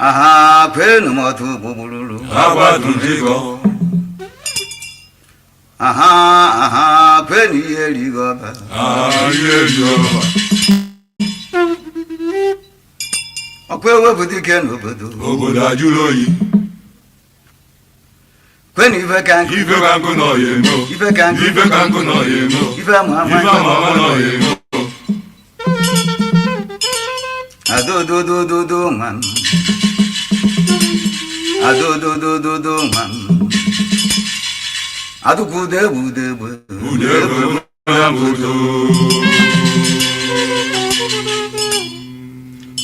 aha kwenu motu bubululu Abatundigo. aha kwenu yeligoba Yeligoba. Okwewe budike n'obodo Obodo ajụloyi. Kwenu ife kanku nọ yemo. Ife kanku nọ yemo. Ife ama nọ yemo. Adododododo man Adododododo man Adukudebudebu Udebu Nabuto.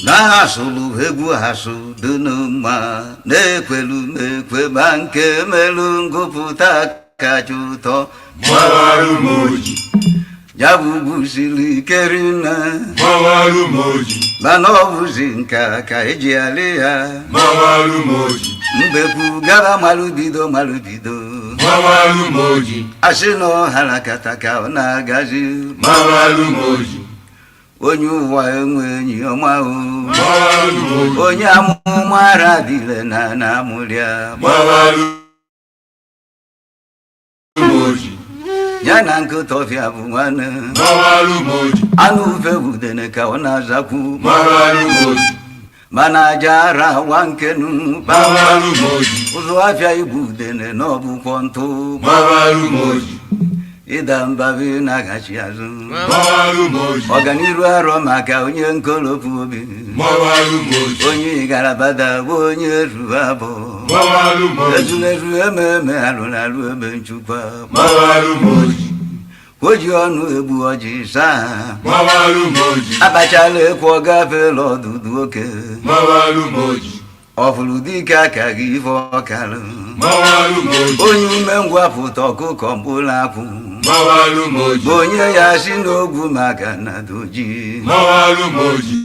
Na sulu hegu hasu dunuma Nekwelu mekwe banke melungu puta kajuto Mawaru moji. Jabubu sili kerina Mawaru moji. Banobu zinka ka eji alia Mawaru moji. Mbeku gara malubido Mawaru moji. Asino halakata ka ona agazi Mawaru moji. Onyu wa enwenyi oma o Mawaru moji. Onye amụma radile na mulia Mawaru moji. Yana nkutofia bụ nwanne Mawaru moji. Anụ ufe budene ka ọ na-azakwu Mawaru moji. Mana jara wankenu Mawaru moji. Ụzọ afịa ibu udene n'ọbụkwọ ntụ Mawaru moji. Ịda mbabi na-agachi azụ Mawaru moji. Ọganiru arọ maka onye nkolopu obi Mawaru moji. Onye garabada bụ onye ruru abụọ Mawaru moji. Ezulezu ememe alụlalụ ebe nchukwa Mawaru moji. Oji ọnụ egbu ọjị saa Mawaru moji. Abachala ekwu ọ gafela ọdụdụ oke Mawaru moji. Ọfụrụ dike aka gị ife ọkalụ Mawaru moji. Onye ume ngwapụta ọkụkọ mkpụrụ akwụ Mawaru moji. Onye ya si n'ogwu maka na doji Mawaru moji.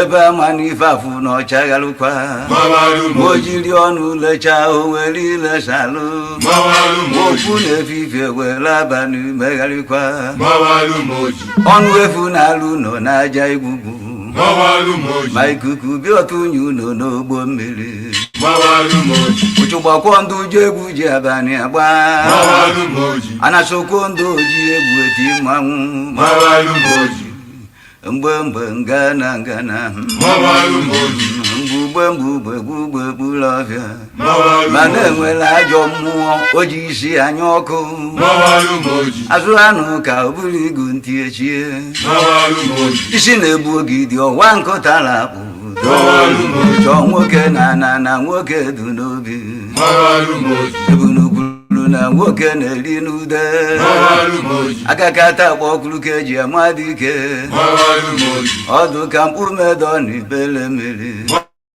Ebe ama n'ife afụ na ọchaghalụkwa Mawaru moji. Ojiri ọnụ lecha owere ilesalụ Mawaru moji. Okwu na-efife were abalị megharịkwa Mawaru moji. Ọnụ efu na-alụ nọ n'aja igwugwu Mawaru moji. Ma ikuku bịa otu unyi ụlọ n'ogbo mmiri Mawaru moji. Uchugbakwo ndụ ji egwu ji abalị agba Mawaru moji. Anasokwo ndụ oji egwu eti mmanwụ Mawaru moji. Mgbe ngana Mawaru moji. Mgbugbe gbulọbịa Mawaru Ma moji. na-enwela ajọ mmụọ o ji isi anya ọkụ Mawaru moji. Azụ anụ ka ọ bụrụ igu ntị echie Mawaru moji. Isi na-egbu ogidi ọwa nkụtara akpụ Mawaru moji. Chọọ nwoke na nwoke du n'obi Mawaru moji. Ebunukwulu na nwoke na-eri n'ude Mawaru moji. Akakata kpọkwuru ka eji ama dike Mawaru moji. Ọdụ ka mkpụmedọ na ibele mmiri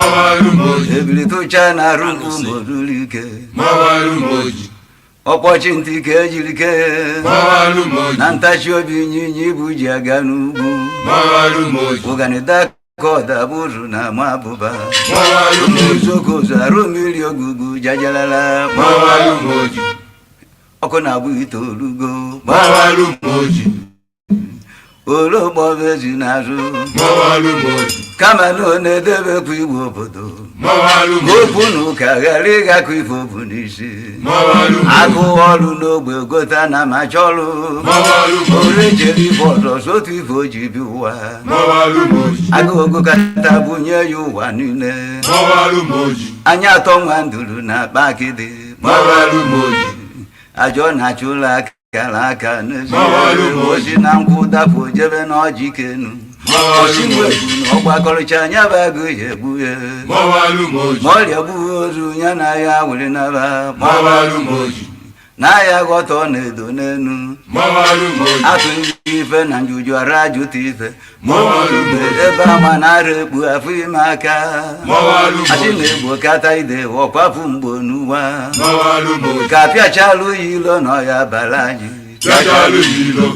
Mawaru moji. Ebili tụcha na arụ mkpu moruru ike Mawaru moji. Ọkpọchi ntị ka ejiri kee Mawaru moji. Na ntachi obi ịnyịnya ibu ji aga n'ugwu Mawaru moji. Ụganịda ka ọdabụrụ na ama abụba Mawaru moji. Uzokozu arụ mmiri ogugu jajalala Mawaru moji. Ọkụ na-agbụ itoolugo Mawaru moji. Ologbo ezi n'azụ Mawaru moji. Kama na ọ na-edebekwa igwe obodo Mawaru moji. Okwu na ụka ghara ịgakọ ife obu n'isi Mawaru moji. Agụ ọrụ n'ogbe gota na macha ọrụ Mawaru moji. Ore jere ife ọzọ sotu ife o ji bi ụwa Mawaru moji. Agụgụ kata bunye ya ụwa niile Mawaru moji. Anya atọ nwa nduru na akpa akịdị Mawaru moji. Ajọ na-achụla akara aka Mawaru n'ezi moji. Osi na nkwụ dapụ jebe n'ọjị kenu Mawaru Osi moji. nwebu na ọgbakọrịcha anya bụ agụ ya egbu ya Mawaru moji. Ma ọrịa gbughị ozu ya na ya were naba Mawaru moji. Na ya ghọtọ na-edo n'enu Mawaru moji. Atụ ife na njuju ara ajụta ife Mawaru moji. Ebe ama na-ara ekpu afọ ime aka Mawaru Asị moji. na-egbo kata ide ọkwapụ mgbo n'ụwa Mawaru moji. Ka apịachalụ ya ilo na ọya bara anyị Jajalu yilo.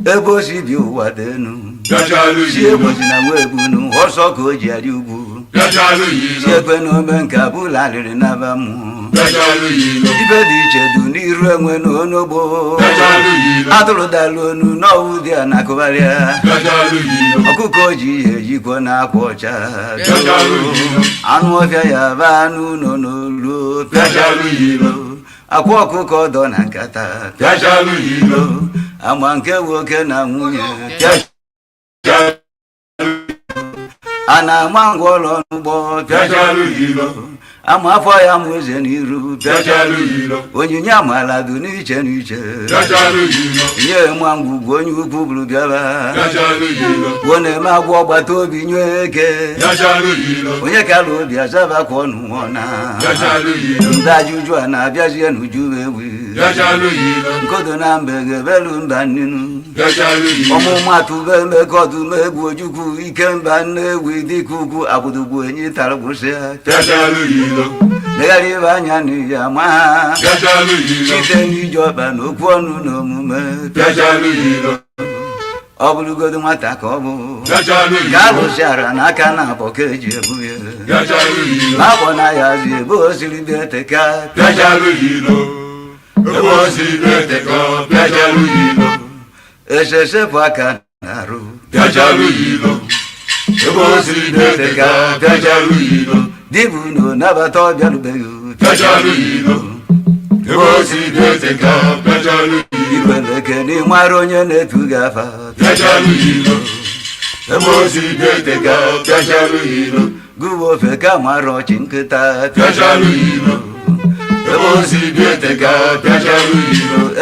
Ebe o si bi ụwa denu Jajalu Si yilo. egbozi na nwa ebunu ọsọ ka o ji arị ugwu Jajalu Si yilo. ekwe na ome nke abụla arịrị naba mmụọ Jajalu yilo. Ife dị iche du n'iru enwe na onogbo Jajalu yilo. atụrụ dalụnu n'ọwụdị a na-akụgharịa ọkụkọ ji ihe jikwa na-akwa ọcha anụ ọfịa ya ba anụ ụlọ n'olu pịachalụ ilo akwa ọkụkọ ọdọ na nkata pịachalụ ilo ama nke nwoke na nwunye a na-ama ngwọrọ n'ụgbọ pịachalụ ilo ama afọ ya mụ eze n'iru pịachalụ ilo onyinye amala dị n'iche n'iche nye ma ngwugwu onye ukwu bụrụ bịaba ọ na-eme agwọ ọgbata obi nye eke onye kara obi azabakwa ọnụ nwụọna ndị ajụjụ a na-abịazie n'uju ewi nkodo na mbe ga-ebelu mba nninu ọmụmatụ be mmekọdụ megwu ojukwu ike mba nnewi dịka ugwu abụdugbu enyi tara gwụsịa legharị ibe anya n'iyi ama ha site n'iji ọkpa na okwu ọnụ na omume ọ bụrụgodo nwata ka ọ bụ ka alụsiara n'aka na abọ ka eji ebu ya abọ na ya zi ebe o siri dị eteka esesepụ aka na-arụ dibu no nabata ọbịarubeghị ikweleke n'ịmara onye na-etu gị afa gụwa ofe ka mara ọchị nkịta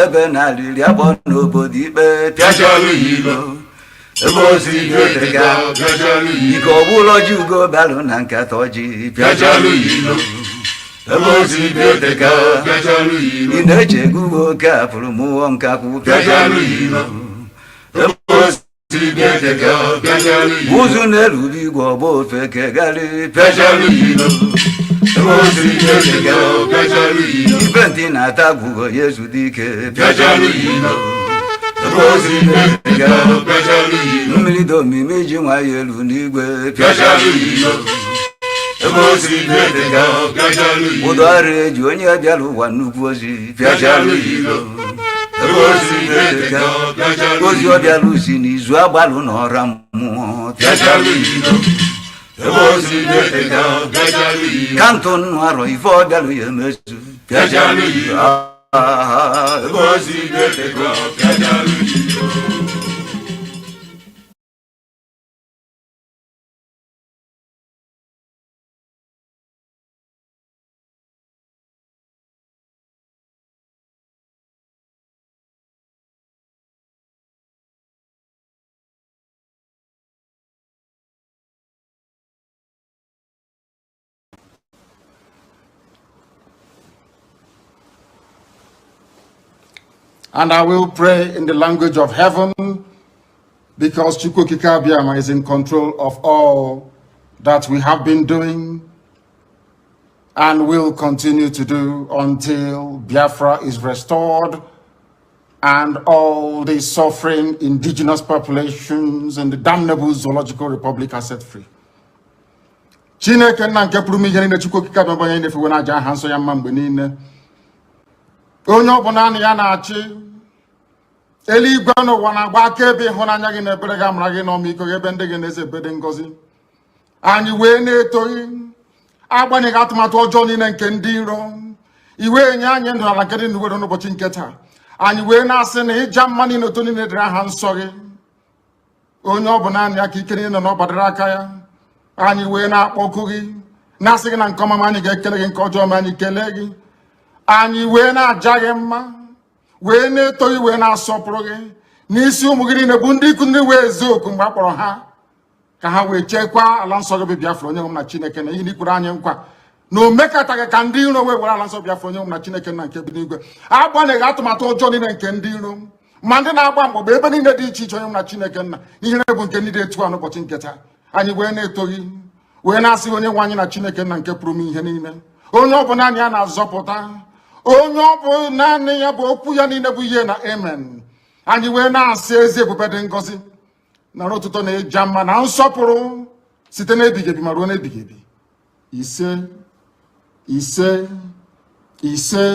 ebe na-alịrị akpọ n'obodo ikpe ike ọgbụlọ ji ugo balụ na nkata ọjị ị na-eche gụwa oke afụrụ mụọ nkakwụ ụzụ na-eruru igwe ọgba ofe kegarị ibe ntị na-ata gwugo ya ezudo ike mmiri dị omimi ji nwayọ elu n'igwe ụdọ ọrụ eji onye bịara ụwa nnukwu ozi ozi ọ bịara usi n'izu agbalụ na ọra mmụọ kantụ nnụ arọ ife ọ bịalụ ya emezu And I will pray in the language of heaven because Chukwukika Abiyama is in control of all that we have been doing and will continue to do until Biafra is restored and all the suffering indigenous populations in the damnable Zoological Republic are set free. Chineke na nke pụrụ ihe niile Chukwukika Abiyama onye na-efe na aja aha nsọ ya mma mgbe niile. Onye ọbụla ya na-achị eluigwe n'ụwa na-agba akaebe ịhụnanya gị na ebere gị amara gị n'ọmịiko gị ebe ndị gị na-eze ebede ngọzi anyị wee na-etoghị agbanyeghị atụmatụ ọjọọ niile nke ndị iro iwe nye anyị ndụ n'ala nke dị n'uwere n'ụbọchị nke taa anyị wee na-asị na ịja mma niile oto niile dịrị aha nsọ gị onye ọ bụ naanị ya ka ike niile na ọ gbadara aka ya anyị wee na-akpọku gị na-asị gị na nke ọma anyị ga-ekele gị nke ọjọọ ma anyị kelee gị anyị wee na-aja gị mma wee na-etoghị wee na-asọpụrụ gị n'isi ụmụ gị niile bụ ndị ikwu ndị wee ezi oku mgbe a kpọrọ ha ka ha wee chekwaa ala nsọ gị bụ Biafra onye nwe m na Chineke na ihe n'ikwuru anyị nkwa na o mekataghị ka ndị iro wee were ala nsọ Biafra onye nwe m na Chineke na nke bi n'igwe agbanyeghị atụmatụ ọjọọ niile nke ndị iro ma ndị na-agba mgbagba ebe niile dị iche iche onye nwe m na Chineke nna ihe bụ nke ndị dị etu a n'ụbọchị nke taa anyị wee na-etoghị wee na-asị onye nwe anyị na Chineke nna nke pụrụ m ihe niile onye ọ bụ naanị ya na-azọpụta onye ọ bụ naanị ya bụ okwu ya niile bụ ihe na amen anyị wee na-asị ezi ebube dị ngọzi na ọtụtụ na-eja mma na nsọpụrụ site n'ebighị ebi ma ruo n'ebighị ebi ise ise ise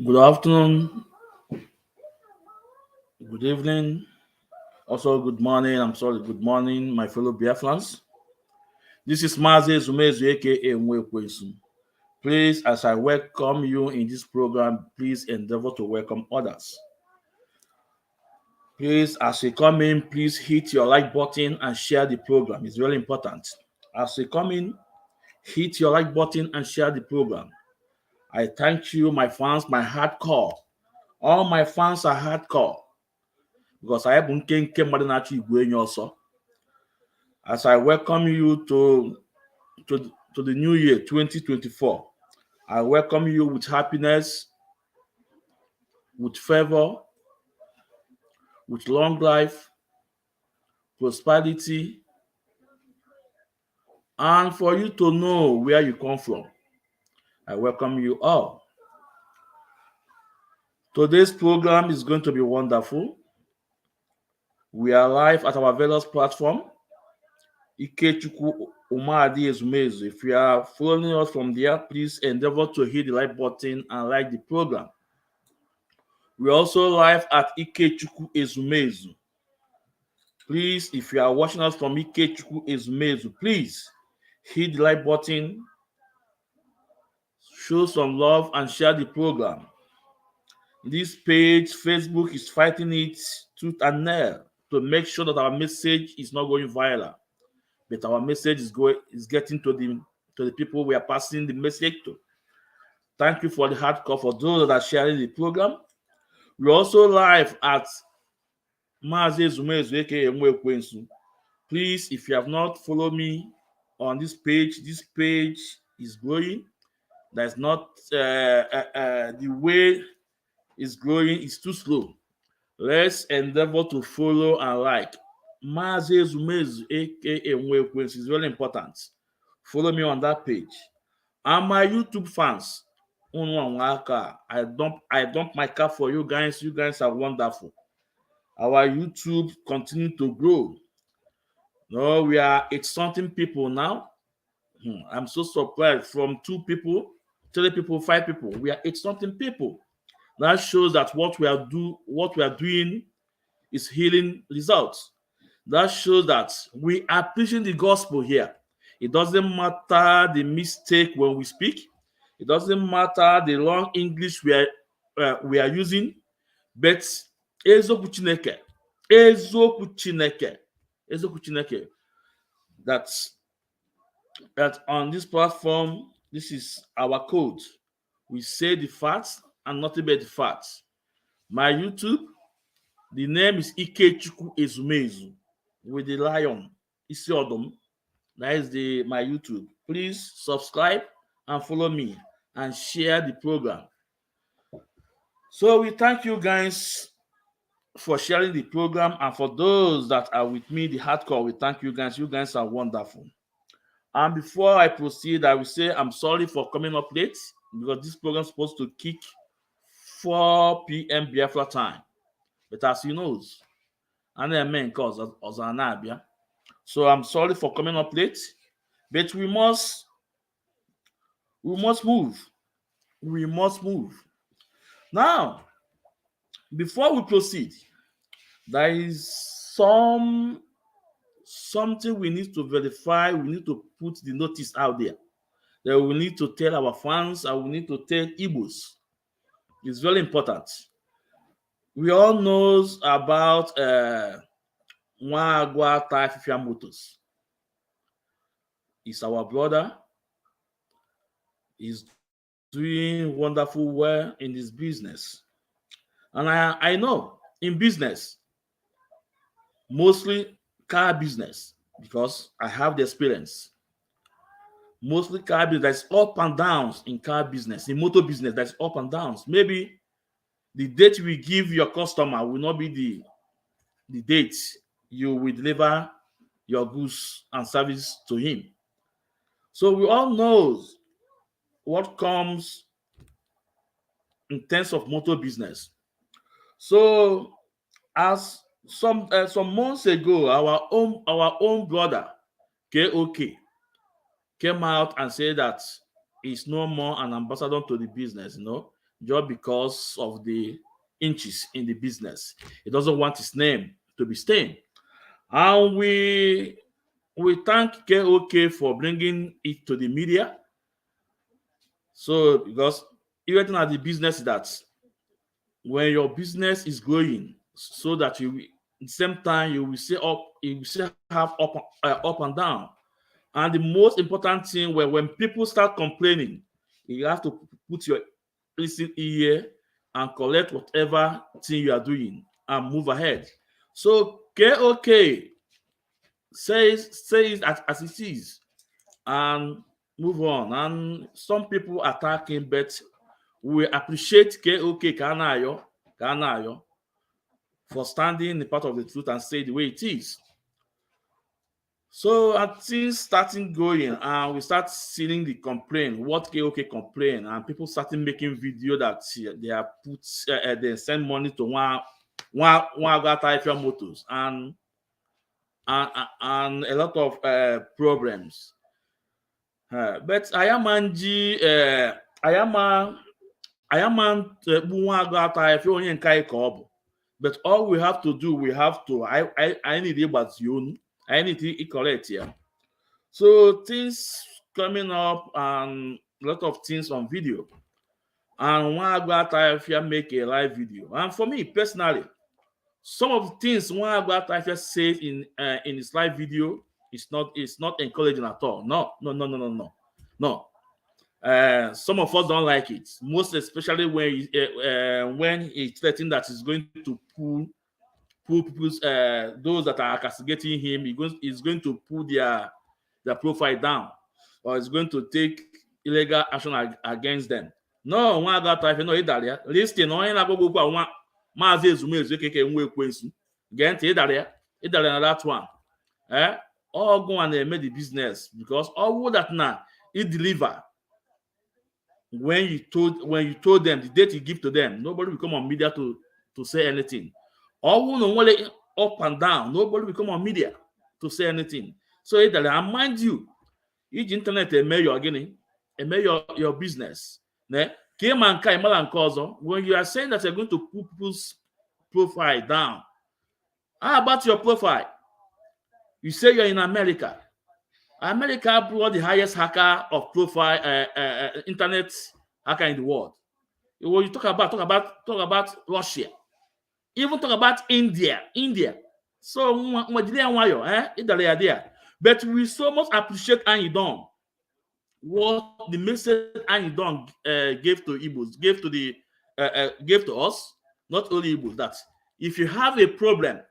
Good afternoon, good evening, also good morning. I'm sorry, good morning, my fellow Biafrans. This is Mazi Zumezu, aka Mwekwesu. Please, as I welcome you in this program, please endeavor to welcome others. Please, as you come in, please hit your like button and share the program. It's very important. As you come in, hit your like button and share the program. I thank you, my fans, my hardcore. All my fans are hardcore because I have nke mmadụ na-achọ igwe enyi ọsọ. As I welcome you to the new year 2024, I welcome you with happiness, with favor, with long life, prosperity, and for you to know where you come from. I welcome you all. Today's program is going to be wonderful. We are live at our various platform. Ikechukwu Umadi Ezumezu. If you are following us from there, please endeavor to hit the like button and like the program. We're also live at Ikechukwu Ezumezu. Please, if you are watching us from Ikechukwu Ezumezu, please hit the like button, show some love, and share the program. This page, Facebook, is fighting it tooth and nail to make sure that our message is not going viral, but our message is getting to the people we are passing the message to. Thank you for the hardcore for those that are sharing the program. We're also live at Mazi Zumezu, aka Mwekwensu. Please, if you have not followed me on this page is growing. That's not the way it's growing is too slow. Let's endeavor to follow and like. Mazi Zumezu, aka Mwekwensu, is very important. Follow me on that page. And my YouTube fans, I dump my car for you guys. You guys are wonderful. Our YouTube continue to grow. No, we are 8 something people now. I'm so surprised. From 2 people, 3 people, 5 people, we are 8 something people. That shows that what we are doing is healing results. That shows that we are preaching the gospel here. It doesn't matter the mistake when we speak. It doesn't matter the long English we are using, but eziokwu Chineke, that on this platform, this is our code. We say the facts and nothing but the facts. My YouTube, the name is Ikechukwu Ezumezu with the lion, Isiodom. That is my YouTube. Please subscribe and follow me and share the program. So we thank you guys for sharing the program, and for those that are with me, the hardcore, we thank you guys. You guys are wonderful. And before I proceed, I will say I'm sorry for coming up late because this program is supposed to kick 4 p.m. Biafra time. But as you know, so I'm sorry for coming up late, but we must move. We must move. Now, before we proceed, there is something we need to verify. We need to put the notice out there. That we need to tell our fans and we need to tell Igbos. It's very important. We all knows about Nwagwa Taififia Motors. He's our brother. He's doing wonderful well in this business. And I know in business, mostly car business, because I have the experience. Mostly car business, there's up and downs in car business. In motor business, there's up and downs. Maybe the date we give your customer will not be the date you will deliver your goods and service to him. So we all know what comes in terms of motor business. So as some months ago, our own brother KOK came out and said that he's no more an ambassador to the business, just because of the inches in the business. He doesn't want his name to be stained. And we thank KOK for bringing it to the media. So because everything at the business that when your business is growing, so that you at the same time you will still have up and down. And the most important thing when people start complaining, you have to put your listen ear and collect whatever thing you are doing and move ahead. So KOK says as it is and move on. And some people attack him, but we appreciate KOK Kanayo for standing in the part of the truth and say the way it is. So at things starting going and we start seeing the complaint, what KOK complain, and people starting making video that they are they send money to one Agata motors and a lot of problems. But I am onye nka ka ọ bụ. But all we have to do, I need to I need to correct here. So things coming up and a lot of things on video. And one Agata make a live video. And for me personally, some of the things one Agata says in his live video is not encouraging at all. No. Some of us don't like it, most especially when he threatened that he's going to pull people's those that are castigating him. He's going to pull their profile down, or is going to take illegal action against them. No, one got type no idalia. Listen, no na go go one maazi ezumezu keke nwe ekwensu. Get idalia na that one. All go and make the business because all that now it deliver. When you told them the date you give to them, nobody will come on media to say anything. All no one up and down, nobody will come on media to say anything. So and mind you, each internet your business. When you are saying that you're going to put people's profile down, how about your profile? You say you're in America. America brought the highest hacker of profile internet hacker in the world. When you talk about Russia, even talk about India. So but we so much appreciate Anidon. What the message Anidon gave to Igbos, gave to us, not only Igbos, that if you have a problem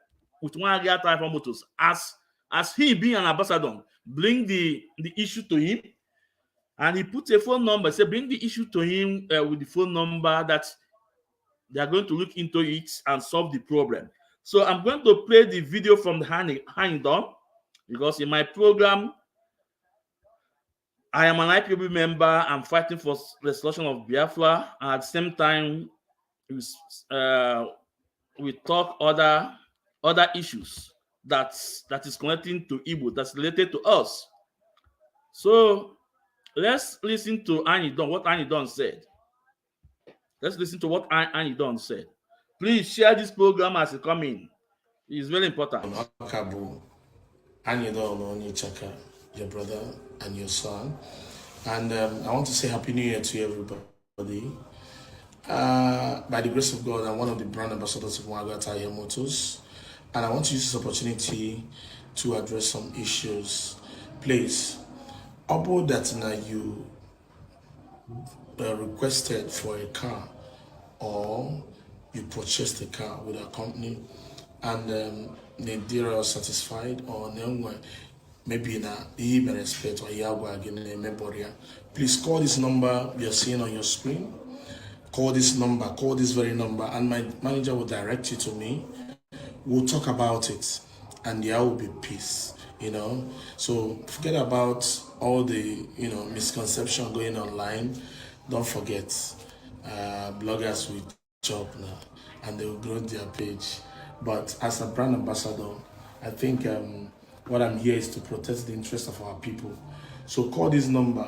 with one guy type of motors, as he being an ambassador, bring the issue to him, and he put a phone number. Say bring the issue to him with the phone number that they are going to look into it and solve the problem. So I'm going to play the video from the Anidon, because in my program I am an IPOB member. I'm fighting for restoration of Biafra, and at the same time we talk other issues that is connecting to Igbo, that's related to us. So let's listen to Anidon, what Anidon said. Let's listen to what Anidon said. Please share this program as it comes in. It's very important. Anidon, your brother and your son. And I want to say Happy New Year to everybody. By the grace of God, I'm one of the brand ambassadors of Mwagata Motors. And I want to use this opportunity to address some issues. Please, about that now you requested for a car, or you purchased a car with a company, and they are satisfied, or maybe in a respect or again, please call this number you're seeing on your screen. Call this very number, and my manager will direct you to me. We'll talk about it, and there will be peace, So forget about all the, misconception going online. Don't forget, bloggers will chop now, and they will grow their page. But as a brand ambassador, I think what I'm here is to protect the interest of our people. So call this number.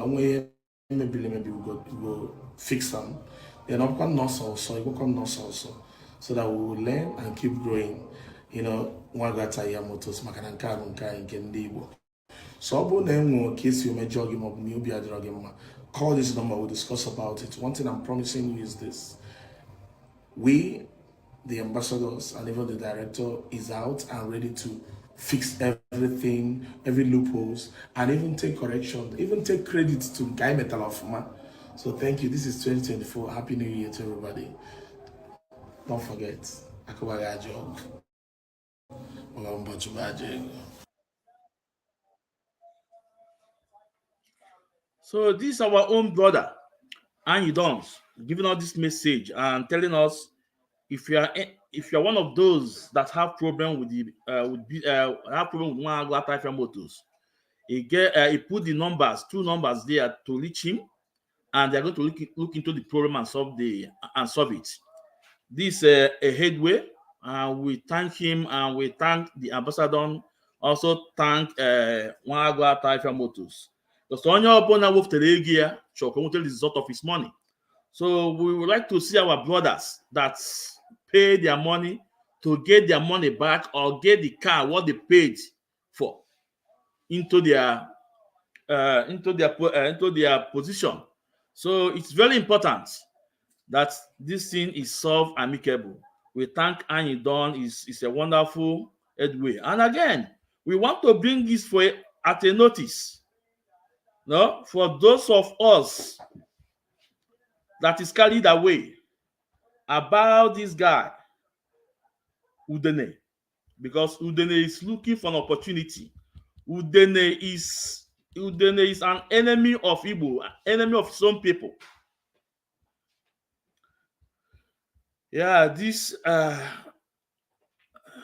maybe we go fix them. Then I'll come nurse also, you go come nurse also. So that we will learn and keep growing. You know, Wagata Yamotos, Makananka, and Kendibo. So I'll name case you may jog him up, you'll be a drug him. Call this number, we'll discuss about it. One thing I'm promising you is this. We, the ambassadors, and even the director is out and ready to fix everything, every loopholes, and even take correction, even take credit to Guy Metal of Man. So thank you. This is 2024. Happy New Year to everybody. Don't forget, Akawaga Jog. So this is our own brother, Annie Dons, giving us this message and telling us if you are one of those that have problem with the have problem with one type motors, he put the numbers, 2 numbers there to reach him, and they're going to look into the problem and solve it. This a headway, and we thank him and we thank the ambassador. Also thank one type motors. Because onye ọbụla wepụtara ego ya chọrọ ka nweta the result of his money. So we would like to see our brothers that pay their money to get their money back or get the car what they paid for into their position. So it's very important that this thing is solved amicable. We thank Annie Don. Is a wonderful headway. And again, we want to bring this at a notice. No, for those of us that is carried away about this guy, Udene, because Udene is looking for an opportunity. Udene is an enemy of Igbo, enemy of some people. Yeah, this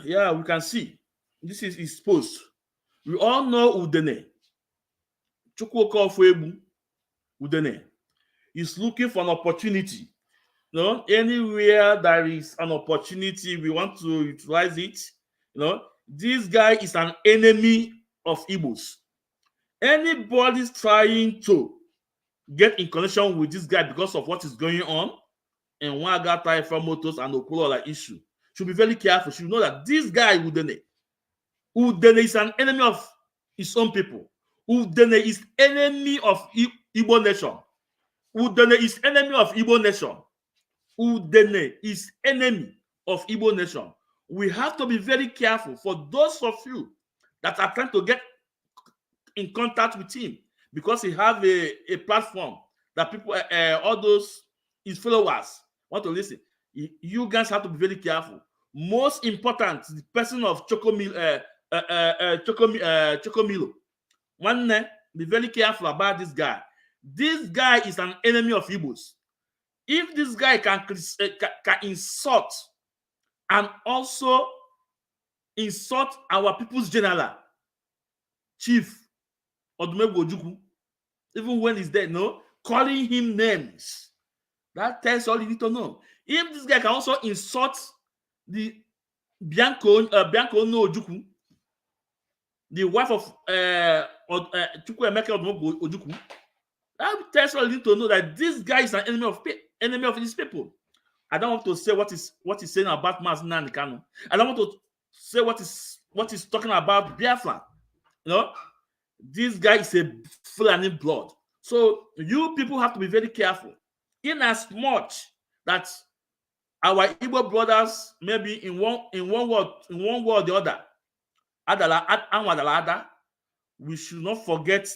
we can see this is his post. We all know Udene. Udene is looking for an opportunity. No, anywhere there is an opportunity, we want to utilize it. This guy is an enemy of Igbos. Anybody's trying to get in connection with this guy because of what is going on in Wagata, Eframotos, and Okulola issue should be very careful. Should know that this guy, Udene is an enemy of his own people. Udene is enemy of Igbo nation. Udene is enemy of Igbo nation. Udene is enemy of Igbo nation. We have to be very careful for those of you that are trying to get in contact with him because he have a platform that people, all those his followers want to listen. You guys have to be very careful. Most important, the person of Chokomilo. One, be very careful about this guy. This guy is an enemy of Igbos. If this guy can insult and also insult our people's general, Chief Odumegwu Ojukwu, even when he's dead, calling him names, that tells all you need to know. If this guy can also insult the Bianco Ojukwu, the wife of Chukwuemeka Odumegwu Ojukwu, that tells all you need to know that this guy is an enemy of his people. I don't want to say what is saying about Mazina Kanu. I don't want to say what is talking about Biafra. This guy is a Fulani blood. So you people have to be very careful. In as much that our Igbo brothers maybe in one word or the other, we should not forget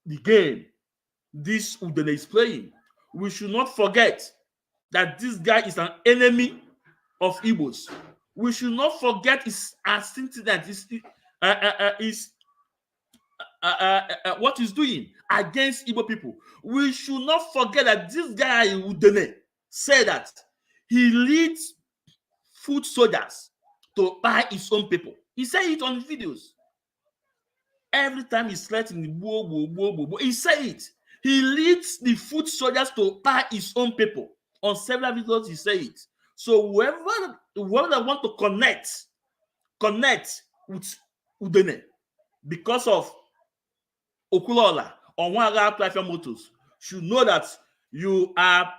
the game this Udene is playing. We should not forget that this guy is an enemy of Igbos. We should not forget his what he's doing against Igbo people. We should not forget that this guy Udene said that he leads foot soldiers to buy his own people. He said it on videos. Every time he's threatening, he said it. He leads the foot soldiers to buy his own people. On several videos, he said it. So whoever want to connect with Udene because of Okulola on one Biafra motors should know that you are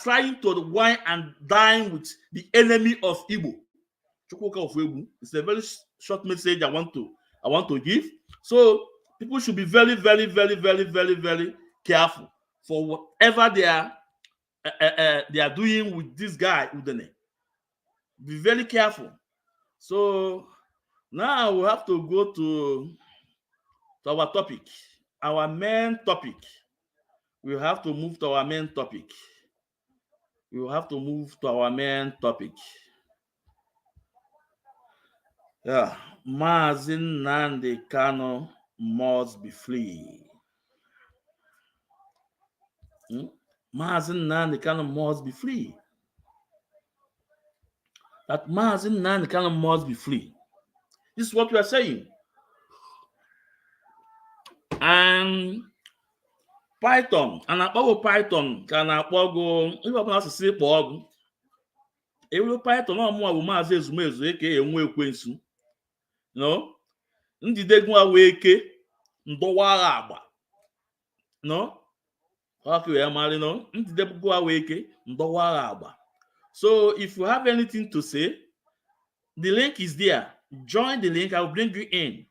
trying to wine and dine with the enemy of Igbo. It's a very short message I want to give. So people should be very, very, very, very, very, very careful for whatever they are doing with this guy Udene. Be very careful. So now we have to go to our topic, our main topic. We have to move to our main topic. We have to move to our main topic. Yeah, Mazi Nnamdi Kanu must be free. Mazi Nnamdi Kanu must be free. That Mazi Nnamdi Kanu must be free. This is what we are saying. And Python, and akpọgo Python ka na-akpọgo ihe ọbụla asịsị ịkpọ ọgụ. Ewuru Python ọmụwa bụ Maazị Ezumezu eke enwe ekwensu. No? Ndidegwu awa eke ndọwa agha agba. No? Okay, no? Ndidegwu awa eke ndọwa agha agba. So if you have anything to say, the link is there. Join the link. I will bring you in.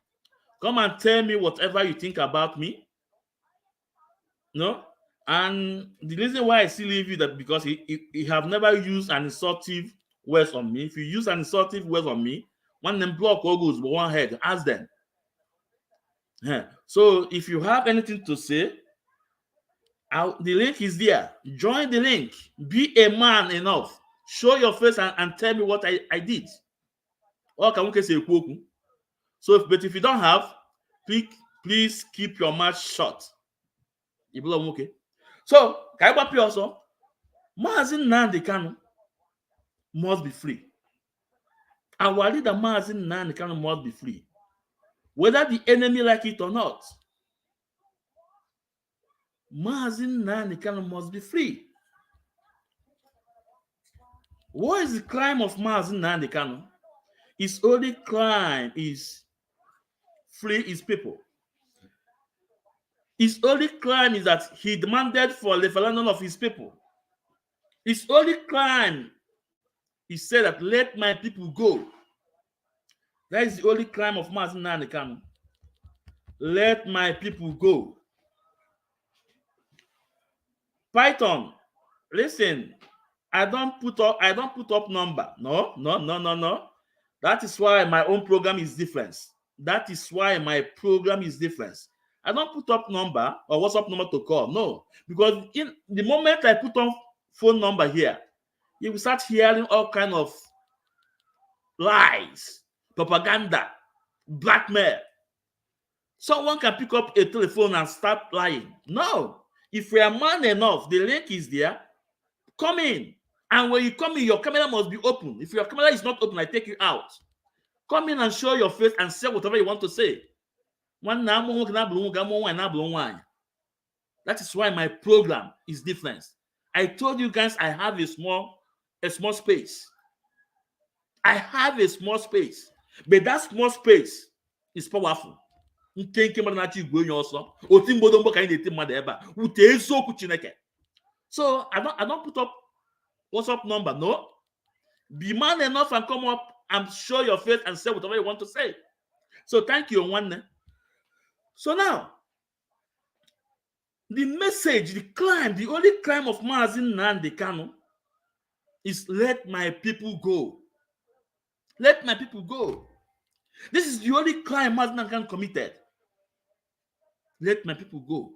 Come and tell me whatever you think about me. No? And the reason why I still leave you that because he have never used an insultive words on me. If you use an insultive words on me, one them block all goes but one head. Ask them. Yeah. So if you have anything to say, the link is there. Join the link. Be a man enough. Show your face and tell me what I did. Or can we say so but if you don't have, please keep your mouth shut. Okay. So, Kaibapi also, Mazi Nnamdi Kanu must be free. Our leader Mazi Nnamdi Kanu must be free. Whether the enemy like it or not, Mazi Nnamdi Kanu must be free. What is the crime of Mazi Nnamdi Kanu? His only crime is free his people. His only crime is that he demanded for the referendum of his people. His only crime is said that let my people go. That is the only crime of Mazi Nnamdi Kanu. Let my people go. Python, listen, I don't put up number. No. That is why my own program is different. That is why my program is different. I don't put up number or WhatsApp number to call. No, because in the moment I put on phone number here, you will start hearing all kind of lies, propaganda, blackmail. Someone can pick up a telephone and start lying. No, if we are man enough, the link is there. Come in, and when you come in, your camera must be open. If your camera is not open, I take you out. Come in and show your face and say whatever you want to say. That is why my program is different. I told you guys I have a small space. I have a small space, but that small space is powerful. So I don't put up WhatsApp number. No, be man enough and come up and show your face and say whatever you want to say. So thank you, one. So now, the message, the crime, the only crime of Mazi Nnamdi Kanu is let my people go. Let my people go. This is the only crime Mazi Nnamdi Kanu committed. Let my people go.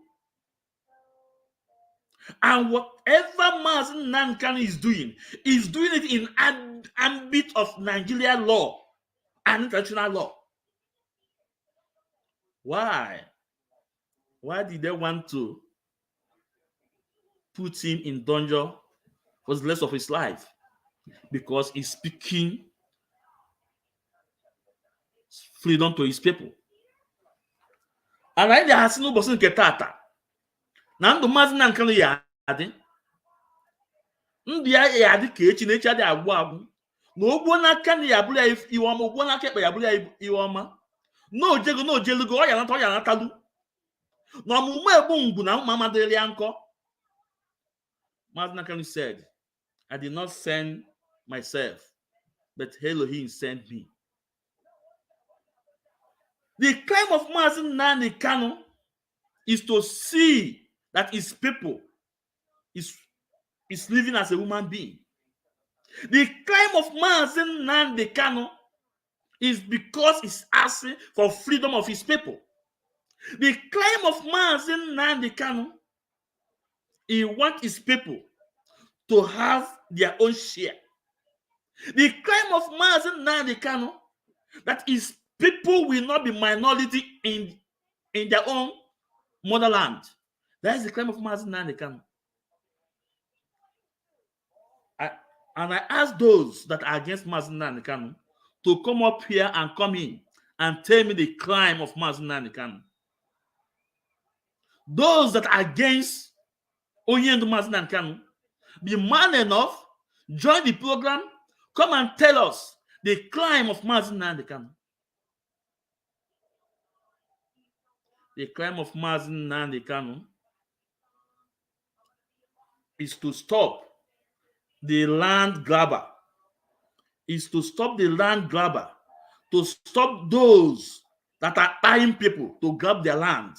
And whatever Mazi Nnamdi Kanu is doing it in ambit of Nigerian law and international law. Why? Why did they want to put him in danger for the rest of his life? Because he's speaking freedom to his people. And I has no person get tata. Now the Mazi Nnamdi Kanu yadi. Ndia yadi kechi nechi adi agwa. No bona kan ya bula iwama bona kepe ya bula iwama. No jelugo ya natalu. No mume bungu na mama deli anko. Mazi Nnamdi Kanu said, I did not send myself, but Elohim sent me. The claim of Mazi Nnamdi Kanu is to see that his people is living as a human being. The claim of Mazi Nnamdi Kanu is because he's asking for freedom of his people. The claim of Mazi Nnamdi Kanu, he wants his people to have their own share. The claim of Mazi Nnamdi Kanu, that his people will not be minority in their own motherland. That is the claim of Mazi Nnamdi Kanu. And I ask those that are against Mazi Nnamdi Kanu to come up here and come in and tell me the claim of Mazi Nnamdi Kanu. Those that are against Onyendu Mazi Nnamdi Kanu, be man enough, join the program, come and tell us the claim of Mazi Nnamdi Kanu. The claim of Mazi Nnamdi Kanu is to stop the land grabber. Is to stop the land grabber, to stop those that are buying people to grab their land,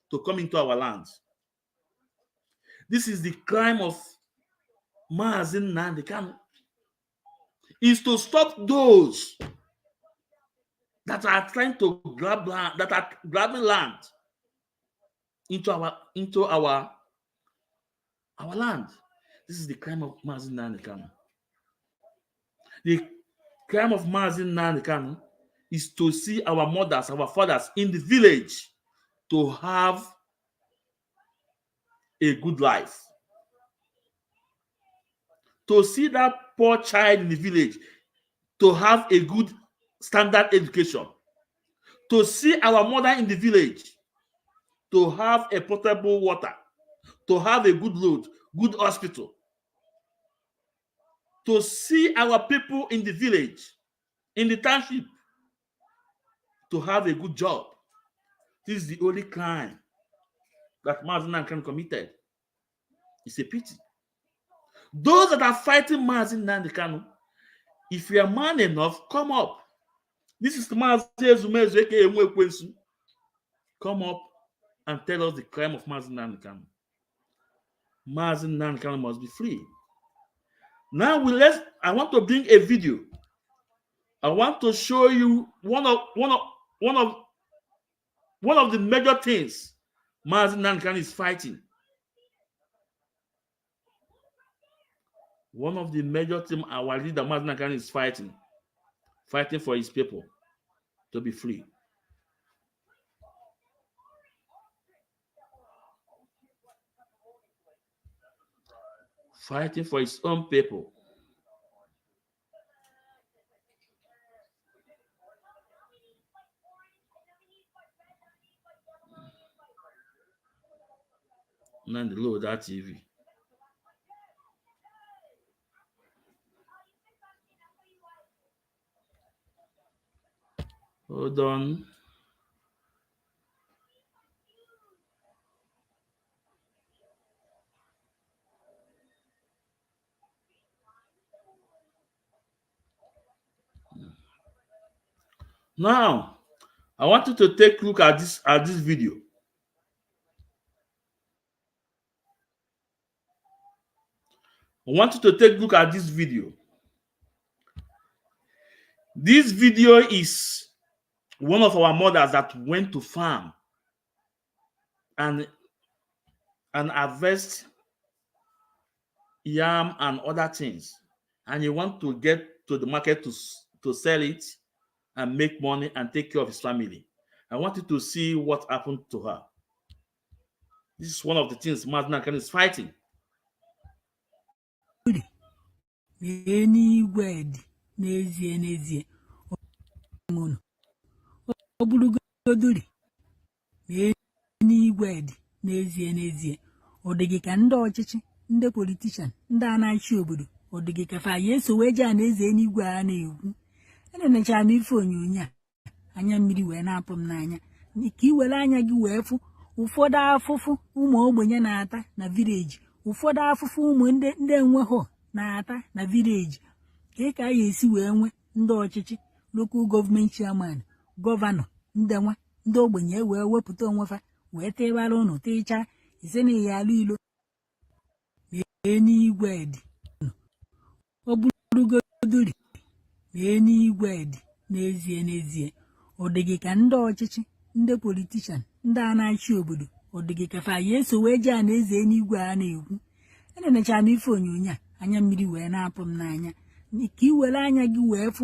to come into our land. This is the crime of Mazi Nnamdi Kanu. Is to stop those that are trying to grab land, that are grabbing land into our land. This is the crime of Mazi Nnamdi Kanu. The crime of Mazi Nnamdi Kanu is to see our mothers, our fathers in the village to have a good life. To see that poor child in the village to have a good standard education. To see our mother in the village to have a potable water, to have a good road, good hospital. To see our people in the village, in the township, to have a good job. This is the only crime that Mazi Nnamdi Kanu committed. It's a pity. Those that are fighting Mazi Nnamdi Kanu, if you are man enough, come up. This is Mazi Ezumezu aka Enwekwensu. Come up and tell us the crime of Mazi Nnamdi Kanu. Mazi Nnamdi Kanu must be free. Now I want to bring a video. I want to show you one of the major things Mazi Nnamdi Kanu is fighting. One of the major things our leader Mazi Nnamdi Kanu is fighting for his people to be free. Fighting for his own people. Now load that TV. Hold on. Now, I want you to take a look at this video. I want you to take a look at this video. This video is one of our mothers that went to farm and harvest yam and other things, and you want to get to the market to sell it and make money and take care of his family. I want you to see what happened to her. This is one of the things Mazi Nnamdi Kanu is fighting. Odigi ka ndị ọchịchị, ndị politician, ndị anachi obodo, odigi ka fa yeso weje a na-eze n'igwe a na-ekwu. Enenecha m ife onyonyo a, anya mmiri wee na-apụ m n'anya. Ka i were anya gị wee fụ ụfọdụ afụfụ ụmụ ogbenye na-ata na vileji, ụfọdụ afụfụ ụmụ ndị enweghị na-ata na vileji. Ka a ga-esi wee nwee ndị ọchịchị lokal gọọmenti chairman, gọvanọ, ndị ogbenye wee wepụta onwefa wee tịbara ụnụ tịchaa ise na ihe ala ilo mee n'igwe dị ọ bụrụgodori mee n'igwe dị n'ezie ọ dịghị ka ndị ọchịchị, ndị politishan, ndị a na-achị obodo, ọ dịghị ka fa ya eso wee jee na eze n'igwe a na-ekwu. Enenechara m ife onyonyo a, anya mmiri wee na-apụ m n'anya ka i were anya gị wee fụ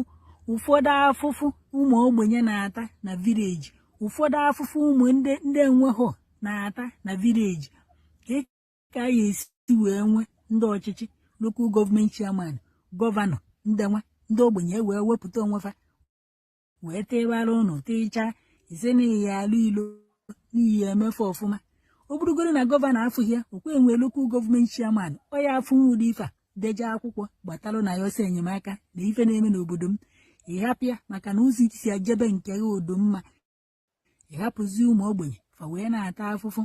ụfọdụ afụfụ ụmụ ogbenye na-ata na vileji, ụfọdụ afụfụ ụmụ ndị enweghị na-ata na vileji. Ka a ga-esi wee nwee ndị ọchịchị lokal gọọmenti chairman, gọvanọ, ndị ogbenye wee wepụta onwefa wee tịbara ụnụ tịchaa ise n'ihi ala ilo n'ihi emefe ọfụma. Ọ bụrụgoro na gọvanọ afụghị ya, okwe nwee lokal gọọmenti chairman ọ ya afụ nwụrụ ife a deje akwụkwọ gbatalụ na ya ọsọ enyemaka na ife na-eme n'obodo m, ịhapịa maka na ụzọ isi ajebe nke gha odo mma, ịhapụzi ụmụ ogbenye fa wee na-ata afụfụ.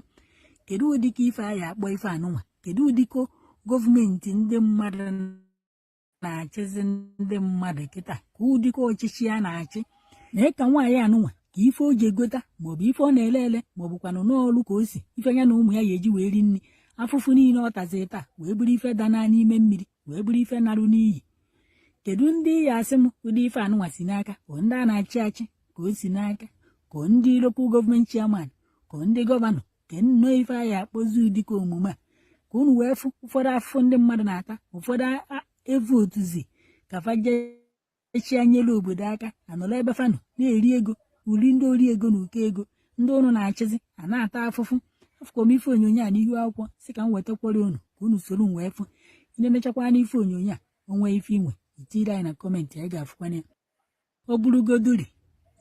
Kedu ụdịka ife a ya akpọ ife anụnwa? Kedu ụdịka gọọmenti ndị mmadụ na-achịzi ndị mmadụ kịta? Ka ụdịka ọchịchị ya na-achị? Na ka nwaanyị anụnwa ka ife o ji egota maọbụ ife ọ na-ele ele maọbụkwanụ n'ọlụ ka o si ife ya na ụmụ ya ga-eji wee ri nri, afụfụ niile ọ tazi taa wee bụrụ ife dana n'ime mmiri, wee bụrụ ife narụ n'iyi. Kedu ndị ya asị m ụdị ife anụnwa si n'aka? Ka ndị a na-achị achị ka o si n'aka? Ka ndị lokal gọọmenti chairman, ka ndị gọvanọ, ka nnọọ ife a ya akpọzi ụdịka omume a? Ka unu wee fụ ụfọdụ afụfụ ndị mmadụ na-ata, ụfọdụ evu otuzi ka fajechi anyelu obodo aka anọrọ ebe fanụ na-eri ego, uri ndị ori ego na ụkọ ego, ndị ụnụ na-achịzi a na-ata afụfụ. Afụkwa m ife onyonyo a n'ihu akwụkwọ si ka m wetakwara unu ka unu soro m wee fụ. Ị na-emechakwa n'ife onyonyo a onwe ife inwe itiri anyị na kọmentị, anyị ga-afụkwana ya. Ọ bụrụgodori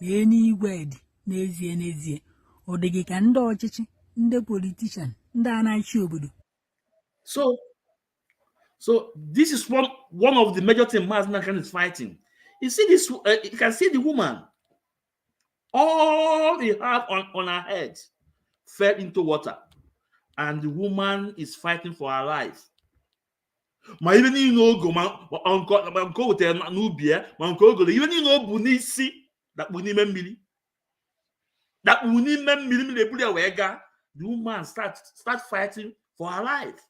mee n'igwe dị n'ezie ọ dịghị ka ndị ọchịchị, ndị politishan, ndị a na-achị obodo. So this is one of the major things Mazi Nnamdi Kanu is fighting. You see this, you can see the woman, all they have on her head fell into water, and the woman is fighting for her life. Ma even in ogo uncle with nubia, ma uncle go even in no bunisi that we need mmiri. That we need mmiri le put away. The woman start fighting for her life.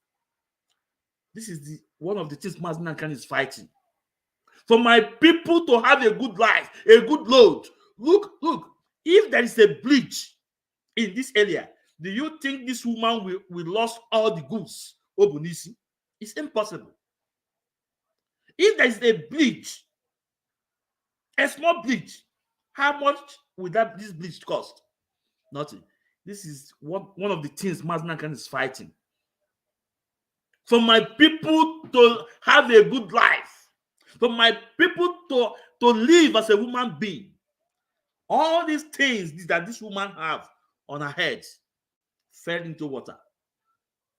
This is one of the things Mazi Nnamdi Kanu is fighting. For my people to have a good life, a good load. Look, if there is a bleach in this area, do you think this woman will lose all the goods? Obunisi? It's impossible. If there is a bleach, a small bleach, how much would this bleach cost? Nothing. This is one of the things Mazi Nnamdi Kanu is fighting. For my people to have a good life, for my people to live as a human being, all these things that this woman have on her head fell into water.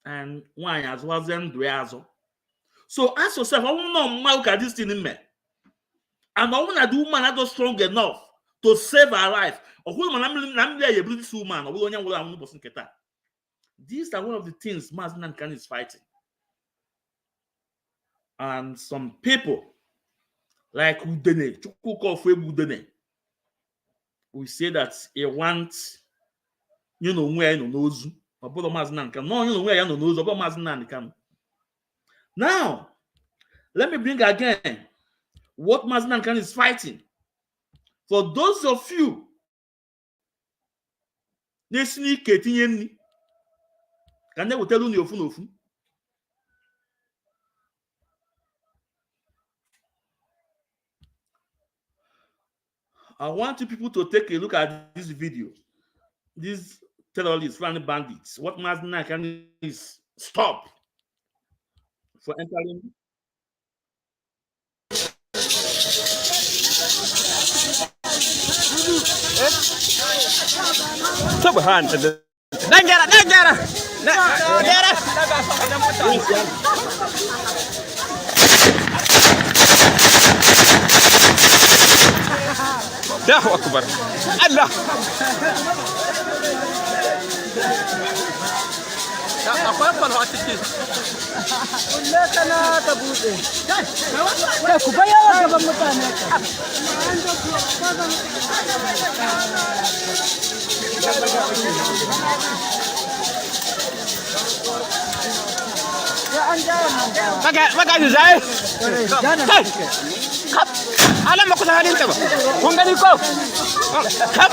And why as well as so ask yourself, I want to know how can this thing in me? And I want the woman not strong enough to save her life. This woman, these are one of the things Mazi Nnamdi Kanu is fighting. And some people like Udene, we say that he wants, where no knows. Now, let me bring again what Mazi Nnamdi Kanu is fighting. For those of you, can they tell you your phone? I want you people to take a look at this video. These terrorists, running bandits. What Mazi Nnamdi Kanu is stop for entering. Subhan. Negara. الله أكبر الله akwai kwalwa ciki. Kulle kana ta buɗe. Kai ku bayyana gaban mutane. Maka yi zai? Kai! Kap! Alam mo kung halin ka ba? Kung galing ko! Kap!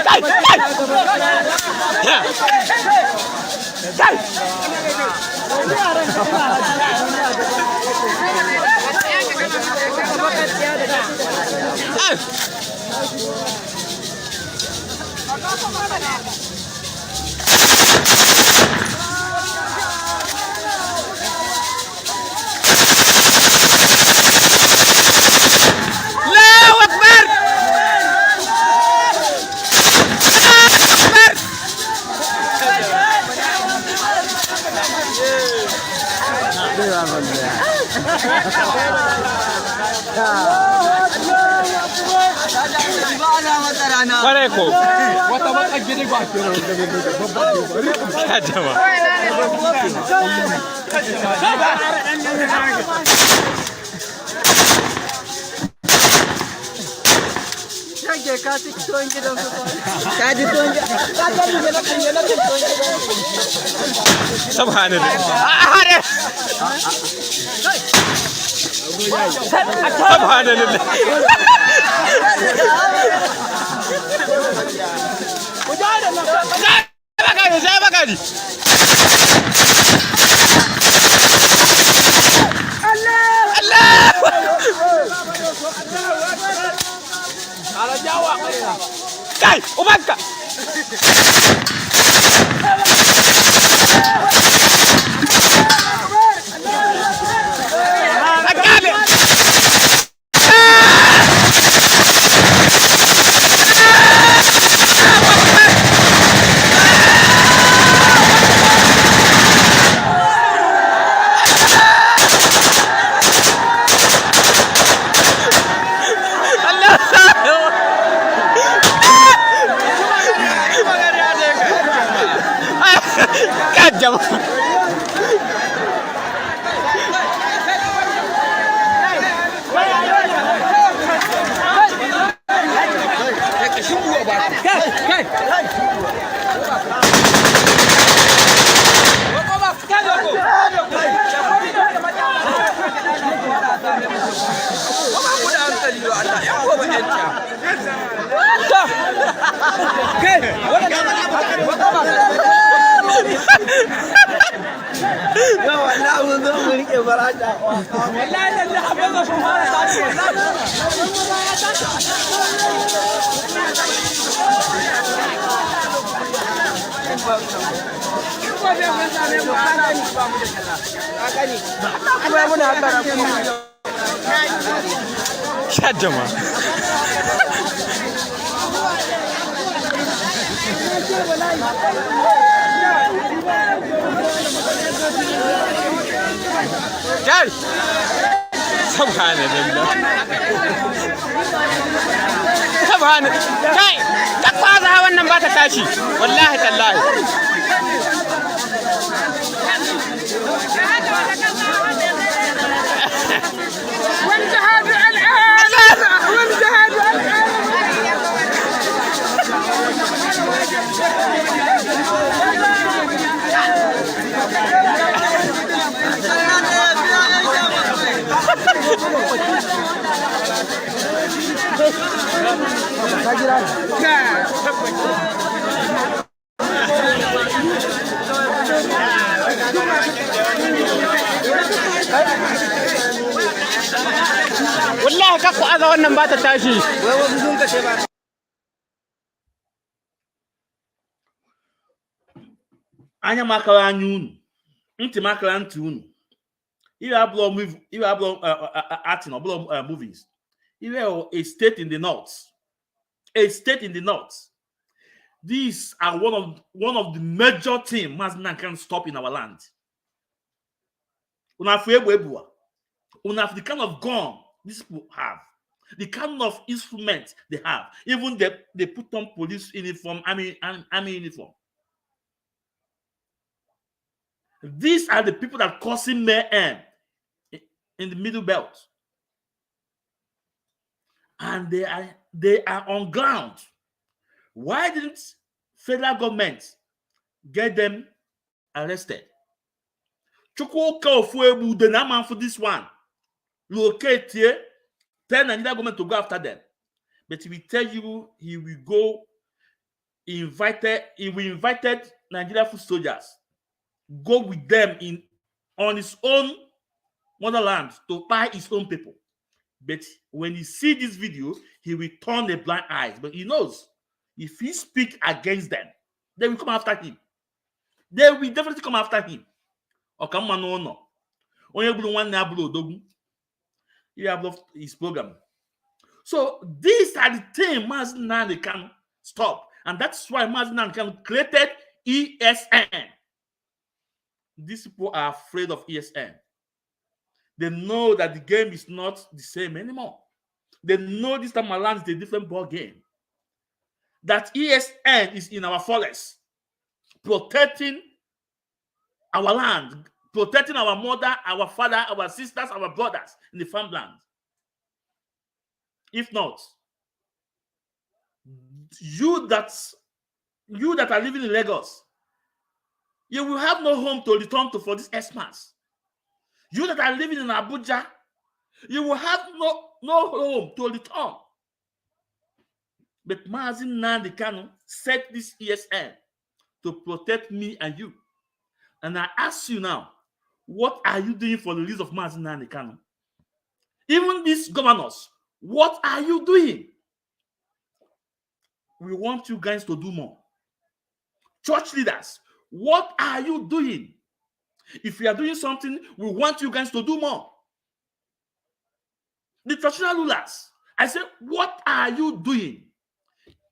Kai! Kai! Kai! Pare ko. Wata wata gidi ba ke ran da ka jama. Ke ka ci tuwon gidan su. Ka ji tuwon gidan. Ka ga ni da tuwon gidan. Subhanallah. Hare. Subhanallah. Saya bakal. Allah. Kalau Jawa. Kai, umat ka. Jam. Kai! Subhanallah. Subhanallah. Kai! Ka kwaza wannan ba ta tashi. Wallahi tallahi. والجهاد الآن والجهاد الآن Wallahi ka kwaza wannan ba ta tashi. Anya makara anya unu, ntị makara ntị unu. Iwe abụọ acting, abụọ movies. Iwe a state in the north. A state in the north. These are one of the major things Mazna can stop in our land. Una have the kind of gun these people have. The kind of instruments they have. Even they put on police uniform, army uniform. These are the people that causing mayhem in the Middle Belt. And they are on ground. Why didn't federal government get them arrested? Chukwuka Ofuegbu, the man for this one, locate here, tell Nigeria government to go after them. But he will tell you he will go. He invited Nigeria foot soldiers, go with them on his own motherland to buy his own people. But when he see this video, he will turn a blind eye. But he knows if he speak against them, they will come after him. They will definitely come after him. He have loved his program. So these are the things Mazi Nnamdi Kanu stop. And that's why Mazi Nnamdi Kanu created ESN. These people are afraid of ESN. They know that the game is not the same anymore. They know this time around is a different ball game. That ESN is in our forest, protecting our land, protecting our mother, our father, our sisters, our brothers in the farmland. If not, you that are living in Lagos, you will have no home to return to for this Xmas. You that are living in Abuja, you will have no home to return. But Mazi Nnamdi Kanu set this ESN to protect me and you. And I ask you now, what are you doing for the release of Mazi Nnamdi Kanu? Even these governors, what are you doing? We want you guys to do more. Church leaders, what are you doing? If you are doing something, we want you guys to do more. The traditional rulers, I said, what are you doing?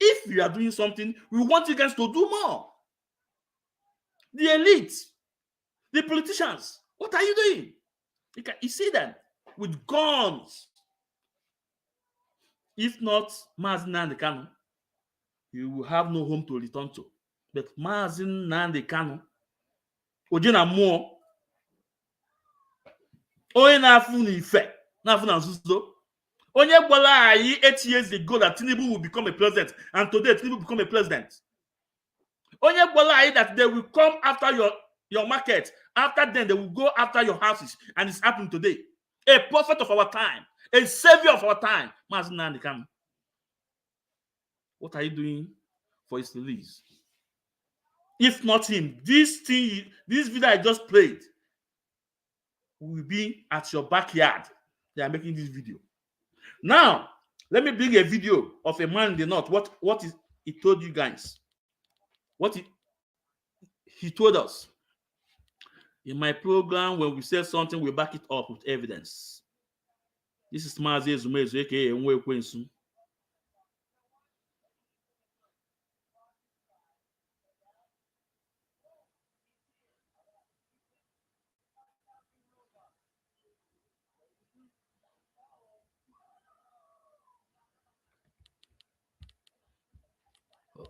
If you are doing something, we want you guys to do more. The elite, the politicians, what are you doing? You see them with guns. If not Mazi Nnamdi Kanu, you will have no home to return to. But Mazi Nnamdi Kanu, Ojena Mo, onye na-afụ n'ife, na-afụ na nzuzo. Onye gwara anyị 8 years ago that Tinubu will become a president, and today Tinubu become a president. Onye gwara anyị that they will come after your market, after then they will go after your houses, and it's happening today. A prophet of our time, a savior of our time, Mazi Nnamdi Kanu. What are you doing for his release? If not him, this video I just played will be at your backyard. They are making this video. Now, let me bring a video of a man in the north. What he told you guys? What he told us. In my program, when we say something, we back it up with evidence. This is Mazi Ezumezu, aka Nwe Ekwensu.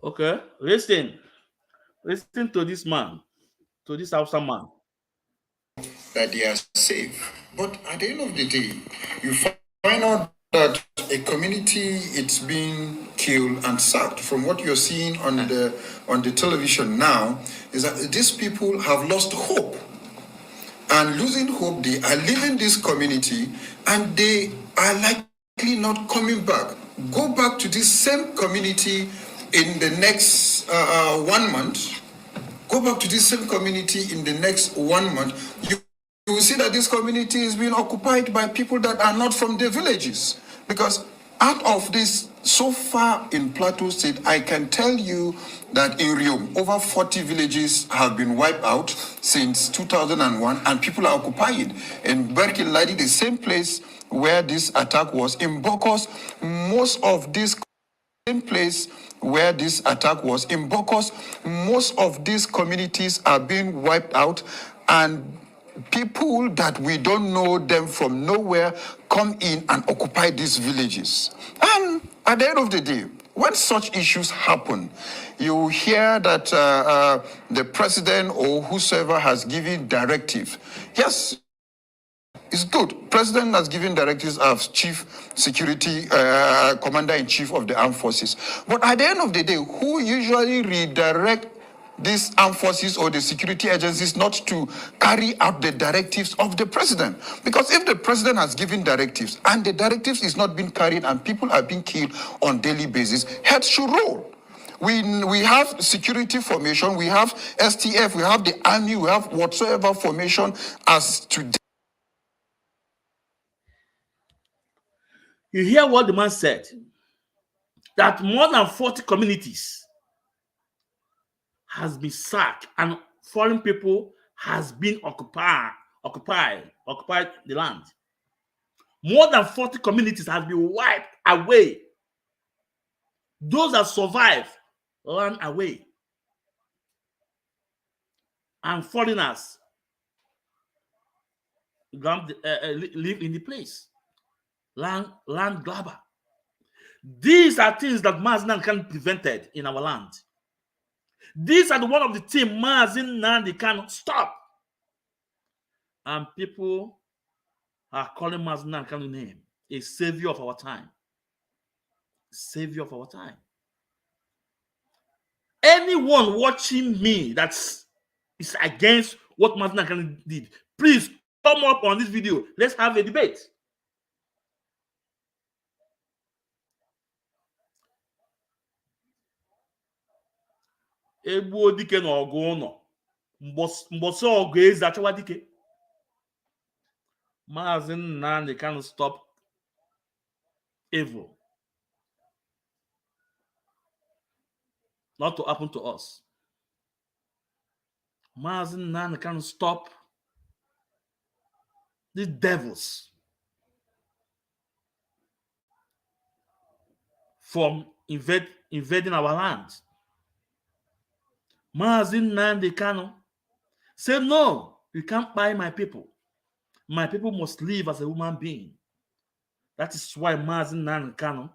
Okay, listen to this man, to this Hausa man. That they are safe, but at the end of the day, you find out that a community it's being killed and sacked. From what you're seeing on the television now, is that these people have lost hope, and losing hope, they are leaving this community, and they are likely not coming back. Go back to this same community in the next 1 month. Go back to this same community in the next 1 month. You will see that this community is being occupied by people that are not from the villages. Because out of this, so far in Plateau State, I can tell you that in Rio, over 40 villages have been wiped out since 2001, and people are occupying. In Berkin Ladi, the same place where this attack was. In Bokos, most of this same place where this attack was. In Bokos, most of these communities are being wiped out, and people that we don't know them from nowhere come in and occupy these villages. And at the end of the day, when such issues happen, you hear that the president or whosoever has given directive. Yes, it's good. President has given directives as chief security commander-in-chief of the armed forces. But at the end of the day, who usually redirect these armed forces or the security agencies not to carry out the directives of the president? Because if the president has given directives and the directives is not being carried and people are being killed on daily basis, heads should roll. We have security formation, we have STF, we have the army, we have whatsoever formation as today. You hear what the man said? That more than 40 communities has been sacked and foreign people has been occupied the land. More than 40 communities has been wiped away. Those that survive ran away. And foreigners live in the place. Land grabber. These are things that Mazin can prevented in our land. These are one of the things Mazin Nandi can stop. And people are calling Mazin Nandi name a savior of our time. Savior of our time. Anyone watching me that is against what Mazin Nandi did, please come up on this video. Let's have a debate. Egbuo dike na ọgụ ụnọ mgbọsị ọgụ eze achọwa dike. Maazị Nnamdi can stop evil not to happen to us. Maazị Nnamdi can stop the devils from invading our land. Maazị Nnamdi Kanu say, no, you can't buy my people. My people must live as a human being. That is why Maazị Nnamdi Kanu,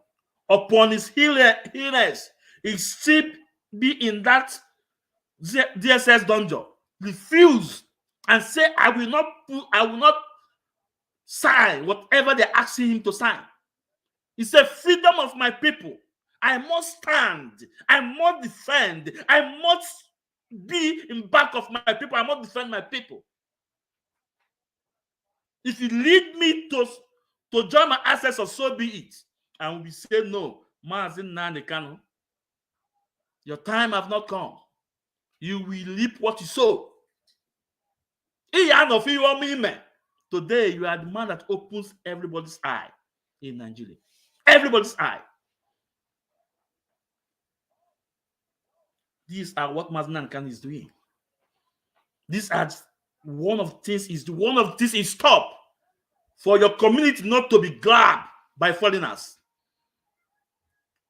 upon his illness, he still be in that DSS dungeon, refuse and say, I will not sign whatever they're asking him to sign. He said, freedom of my people. I must stand. I must defend. I must be in back of my people. I must defend my people. If you lead me to join my ancestors, so be it. And we say, no, Maazị Nnamdi Kanu, your time have not come. You will reap what you sow. Today, you are the man that opens everybody's eye in Nigeria. Everybody's eye. These are what Maazị Nnamdi Kanu is doing. These are one of the things is stop for your community not to be grabbed by foreigners.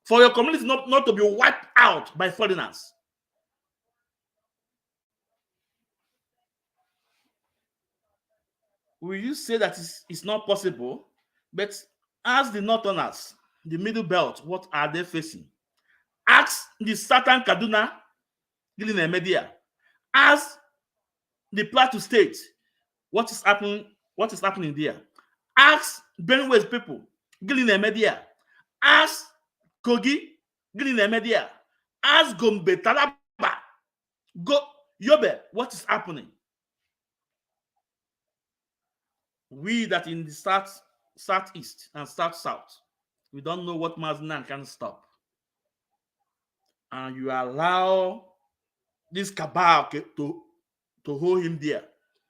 For your community not to be wiped out by foreigners. Will you say that it's not possible? But ask the Northerners, the Middle Belt, what are they facing? Ask the Southern Kaduna, Guinea Media. Ask the Plateau State, what is happening there? Ask Benue's people, Guinea Media. Ask Kogi, Guinea Media. Ask Gombe, Taraba, Yobe, what is happening? We that in the southeast and south, we don't know what Maazị Nnamdi can stop. And you allow this cabal to hold him there.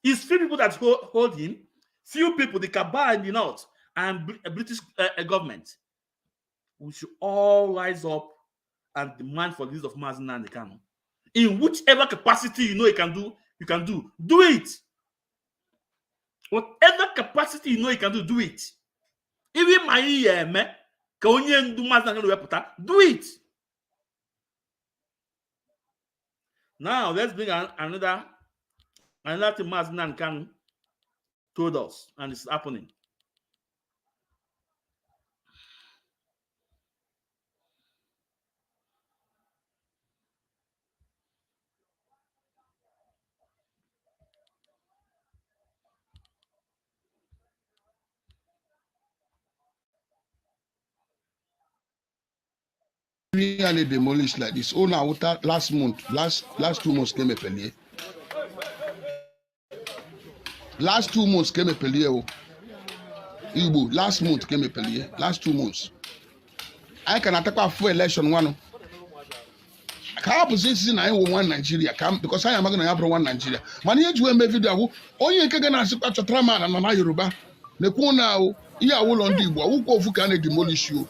It's few people that hold him, few people, the cabal in the north and British government. We should all rise up and demand for the release of Maazị Nnamdi Kanu. In whichever capacity you know you can do. Do it. Whatever capacity you know you can do it. Even my do it. Now let's bring another thing Maazị Nnamdi Kanu told us, and it's happening. Really demolished like this. Oh, now last month, last 2 months came a pelier. Last 2 months came a pelier. Igbo, last month came a pelier. Last 2 months. I can attack a full election one. I can't position I will one Nigeria because I am going to have one Nigeria. Many to make video. Oh, you can ask about your trauma and my Yoruba. The Kuna, yeah, will on Igbo. Who go for can demolish you?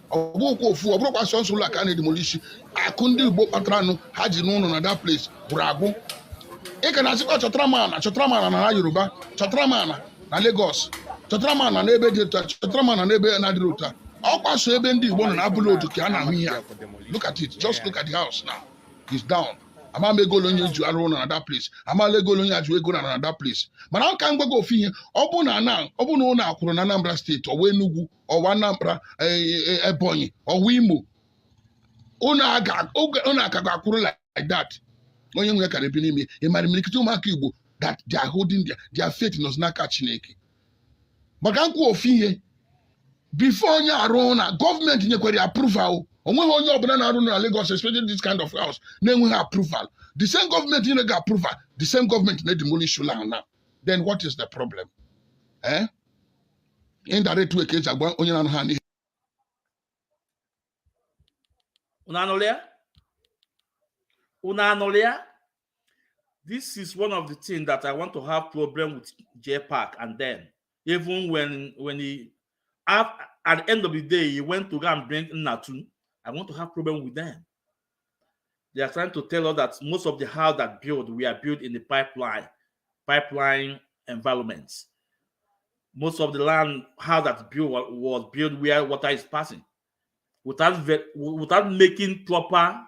Ọbụkwa ofu ọbụrụkwa sọsọ ụlọ aka na-edemolishi akụ ndị Igbo kpatara anụ ha ji n'ụlọ na that place gwụrụ agwụ ị ka na-asịkwa chọtara mana na Yoruba chọtara mana na Lagos chọtara mana n'ebe dị ụta chọtara mana n'ebe na-adịrị ụta ọkwa so ebe ndị Igbo nọ na abụla otu ka a na-ahụ ihe a. Look at it, just look at the house now. It's down. Amama ego onye ju arụ na that place. Amala ego onye aju ego na that place. Mana ọ ka ngwago ofu ihe ọ bụ na ụlọ akwụrụ na Anambra steeti ọwa Enugu ọwa Anambra Ebonyi ọwa Imo ụlọ aka ga-akwụrụ like that. Onye nwe ka ebi n'ime ị mara imirikiti ụmụaka Igbo that they are holding their faith nọzi n'aka Chineke. Maka nkwu ofu ihe before onye arụ na gọọmenti nyekwere approval. Onweghị onye ọbụla na-arụ na Lagos, especially this kind of house, na-enweghị approval. The same government na-ege approval, the same government na-demolish ụlọ ahụ now. Then what is the problem? Indirect way ka eji agba onye na-anụ ha n'ihe. Una anolia? This is one of the things that I want to have problem with J Park, and then even when he at the end of the day he went to go and bring Nnatun, I want to have problem with them. They are trying to tell us that most of the house that built were built in the pipeline environments. Most of the land house that built was built where water is passing, without making proper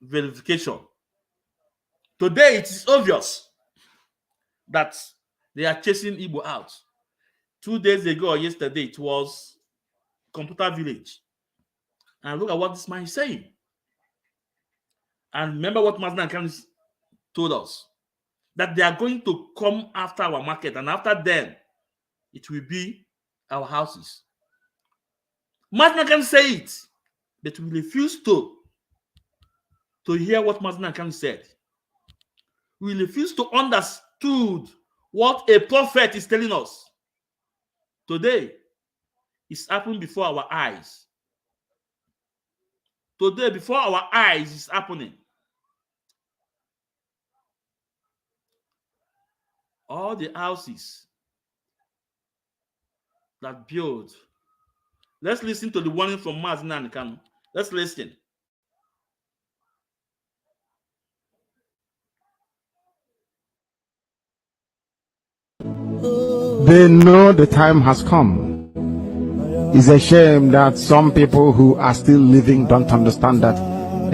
verification. Today it is obvious that they are chasing Igbo out. 2 days ago or yesterday it was Computer Village. And look at what this man is saying. And remember what Mazda and Kamis told us, that they are going to come after our market, and after them, it will be our houses. Mazda can say it, but we refuse to hear what Mazda and Kamis said. We refuse to understand what a prophet is telling us. Today, it's happening before our eyes. Today, before our eyes, is happening. All the houses that build. Let's listen to the warning from Mazina and Kanu. Let's listen. They know the time has come. It's a shame that some people who are still living don't understand that,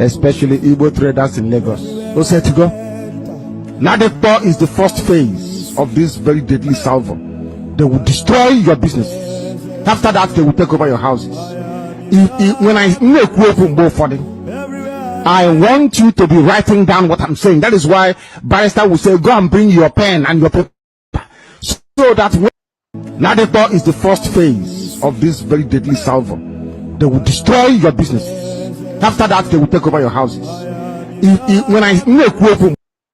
especially Igbo traders in Lagos. Osetigo, Ladepo is the first phase of this very deadly salvo. They will destroy your business. After that, they will take over your houses. When I want you to be writing down what I'm saying. That is why Barrister will say, go and bring your pen and your paper. So that Ladepo is the first phase of this very deadly salvo. They will destroy your business. After that, they will take over your houses.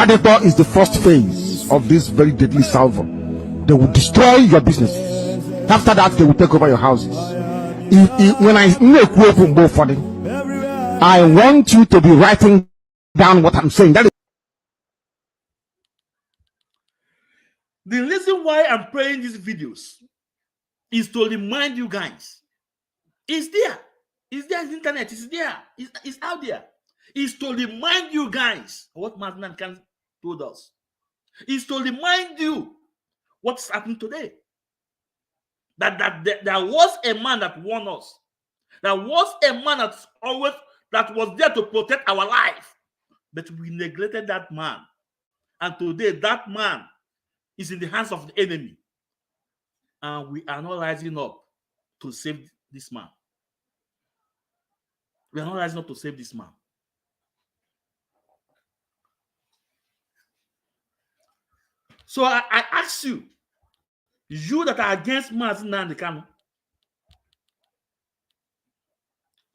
Ladepo is the first phase of this very deadly salvo. They will destroy your business. After that, they will take over your houses. I want you to be writing down what I'm saying. That is the reason why I'm playing these videos is to remind you guys. It's there. It's there on the internet. It's there. It's out there. It's to remind you guys what Madman can told us. It's to remind you what's happening today. That there was a man that warned us. There was a man that was there to protect our life. But we neglected that man. And today that man is in the hands of the enemy. And we are not rising up to save this man. We are not rising up to save this man. So I ask you, you that are against Mazi Nnamdi Kanu,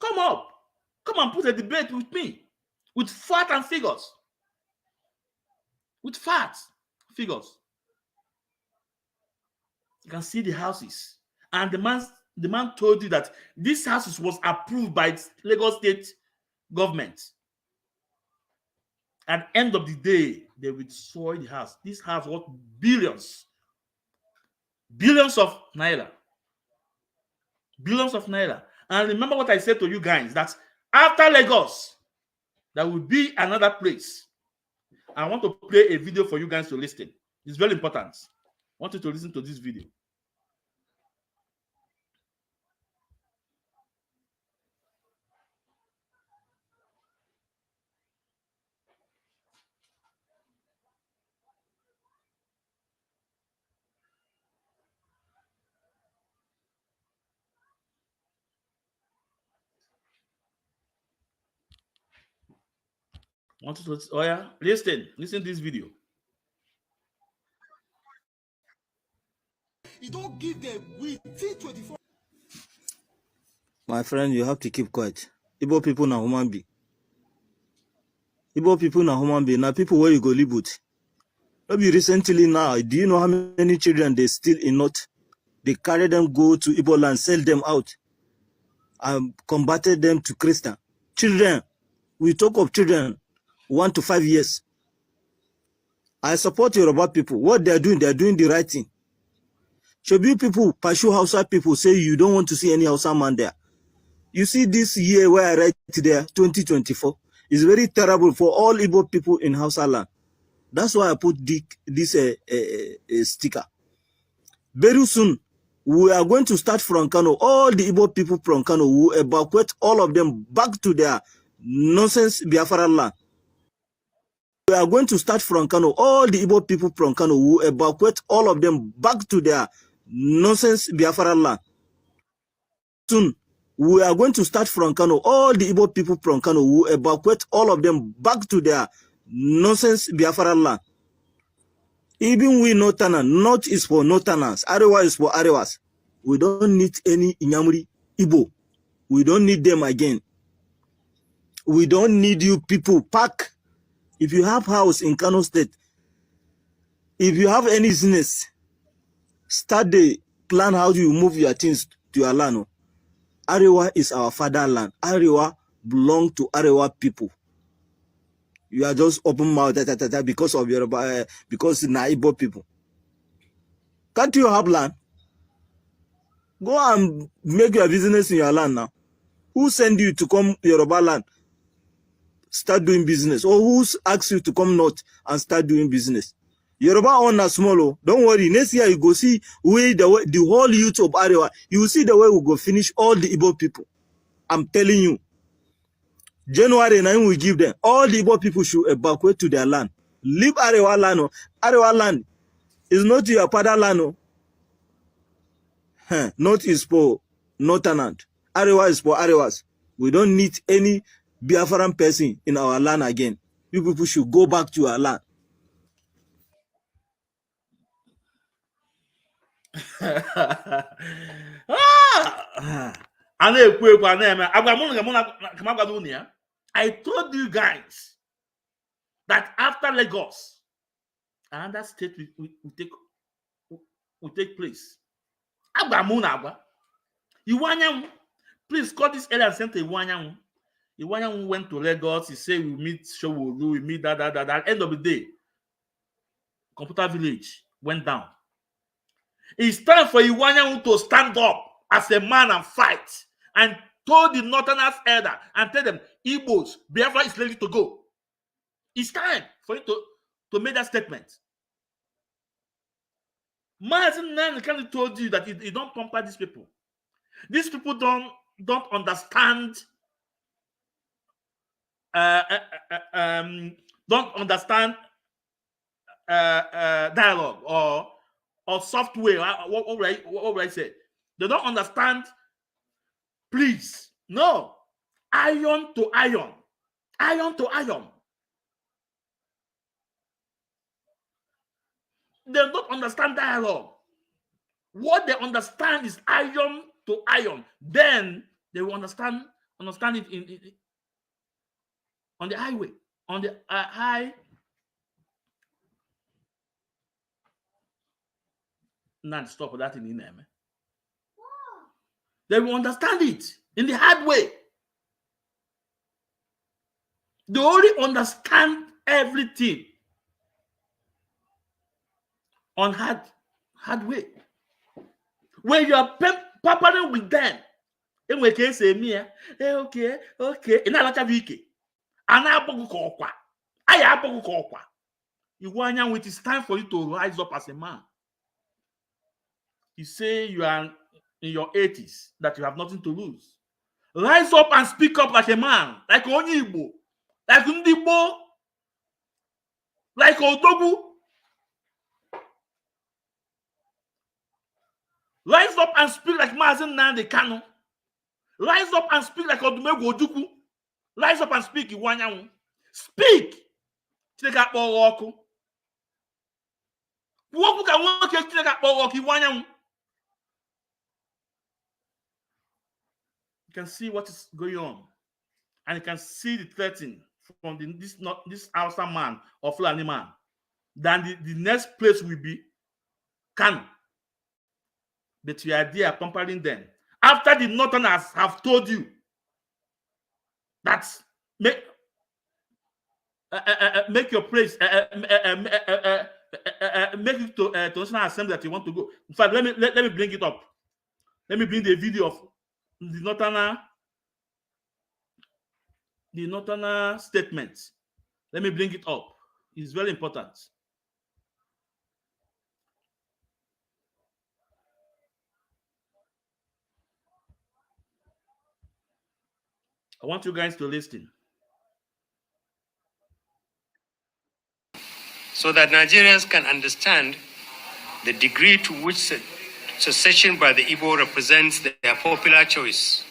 come up. Come and put a debate with me. With facts and figures. With facts, figures. You can see the houses. And the man told you that this houses was approved by Lagos State government. At the end of the day, they will destroy the house. This house worth billions. Billions of naira. Billions of naira. And remember what I said to you guys, that after Lagos, there will be another place. I want to play a video for you guys to listen. It's very important. I want you to listen to this video. Want to, oh yeah, listen to this video. You don't give them within 24. My friend, you have to keep quiet. Igbo people na human being. Igbo people na human being. Now people where you go live with. Maybe recently now, do you know how many children they steal in North? They carry them, go to Igbo land, sell them out, and converted them to Christian. Children, we talk of children 1 to 5 years. I support Yoruba people. What they're doing the right thing. Shobi people, Pashu Hausa people say you don't want to see any Hausa man there. You see this year where I write there, 2024, is very terrible for all Igbo people in Hausa land. That's why I put this sticker. Very soon, we are going to start from Kano. All the Igbo people from Kano will evacuate all of them back to their nonsense Biafra land. We are going to start from Kano. All the Igbo people from Kano will evacuate all of them back to their nonsense Biafra land. Soon, we are going to start from Kano. All the Igbo people from Kano will evacuate all of them back to their nonsense Biafra land. Even we Northerners, North is for Northerners, Arewa is for Arewas. We don't need any Inyamuri Igbo. We don't need them again. We don't need you people. Pack. If you have house in Kano State, if you have any business, start the plan how do you move your things to your land. Arewa is our fatherland. Arewa belong to Arewa people. You are just open mouth because of your because Igbo people. Can't you have land? Go and make your business in your land now. Who send you to come Yoruba land? Start doing business. Or who asks you to come north and start doing business? Yoruba on a small. Don't worry. Next year you go see the whole youth of Arewa. You will see the way we go finish all the Igbo people. I'm telling you. January 9 we give them. All the Igbo people should evacuate to their land. Leave Arewa land. Arewa land is not your fatherland. North is for Northernland. Arewa is for Arewas. We don't need any Biafran person in our land again. You people should go back to our land. I told you guys that after Lagos, another state will take place. Please call this area and send to Iwanyanwu. Iwanyanwu went to Lagos. He said we meet Showolu, we meet that. At the end of the day, Computer Village went down. It's time for Iwanyanwu to stand up as a man and fight, and told the Northerners elder and tell them, Igbos, Biafra is ready to go. It's time for you to make that statement. Mazi Nnamdi Kanu told you that you don't pamper these people. These people don't understand. Don't understand dialogue or software. What would I say? They don't understand. Please, no. Iron to iron. Iron to iron. They don't understand dialogue. What they understand is iron to iron. Then they will understand it on the highway, on the high. Not stop that in them. They will understand it in the hard way. They only understand everything on hard way. When you are partnering with them, in which case say me, okay, in a lot of week, and I you want it is time for you to rise up as a man. You say you are in your 80s, that you have nothing to lose. Rise up and speak up like a man, like Onyibo, like Ndibo, like Odogu. Rise up and speak like Mazen Nande Kano. Rise up and speak like Odumegu Ojuku. Rise up and speak Iwanyamu. Speak. Chineka Kpọrọ Woku ka nwoke Chineka Kpọrọ Iwanyamu. You can see what is going on. And you can see the threatening from this Hausa man or Fulani man. Then the next place will be Kano. But you are there pampering them. After the Northerners have told you that make your place, make it to National Assembly that you want to go. In fact, let me bring it up. Let me bring the video of the Northerner statement. Let me bring it up. It's very important. I want you guys to listen. So that Nigerians can understand the degree to which secession by the Igbo represents their popular choice.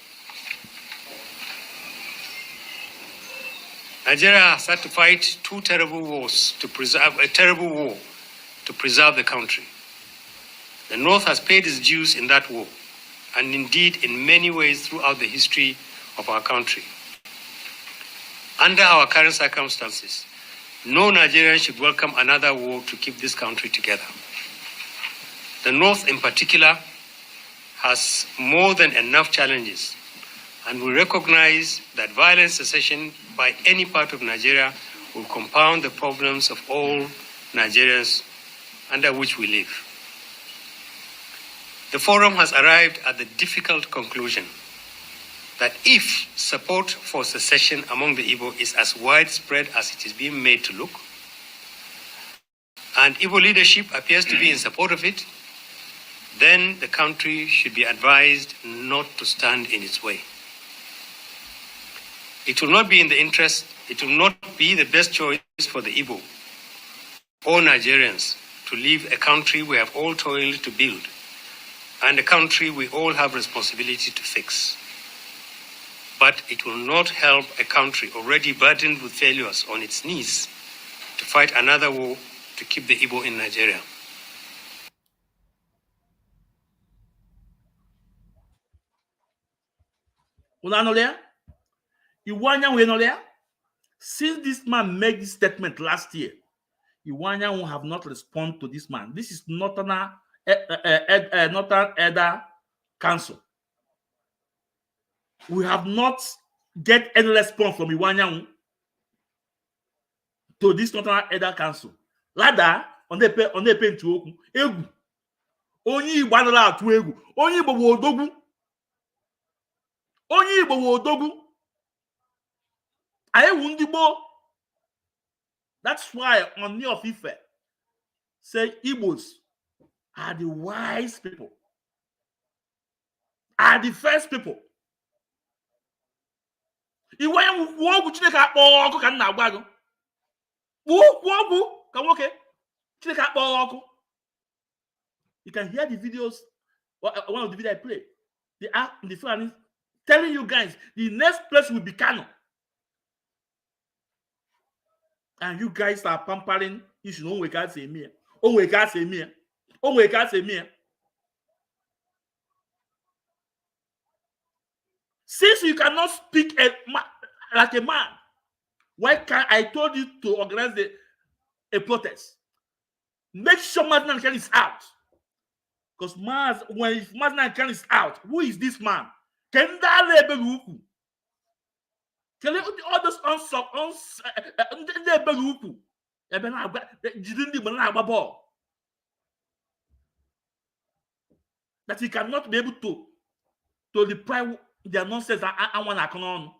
Nigeria has had to fight two terrible wars to preserve the country. The North has paid its dues in that war, and indeed in many ways throughout the history of our country. Under our current circumstances, no Nigerian should welcome another war to keep this country together. The North in particular has more than enough challenges, and we recognize that violent secession by any part of Nigeria will compound the problems of all Nigerians under which we live. The forum has arrived at the difficult conclusion that if support for secession among the Igbo is as widespread as it is being made to look, and Igbo leadership appears to be in support of it, then the country should be advised not to stand in its way. It will not be the best choice for the Igbo or Nigerians to leave a country we have all toiled to build and a country we all have responsibility to fix. But it will not help a country already burdened with failures on its knees to fight another war to keep the Igbo in Nigeria. Since this man made this statement last year, Iwanya will have not responded to this man. This is Northern Elder Council. We have not get any response from Iwanya to this Northern Elder Council. Rather, on the pen to open egu. Only one out to egu. Only Bowodogu. Only Bowodogu. I wundibo. That's why on New Ife say Igbos are the wise people, are the first people. You can hear the videos. One of the videos I played. The Fulani telling you guys the next place will be Kano. And you guys are pampering. You should know we can't say me. Oh, we can't say me. Oh, we can't say me. Since you cannot speak like a man, why can't I told you to organize a protest? Make sure Maznan Khan is out. Because when Maznan Khan is out, who is this man? Can that all those that he cannot be able to deprive their nonsense and one on.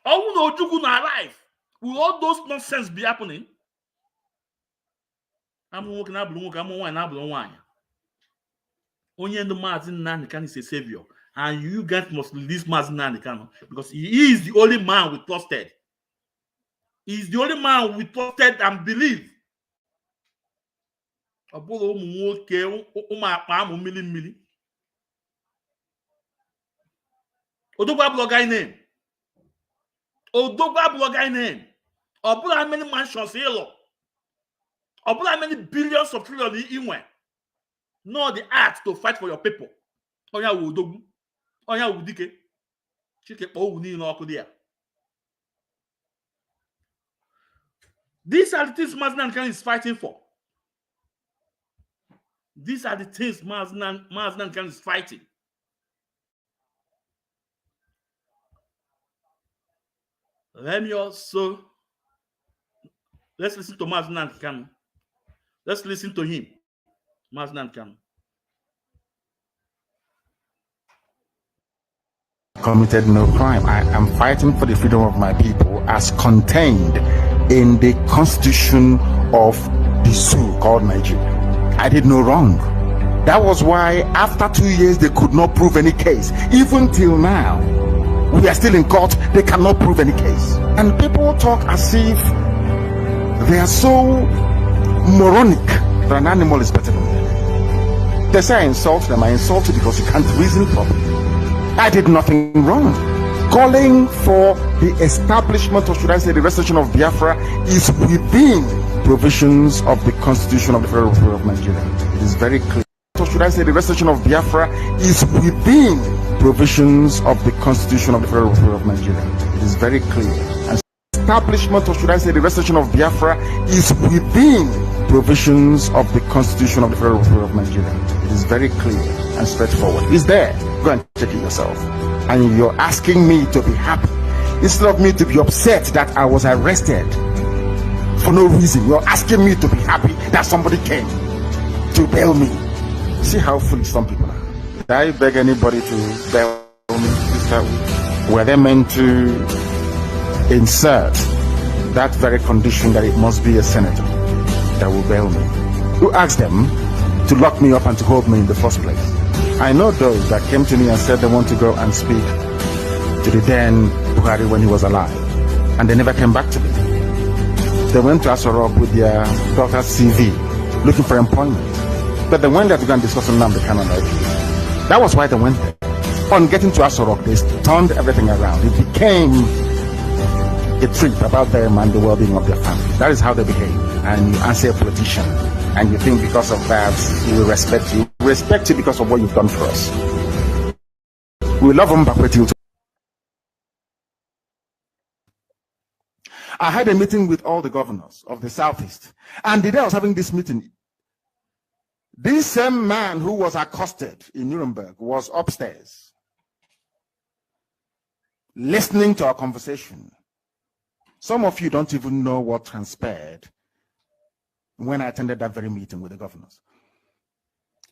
All no you gonna arrive. Will all those nonsense be happening? I'm walking up, I'm one. Only the Mazin Nanikan is a savior. And you guys must release Mazin Nanikan because he is the only man we trusted. He is the only man we trusted and believe. Odogwa blogger name. Odogwa blogger name. Obula how many mansions here? Obula how many billions of trillions in went. Know the art to fight for your people. Oya Odogwu. Oya Udike. Chike o uni no there. These are the things Maznan Khan is fighting for. These are the things Maznan Khan is fighting. Let's listen to Maznan Khan. Let's listen to him. Maznan Khan. Committed no crime. I am fighting for the freedom of my people as contained in the constitution of the zoo called Nigeria. I did no wrong. That was why after 2 years they could not prove any case. Even till now, we are still in court. They cannot prove any case. And people talk as if they are so moronic that an animal is better than them. They say I insult them. I insult you because you can't reason properly. I did nothing wrong. Calling for the establishment, or should I say the restoration of Biafra, is within provisions of the Constitution of the Federal Republic of Nigeria. It is very clear. Or should I say the restoration of Biafra is within provisions of the Constitution of the Federal Republic of Nigeria. It is very clear. And establishment, or should I say the restoration of Biafra, is within provisions of the Constitution of the Federal Republic of Nigeria. It is very clear and straightforward. It's there. Go and check it yourself. And you're asking me to be happy instead of me to be upset that I was arrested for no reason. You're asking me to be happy that somebody came to bail me. See how foolish some people are. Did I beg anybody to bail me? Were they meant to insert that very condition that it must be a senator that will bail me? Who asked them to lock me up and to hold me in the first place? I know those that came to me and said they want to go and speak to the then Buhari when he was alive, and they never came back to me. They went to Asorok with their daughter's CV looking for employment, but they went there to go and discuss on the Canada. That was why they went there. On getting to Asorok, they turned everything around. It became a trip about them and the well-being of their family. That is how they behave. And you answer a politician, and you think because of that he will respect you. We respect you because of what you've done for us. We love him back with you. I had a meeting with all the governors of the Southeast, and the day I was having this meeting, this same man who was accosted in Nuremberg was upstairs listening to our conversation. Some of you don't even know what transpired when I attended that very meeting with the governors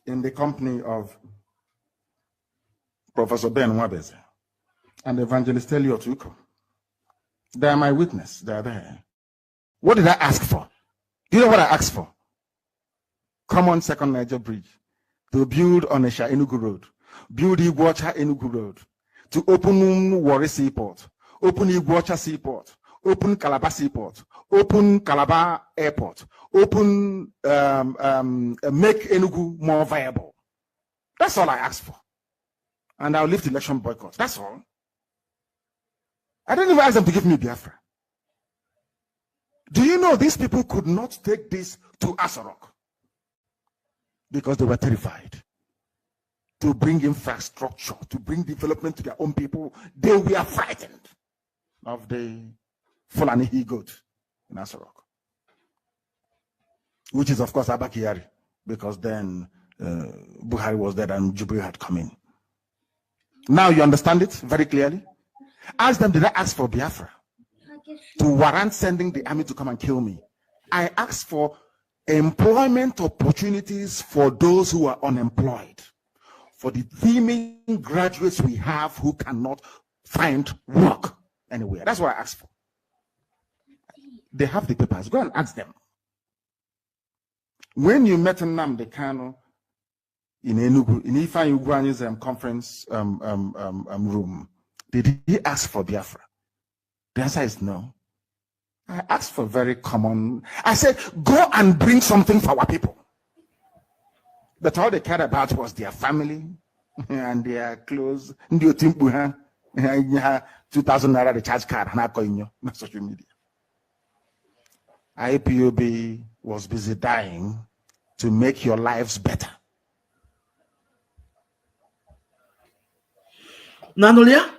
in the company of Professor Ben Wabeze and Evangelist Elliot Uko. They are my witness. They are there. What did I ask for? Do you know what I asked for? Common Second Niger Bridge to build Onisha Enugu Road, build Iguacha Enugu Road, to open Warri Seaport, open Iguacha Seaport, open Calabar Seaport, open Calabar Airport, open, make Enugu more viable. That's all I asked for. And I'll lift election boycott. That's all. I didn't even ask them to give me Biafra. Do you know these people could not take this to Asarok because they were terrified to bring infrastructure, to bring development to their own people? They were frightened of the Fulani he-goat in Asarok, which is, of course, Abakari, because then Buhari was dead and Jubilee had come in. Now you understand it very clearly. Ask them, did I ask for Biafra to warrant sending the army to come and kill me? I asked for employment opportunities for those who are unemployed, for the teeming graduates we have who cannot find work anywhere. That's what I asked for. They have the papers. Go and ask them. When you met Nnamdi Kanu in Enugu, in Ifeanyi Ugwuanyi's conference room, did he ask for Biafra? The answer is no. I asked for very common. I said, go and bring something for our people. But all they cared about was their family and their clothes. 2,000 naira recharge card on social media. IPOB was busy dying to make your lives better. Nanolia,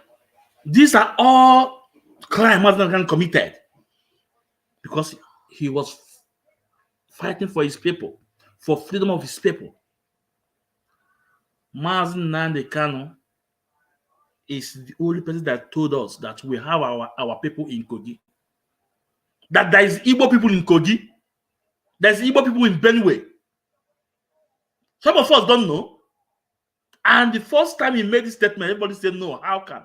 these are all crimes Mazen committed because he was fighting for his people, for freedom of his people. Mazen Nnamdi Kanu is the only person that told us that we have our people in Kogi. That there is Igbo people in Kogi. There's Igbo people in Benue. Some of us don't know. And the first time he made this statement, everybody said, no, how can?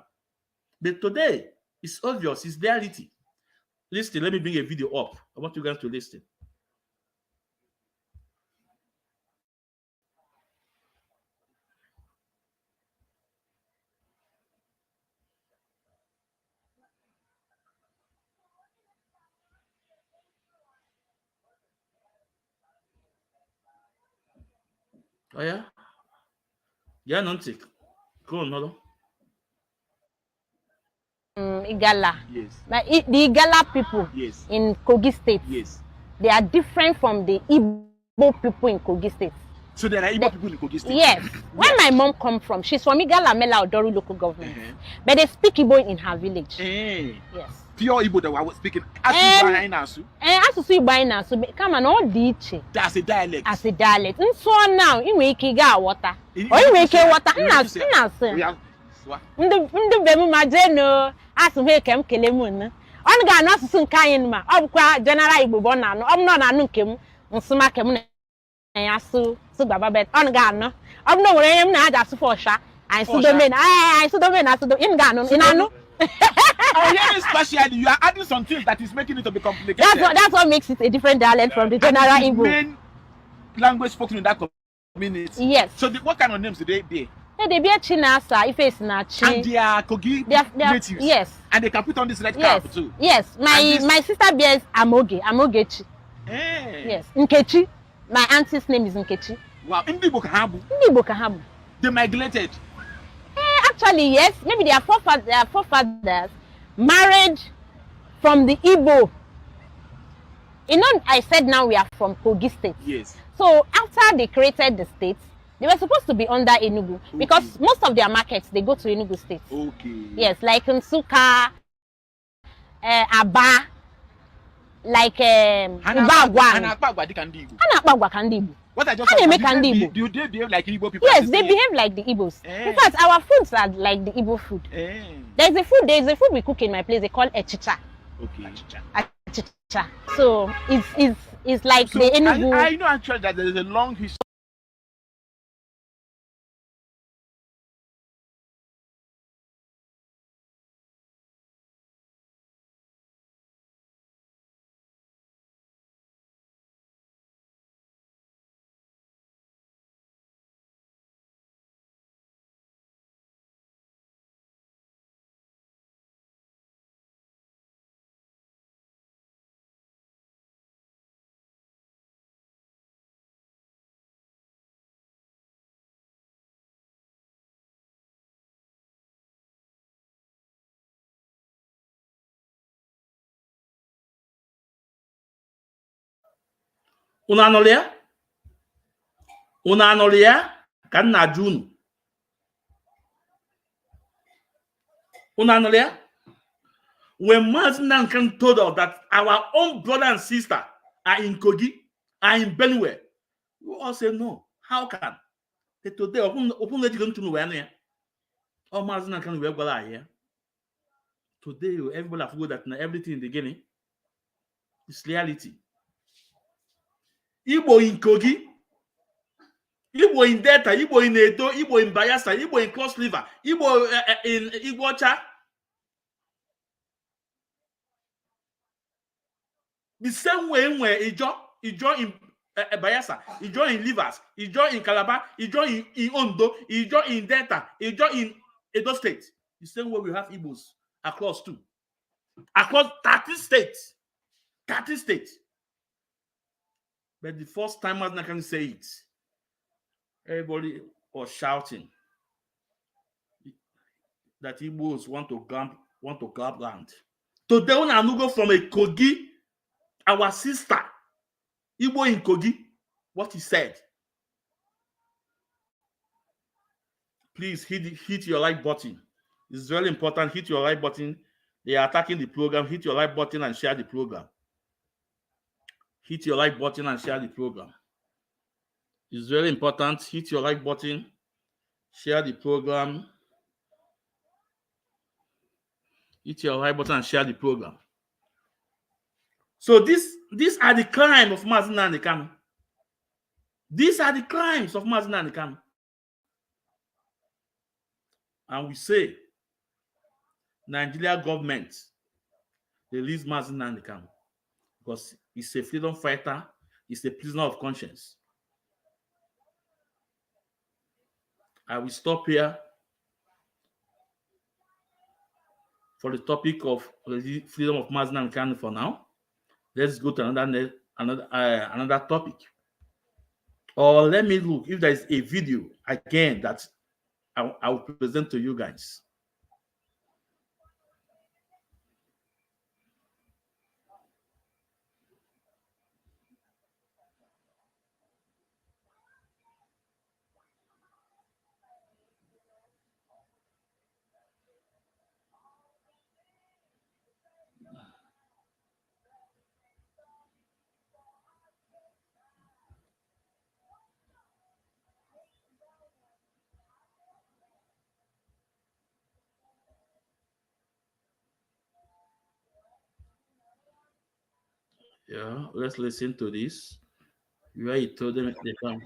But today, it's obvious, it's reality. Listen, let me bring a video up. I want you guys to listen. Oh, yeah? Yeah, no, take. Go on, no. Igala. Yes. But the Igala people in Kogi State, they are different from the Igbo people in Kogi State. So there are Igbo people in Kogi State? Yes. Where my mom come from, she's from Igala Mela Odoru local government. But they speak Igbo in her village. Yes. Pure Igbo that I was speaking. Asusu Igbo Inasu. Come on, all the that's a dialect. As a dialect. And so now, you make water. Or you make water. Ndu bemu majeno asumhe kem kelemun on ga no susu nka yin ma obukwa general igbo bo na no omno na anu kem nsuma kem na yasu su baba bet on ga no omno wore yem na aja su for sha I su do men I su do men asu do in ga no in anu. Oh, yeah, especially you are adding some things that is making it to be complicated. That's what makes it a different dialect from the general igbo. Main language spoken in that community. Yes. So what kind of names do they be? They be a Chinasa, if it's not Chi. And they are Kogi natives. Yes. And they can put on this red cap too. Yes. My sister bears Amogechi. Yes. Nkechi. My auntie's name is Nkechi. Wow. Ndibo Kahabu. They migrated. Actually, yes. Maybe their forefathers married from the Igbo. You know, I said now we are from Kogi State. Yes. So after they created the state, they were supposed to be under Enugu because most of their markets they go to Enugu State. Okay. Yes, like Nsukka, Aba, like Ubagwan. Anakpagwa Kandibu. What I just said, do they behave like Igbo people? Yes, they behave like the Igbos. In fact, our foods are like the Igbo food. There is a food we cook in my place. They call echicha. Okay. Echicha. So it's like the Enugu. I know actually that there is a long history. Una anolia? Una anolia? Kan na June. Una anolia? When Mazinan can told us that our own brother and sister are in Kogi, are in Benue, we all say no. How can? Today, open the going to know where all Mazinan can we go here. Today, everybody have forgot that everything in the beginning is reality. Igbo in Kogi, Igbo in Delta, Igbo in Edo, Igbo in Bayelsa, Igbo in Cross River, Igbo in Igbocha. The same way where Ijo in Bayelsa, Ijo in Rivers, Ijo in Calabar, Ijo in Ondo, Ijo in Delta, Ijo in Edo State. The same way we have Igbos across too. Across 30 states. 30 states. But the first time I can say it, everybody was shouting that Igbos want to grab land. Today, when I go from a Kogi, our sister, Igbo in Kogi, what he said. Please hit your like button. It's very important. Hit your like button. They are attacking the program. Hit your like button and share the program. Hit your like button and share the program. It's very important. Hit your like button. Share the program. Hit your like button and share the program. So these are the crimes of Mazina and Kanu. These are the crimes of Mazina and Kanu. And we say, Nigeria government, release Mazina and Kanu because he's a freedom fighter, he's a prisoner of conscience. I will stop here for the topic of the freedom of Mazina and Kanu for now. Let's go to another topic. Or let me look if there is a video again that I will present to you guys. Yeah, let's listen to this. Where he told them they come.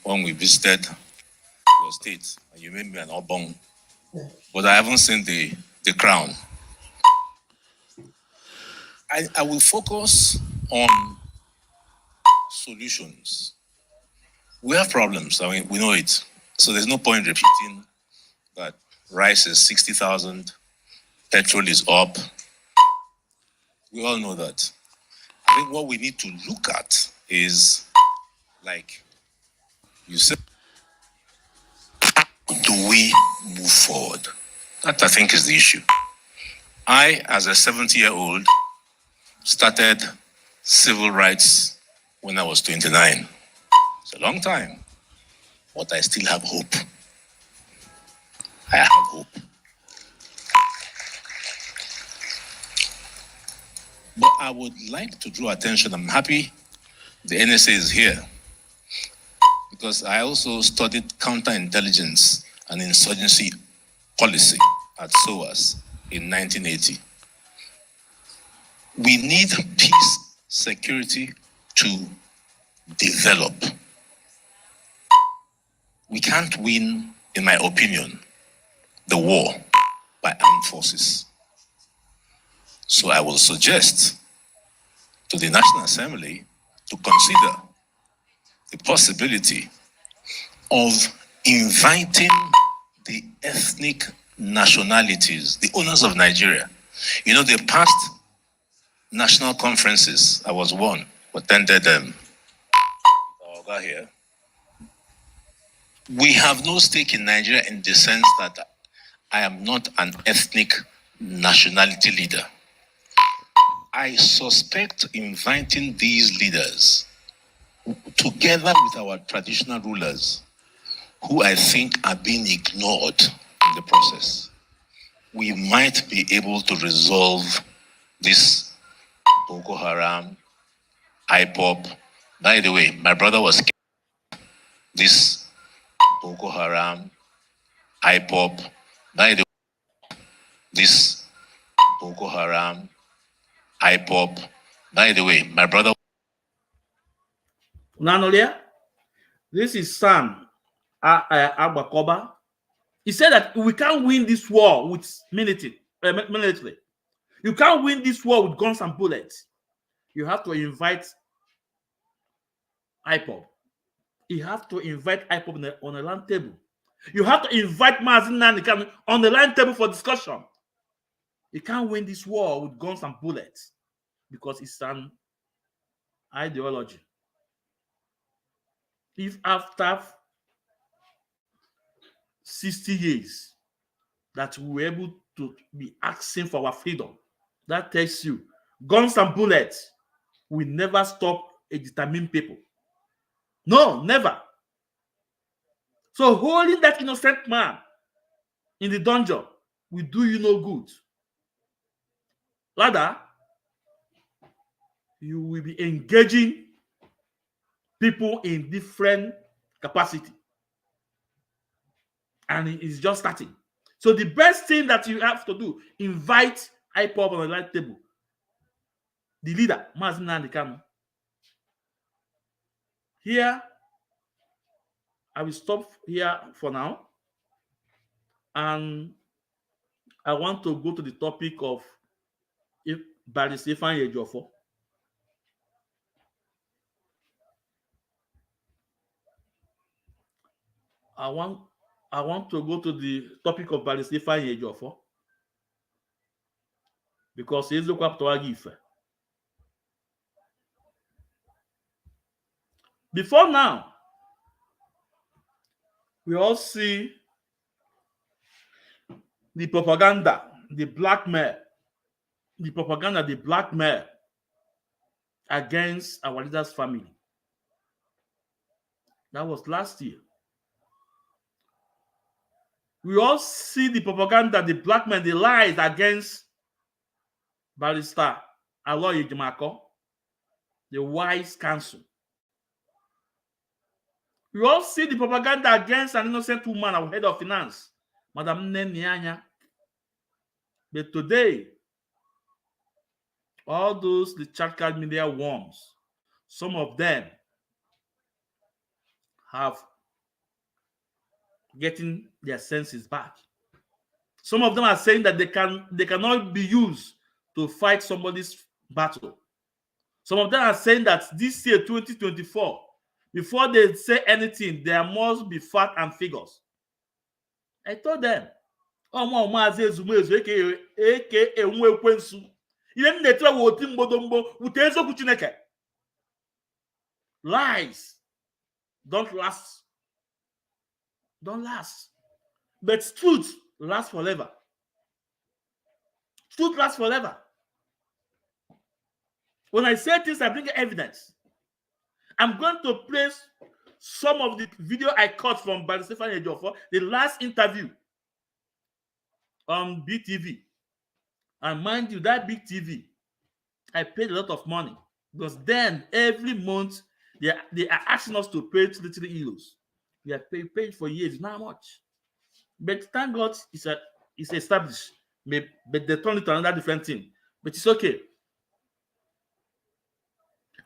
When we visited your state, you made me an obong, but I haven't seen the crown. I will focus on solutions. We have problems. I mean, we know it. So there's no point repeating that rice is 60,000, petrol is up. We all know that. I think what we need to look at is, like you said, do we move forward? That, I think, is the issue. I, as a 70-year-old, started civil rights when I was 29. It's a long time, but I still have hope. I have hope. But I would like to draw attention. I'm happy the NSA is here because I also studied counterintelligence and insurgency policy at SOAS in 1980. We need peace, security to develop. We can't win, in my opinion, the war by armed forces. So I will suggest to the National Assembly to consider the possibility of inviting the ethnic nationalities, the owners of Nigeria. You know, the past national conferences, I was one, attended them. Here. We have no stake in Nigeria in the sense that I am not an ethnic nationality leader. I suspect inviting these leaders, together with our traditional rulers, who I think are being ignored in the process, we might be able to resolve this Boko Haram, IPOP. By the way, my brother was this Boko Haram, IPOP. By the way, this Boko Haram, IPOP. By the way, my brother. Nanolia, this is Sam Agbakoba. He said that we can't win this war with military. You can't win this war with guns and bullets. You have to invite IPOP. You have to invite IPOP on a land table. You have to invite Mazin Nanikan on the land table for discussion. You can't win this war with guns and bullets because it's an ideology. If after 60 years that we were able to be asking for our freedom, that tells you guns and bullets will never stop a determined people. No, never. So holding that innocent man in the dungeon will do you no good. Rather, you will be engaging people in different capacity. And it is just starting. So the best thing that you have to do, invite IPOP on the light table. The leader, Mazin Nandikano. Here, I will stop here for now. And I want to go to the topic of Barrister Ifeanyi Ejiofor. I want to go to the topic of Barrister Ifeanyi Ejiofor because he is the Ife. Before now, we all see the propaganda, the blackmail against our leader's family. That was last year. We all see the propaganda, the blackmail, the lies against Barrister Aloy Ejimako, the wise counsel. We all see the propaganda against an innocent woman, our head of finance, Madam Nenianya. But today, all those the chat media worms, some of them have getting their senses back. Some of them are saying that they cannot be used to fight somebody's battle. Some of them are saying that this year, 2024, before they say anything, there must be fact and figures. I told them, lies don't last. Don't last. But truth lasts forever. Truth lasts forever. When I say this, I bring evidence. I'm going to place some of the video I caught from Barrister Ifeanyi Ejiofor, the last interview on BTV. And mind you, that big TV, I paid a lot of money because then every month they are asking us to pay 3 euros. We have paid for years, not much. But thank God it's established. But they turn it to another different thing. But it's okay.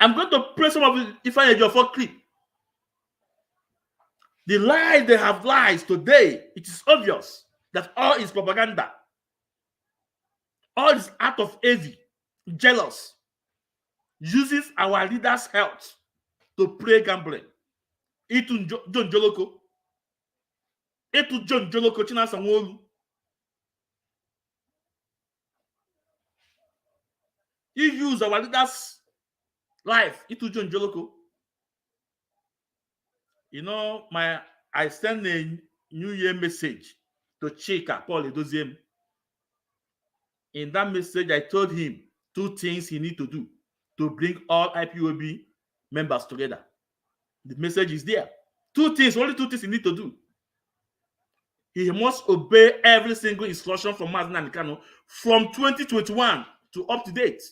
I'm going to play some of the Ifeanyi Ejiofor clip. The lies they have lies today, it is obvious that all is propaganda. All is out of envy, jealous, uses our leaders' health to play gambling. Itu John Joloko. Itu John Joloko China Sanwo-Olu. He used our leaders' life. Itu John Joloko. You know, I sent a New Year message to Chika Paul Edoziem. In that message, I told him 2 things he need to do to bring all IPOB members together. The message is there. 2 things, only 2 things he need to do. He must obey every single instruction from Mazi Nnamdi Kanu from 2021 to up to date.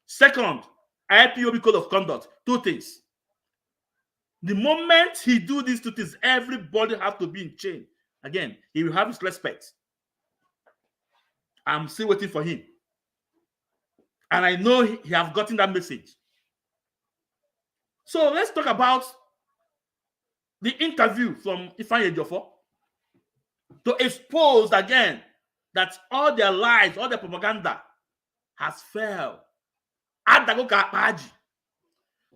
Second, IPOB code of conduct. 2 things. The moment he do these 2 things, everybody have to be in chain. Again, he will have his respect. I'm still waiting for him. And I know he have gotten that message. So let's talk about the interview from Ifeanyi Ejiofor to expose again that all their lies, all their propaganda has failed.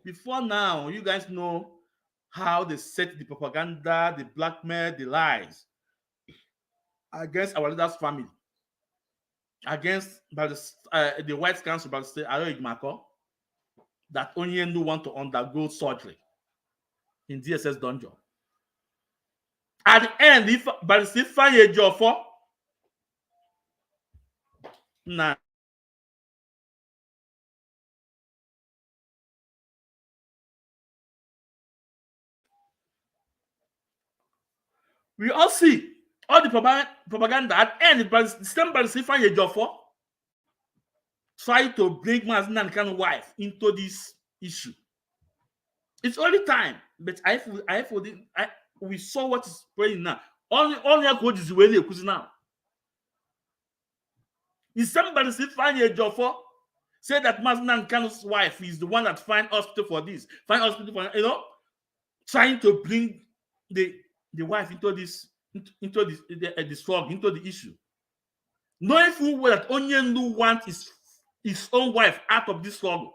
Before now, you guys know how they set the propaganda, the blackmail, the lies against our leader's family, against the White Council, by the state, that Onyendu want to undergo surgery in DSS dungeon. At the end, if Ifeanyi Ejiofor, nah, we all see all the propaganda at the end, but the same Ifeanyi Ejiofor try to bring Mazi Nnamdi Kanu's wife into this issue. It's only time, but we saw what is playing now. Only a coach is really now. The same Ifeanyi Ejiofor said that Mazi Nnamdi Kanu's wife is the one that find hospital for this, trying to bring the wife into this struggle, into the issue. Knowing full well that Onyendu wants his own wife out of this struggle.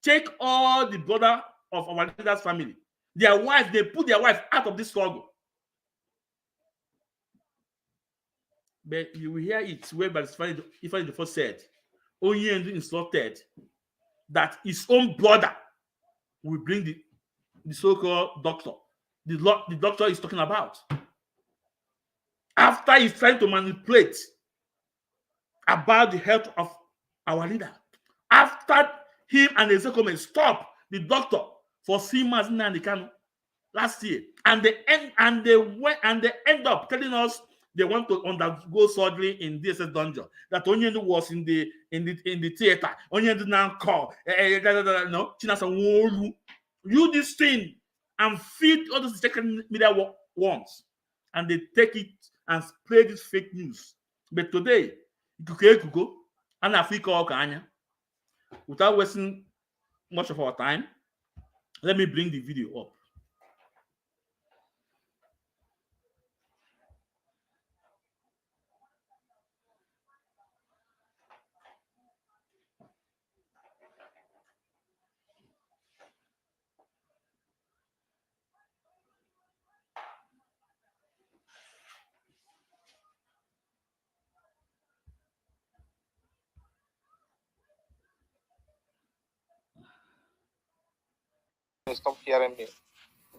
Take all the brother of our leader's family. Their wife, they put their wife out of this struggle. But you will hear it where Ifeanyi Ejiofor said, Onyendu instructed that his own brother will bring the so-called doctor. The doctor is talking about. After he's trying to manipulate about the health of our leader. After him and the Ezekomen stopped the doctor for seeing Mazi Nnamdi Kanu last year, and they end up telling us they want to undergo surgery in DSS dungeon. That Onyendu was in the theater. Onyendu now call. No, you this thing and feed all those second media worms, and they take it and spread this fake news. But today, and Africa, without wasting much of our time, let me bring the video up. Stop hearing me,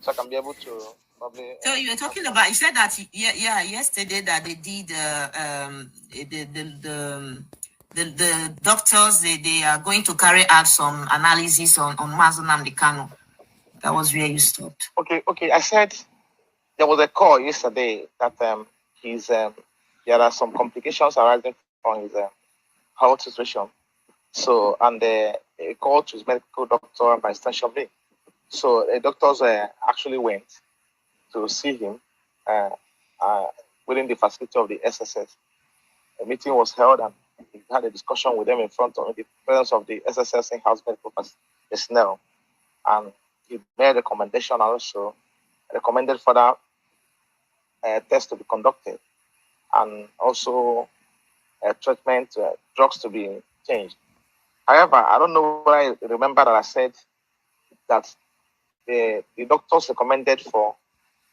so I can be able to probably. So you were talking about. You said that yesterday that they did the doctors they are going to carry out some analysis on Mazi Nnamdi Kanu. That was where you stopped. Okay. I said there was a call yesterday that there are some complications arising from his health situation. So and a call to his medical doctor by extension me. So the doctors actually went to see him within the facility of the SSS. A meeting was held and he had a discussion with them in front of the presence of the SSS in-house medical personnel. And he made a recommendation and also recommended further tests to be conducted and also treatment, drugs to be changed. However, I don't know what I remember that I said that the doctors recommended for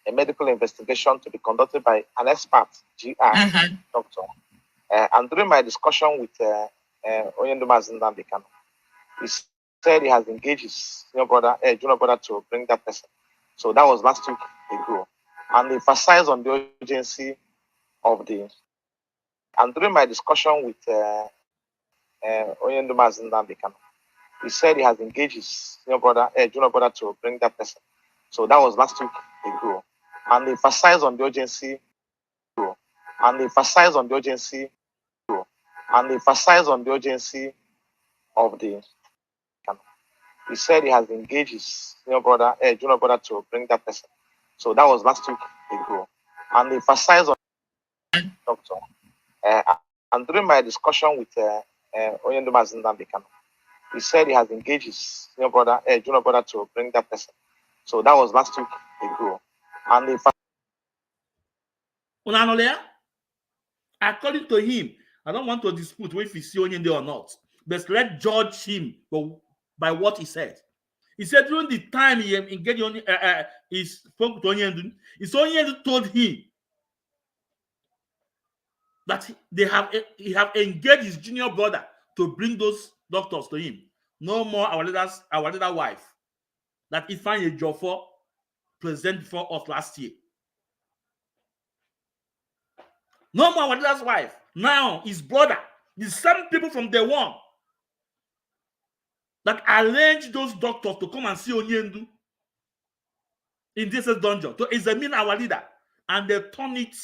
a medical investigation to be conducted by an expert, GI doctor. And during my discussion with Onyendu Mazi Nnamdi Kanu, he said he has engaged his junior brother to bring that person. So that was last week ago. And he emphasized on the urgency of and during my discussion with Oyendu Mazindambi Kanu. He said he has engaged his junior brother to bring that person. So that was last week ago. And they emphasized on the urgency. And they emphasized on the urgency. And they emphasized on the urgency of the. He said he has engaged his junior brother to bring that person. So that was last week ago. And they emphasized on doctor. And during my discussion with Oyendu Mazindambi Kanu, he said he has engaged his junior brother to bring that person. So that was last week ago. And if according to him, I don't want to dispute if he's Onyende or not, but let's judge him by what he said. He said during the time he engaged on he spoke to Onyende, Onyende told him that he have engaged his junior brother to bring those doctors to him. No more our leader wife that Ifeanyi Ejiofor presented for us last year. No more our leader's wife. Now his brother, the same people from day one that arranged those doctors to come and see Onyendu in this dungeon to examine our leader, and they turn it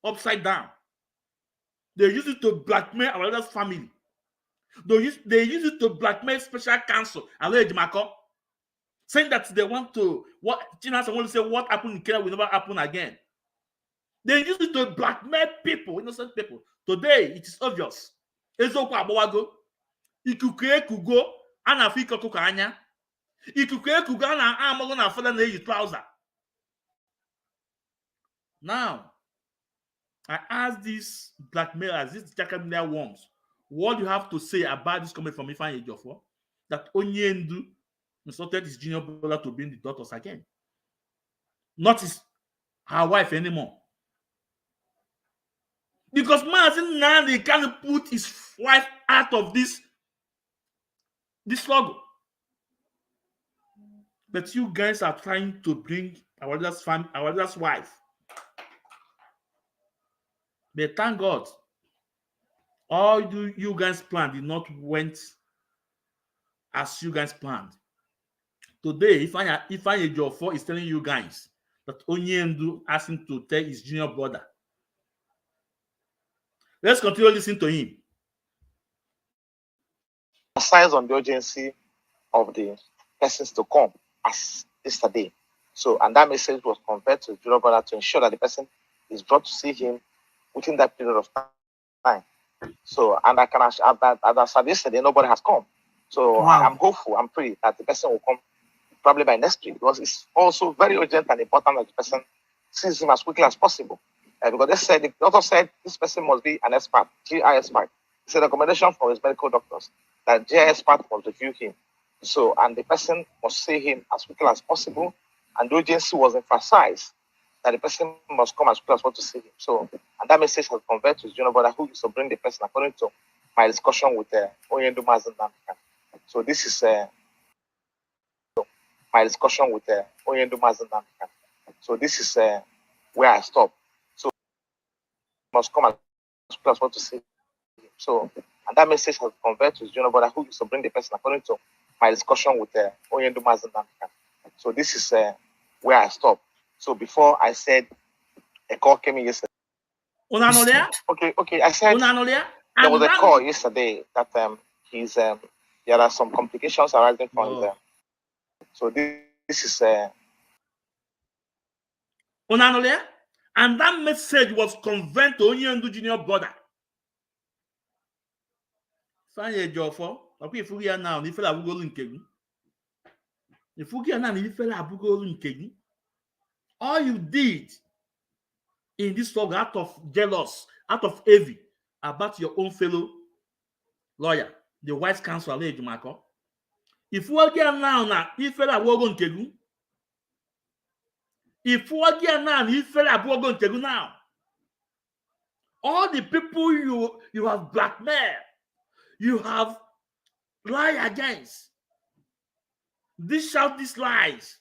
upside down. They use it to blackmail our leader's family. They use it to blackmail special counsel, saying that they want to want to say what happened in Kenya will never happen again. They use it to blackmail people, innocent people. Today it is obvious. Ezoku Abawago, ikuku ekugo, ana afika kuka anya. Ikuku ekugo ana amago na father na use trouser. Now, I ask these blackmailers, these Jakamila worms, what do you have to say about this comment from Ifeanyi Ejiofor that Onyendu insulted his junior brother to bring the daughters again? Not her wife anymore. Because Martin now they can't put his wife out of this struggle. But you guys are trying to bring our leader's wife. But thank God, all you guys planned did not went as you guys planned. Today, Ifeanyi Ejiofor is telling you guys that Onyendu asked him to tell his junior brother. Let's continue listening to him. Emphasize on the urgency of the persons to come as yesterday. So, and that message was conveyed to the junior brother to ensure that the person is brought to see him within that period of time. So, and I can assure that as of yesterday, nobody has come. So, wow. I'm hopeful, I'm praying that the person will come probably by next week, because it's also very urgent and important that the person sees him as quickly as possible. Because the doctor said this person must be an expert, GI expert. It's a recommendation from his medical doctors that GI expert must review him. So, and the person must see him as quickly as possible. And the urgency was emphasized that the person must come as quickly as possible to see him. So, and that message has conveyed to his junior brother, who used to bring the person according to my discussion with Oyendu Mazindambi. So this is my discussion with Oyendu Mazindambi. So this is where I stop. So must come as quickly as possible to see him. So, and that message has conveyed to his junior brother, who used to bring the person according to my discussion with Oyendu Mazindambi. So this is where I stop. So before I said a call came in yesterday. Okay. I said there was a call yesterday that there are some complications arising from them. So this is and that message was conveyed to Onyendu junior brother. Ifeanyi Ejiofor, if we are now, if I go in if we are now, if I go in all you did in this struggle out of jealous, out of envy about your own fellow lawyer, the wise counsel Ejimako. If we are now, if I go in if we are now, if I go in now, all the people you have blackmailed, you have lied against, dish out these lies,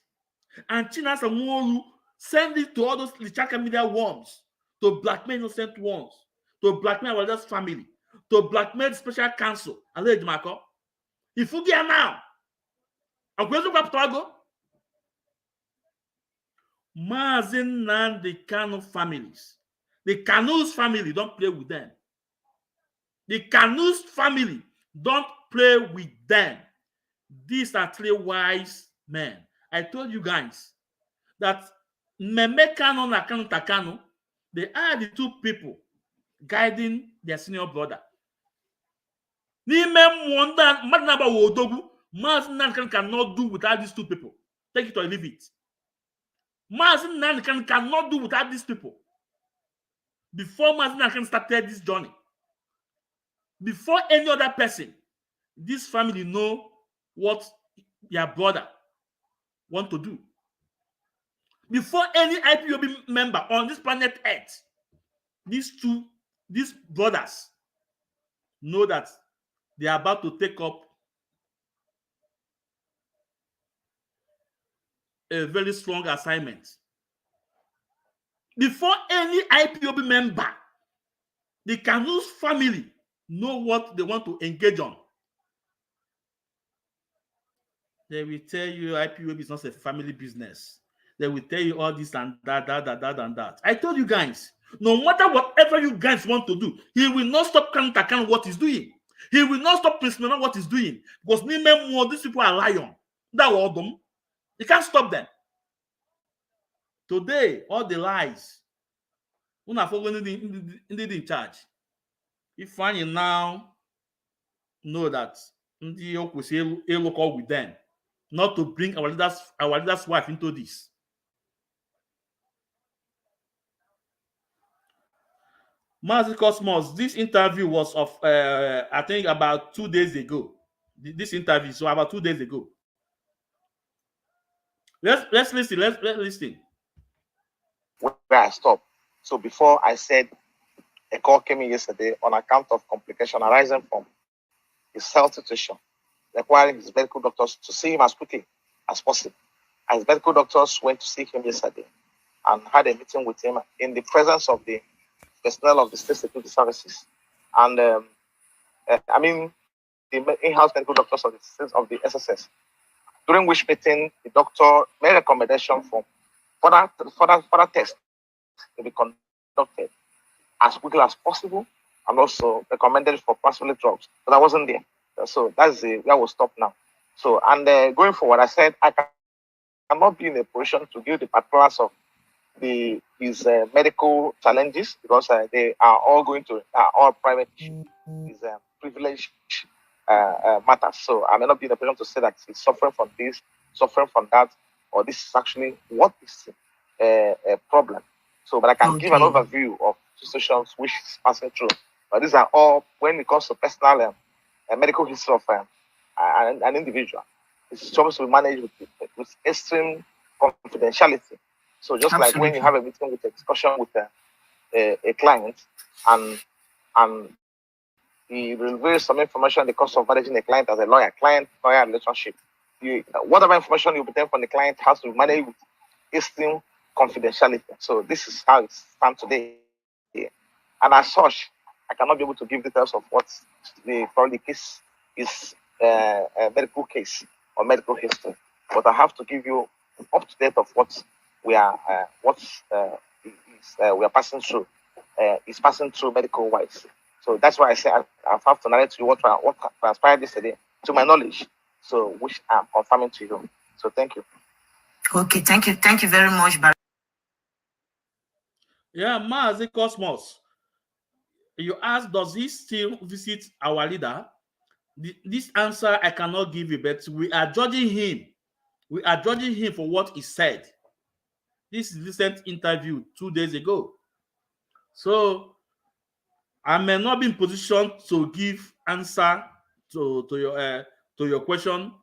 and Chinas and Molu send it to all those Lichaka media worms to blackmail innocent ones, to blackmail our family, to blackmail the special counsel. Alleged Marco. If you get now, I'm going to go. Mazin and the Kanu families. The Kanu's family don't play with them. The Kanu's family don't play with them. These are three wise men. I told you guys that Meme Kanu and Kanu Takano, they are the two people guiding their senior brother. Mazin cannot do without these two people. Take it or leave it. Mazin cannot do without these people. Before Mazin started this journey, before any other person, this family know what their brother want to do. Before any IPOB member on this planet Earth, these brothers know that they are about to take up a very strong assignment. Before any IPOB member, the Kanu's family know what they want to engage on. They will tell you IPOB is not a family business. They will tell you all this and that, and that. I told you guys, no matter whatever you guys want to do, he will not stop counting what he's doing. He will not stop listening what he's doing. Because these people are lion. That was them. You can't stop them. Today, all the lies. We're not following in charge. If you now know that the local with them, not to bring our leader's wife into this. Mazi Cosmos, this interview was of I think about 2 days ago. This interview, so about 2 days ago. Let's listen. Let's listen. Where I stopped. So before I said a call came in yesterday on account of complication arising from his health situation, requiring his medical doctors to see him as quickly as possible. And his medical doctors went to see him yesterday and had a meeting with him in the presence of the personnel of the state security services. And the in-house medical doctors of the SSS. During which meeting, the doctor made a recommendation for further tests to be conducted as quickly as possible, and also recommended for possible drugs. But I wasn't there. So that's where we'll stop now. So, and going forward, I said I cannot be in a position to give the particulars of his medical challenges, because they are all all private issues. His privileged matters. So I may not be in a position to say that he's suffering from this, suffering from that, or this is actually what is a problem. So, but I can give an overview of situations which is passing through. But these are all, when it comes to personal medical history of an individual, it's supposed to be managed with extreme confidentiality. So just like when you have a meeting with a discussion with a client, and he reveals some information in the course of managing a client as a client-lawyer relationship. Whatever information you obtain from the client has to be managed with extreme confidentiality. So this is how it stands today. And as such, I cannot be able to give details of what the case is, a medical case or medical history. But I have to give you up to date of what we are passing through. Is passing through medical wise. So that's why I say I have to narrate to you what transpired yesterday, to my knowledge. So which I'm confirming to you. So thank you. Okay, thank you very much, Barry. Yeah, Mazi Cosmos. You ask, does he still visit our leader? This answer I cannot give you, but we are judging him. We are judging him for what he said. This is recent interview 2 days ago. So I may not be in position to give answer to your question.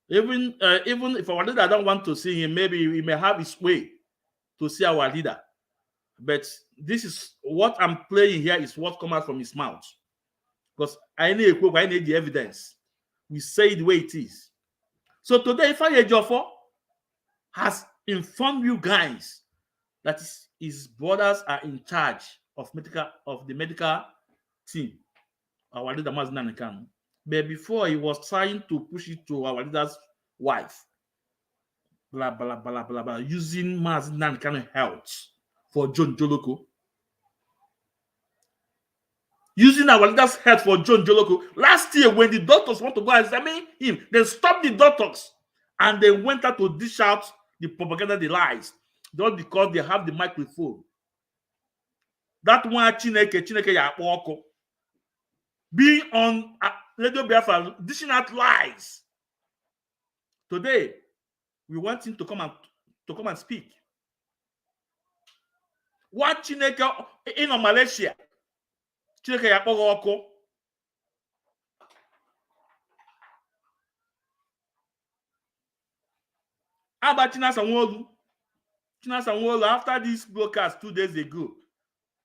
Even if our leader don't want to see him, maybe he may have his way to see our leader. But this is what I'm playing here is what comes out from his mouth. Because I need the evidence. We say it the way it is. So today, Ifeanyi Ejiofor has informed you guys that his brothers are in charge of the medical team. our leader Mazen Kanu. But before he was trying to push it to our leader's wife, blah blah blah blah blah, using Mazen Kanu health for John Joloko. Using our leader's health for John Joloko. Last year, when the doctors want to go and examine him, they stopped the doctors and they went out to dish out the propaganda, the lies, just because they have the microphone. That one Chineke Yakpoko being on Radio Biafra dishing out lies. Today, we want him to come and speak. One Chineke in Malaysia, Chineke Yakpoko. How about China Sanwo-Olu? China Sanwo-Olu, after this broadcast 2 days ago,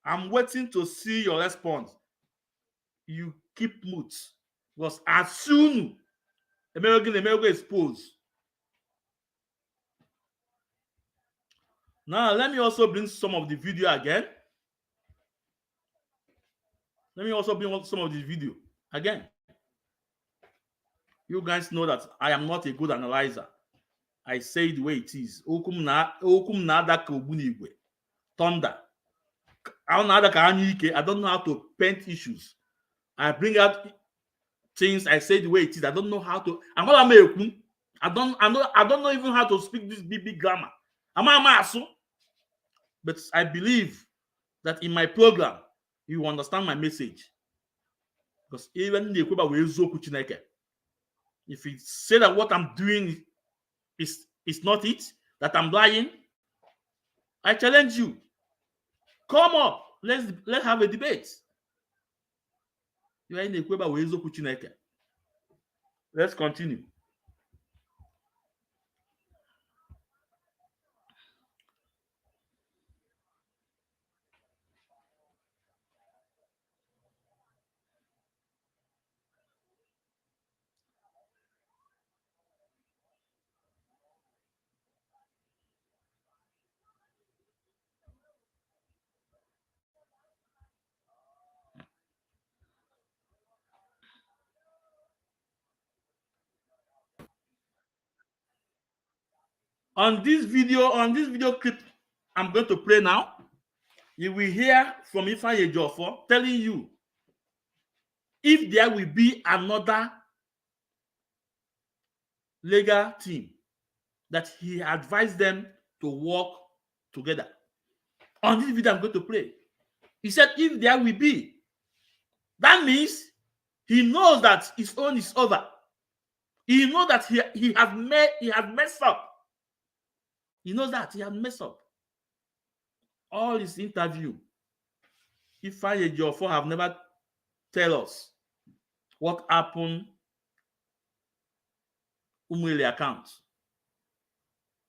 I'm waiting to see your response. You keep mute. Because as soon America exposed. Now, let me also bring some of the video again. Let me also bring some of the video again. You guys know that I am not a good analyzer. I say it the way it is. Thunder. I don't know how to paint issues. I bring out things, I say the way it is. I don't know how to. I don't know even how to speak this big grammar. But I believe that in my program, you understand my message. Because even the if you say that what I'm doing is not it, that I'm lying, I challenge you. Come up. Let's have a debate. You are in the Let's continue. On this video clip I'm going to play now, you will hear from Ifeanyi Ejiofor telling you if there will be another legal team that he advised them to work together. On this video I'm going to play, he said if there will be, that means he knows that his own is over. He knows that he has messed up. He knows that he has messed up. All his interview, Ifeanyi Ejiofor have never tell us what happened Umuele account.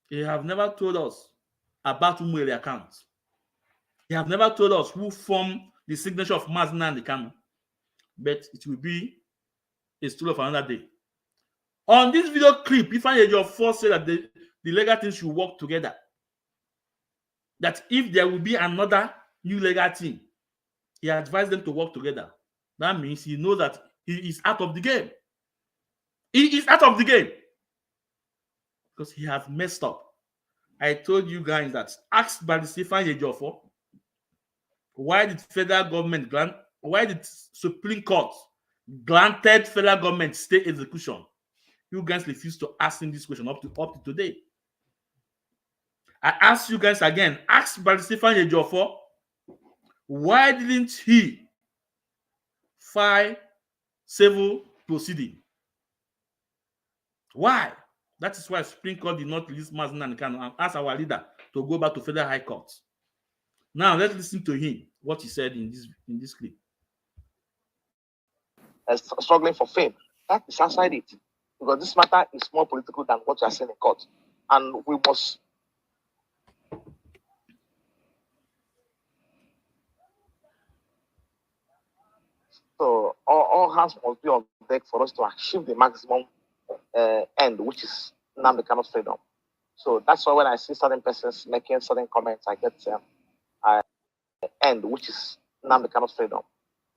He have never told us about Umuele account. He have never told us who formed the signature of Mazen Kanu. But it will be a story of another day. On this video clip, Ifeanyi Ejiofor said that the legal team should work together. That if there will be another new legal team, he advised them to work together. That means he knows that he is out of the game. He is out of the game. Because he has messed up. I told you guys that asked by the Ifeanyi Ejiofor, why did Supreme Court granted federal government state execution? You guys refuse to ask him this question up to today. I ask you guys again, ask by the Ifeanyi Ejiofor, why didn't he file civil proceeding? Why? That is why Supreme Court did not release Mazen Kanu and ask our leader to go back to Federal High Court. Now let's listen to him, what he said in this clip. Struggling for fame. That is outside it. Because this matter is more political than what you are saying in court. And we must so all hands must be on deck for us to achieve the maximum end, which is Nnamdi Kanu's freedom. So that's why when I see certain persons making certain comments, I get end, which is Nnamdi Kanu's freedom.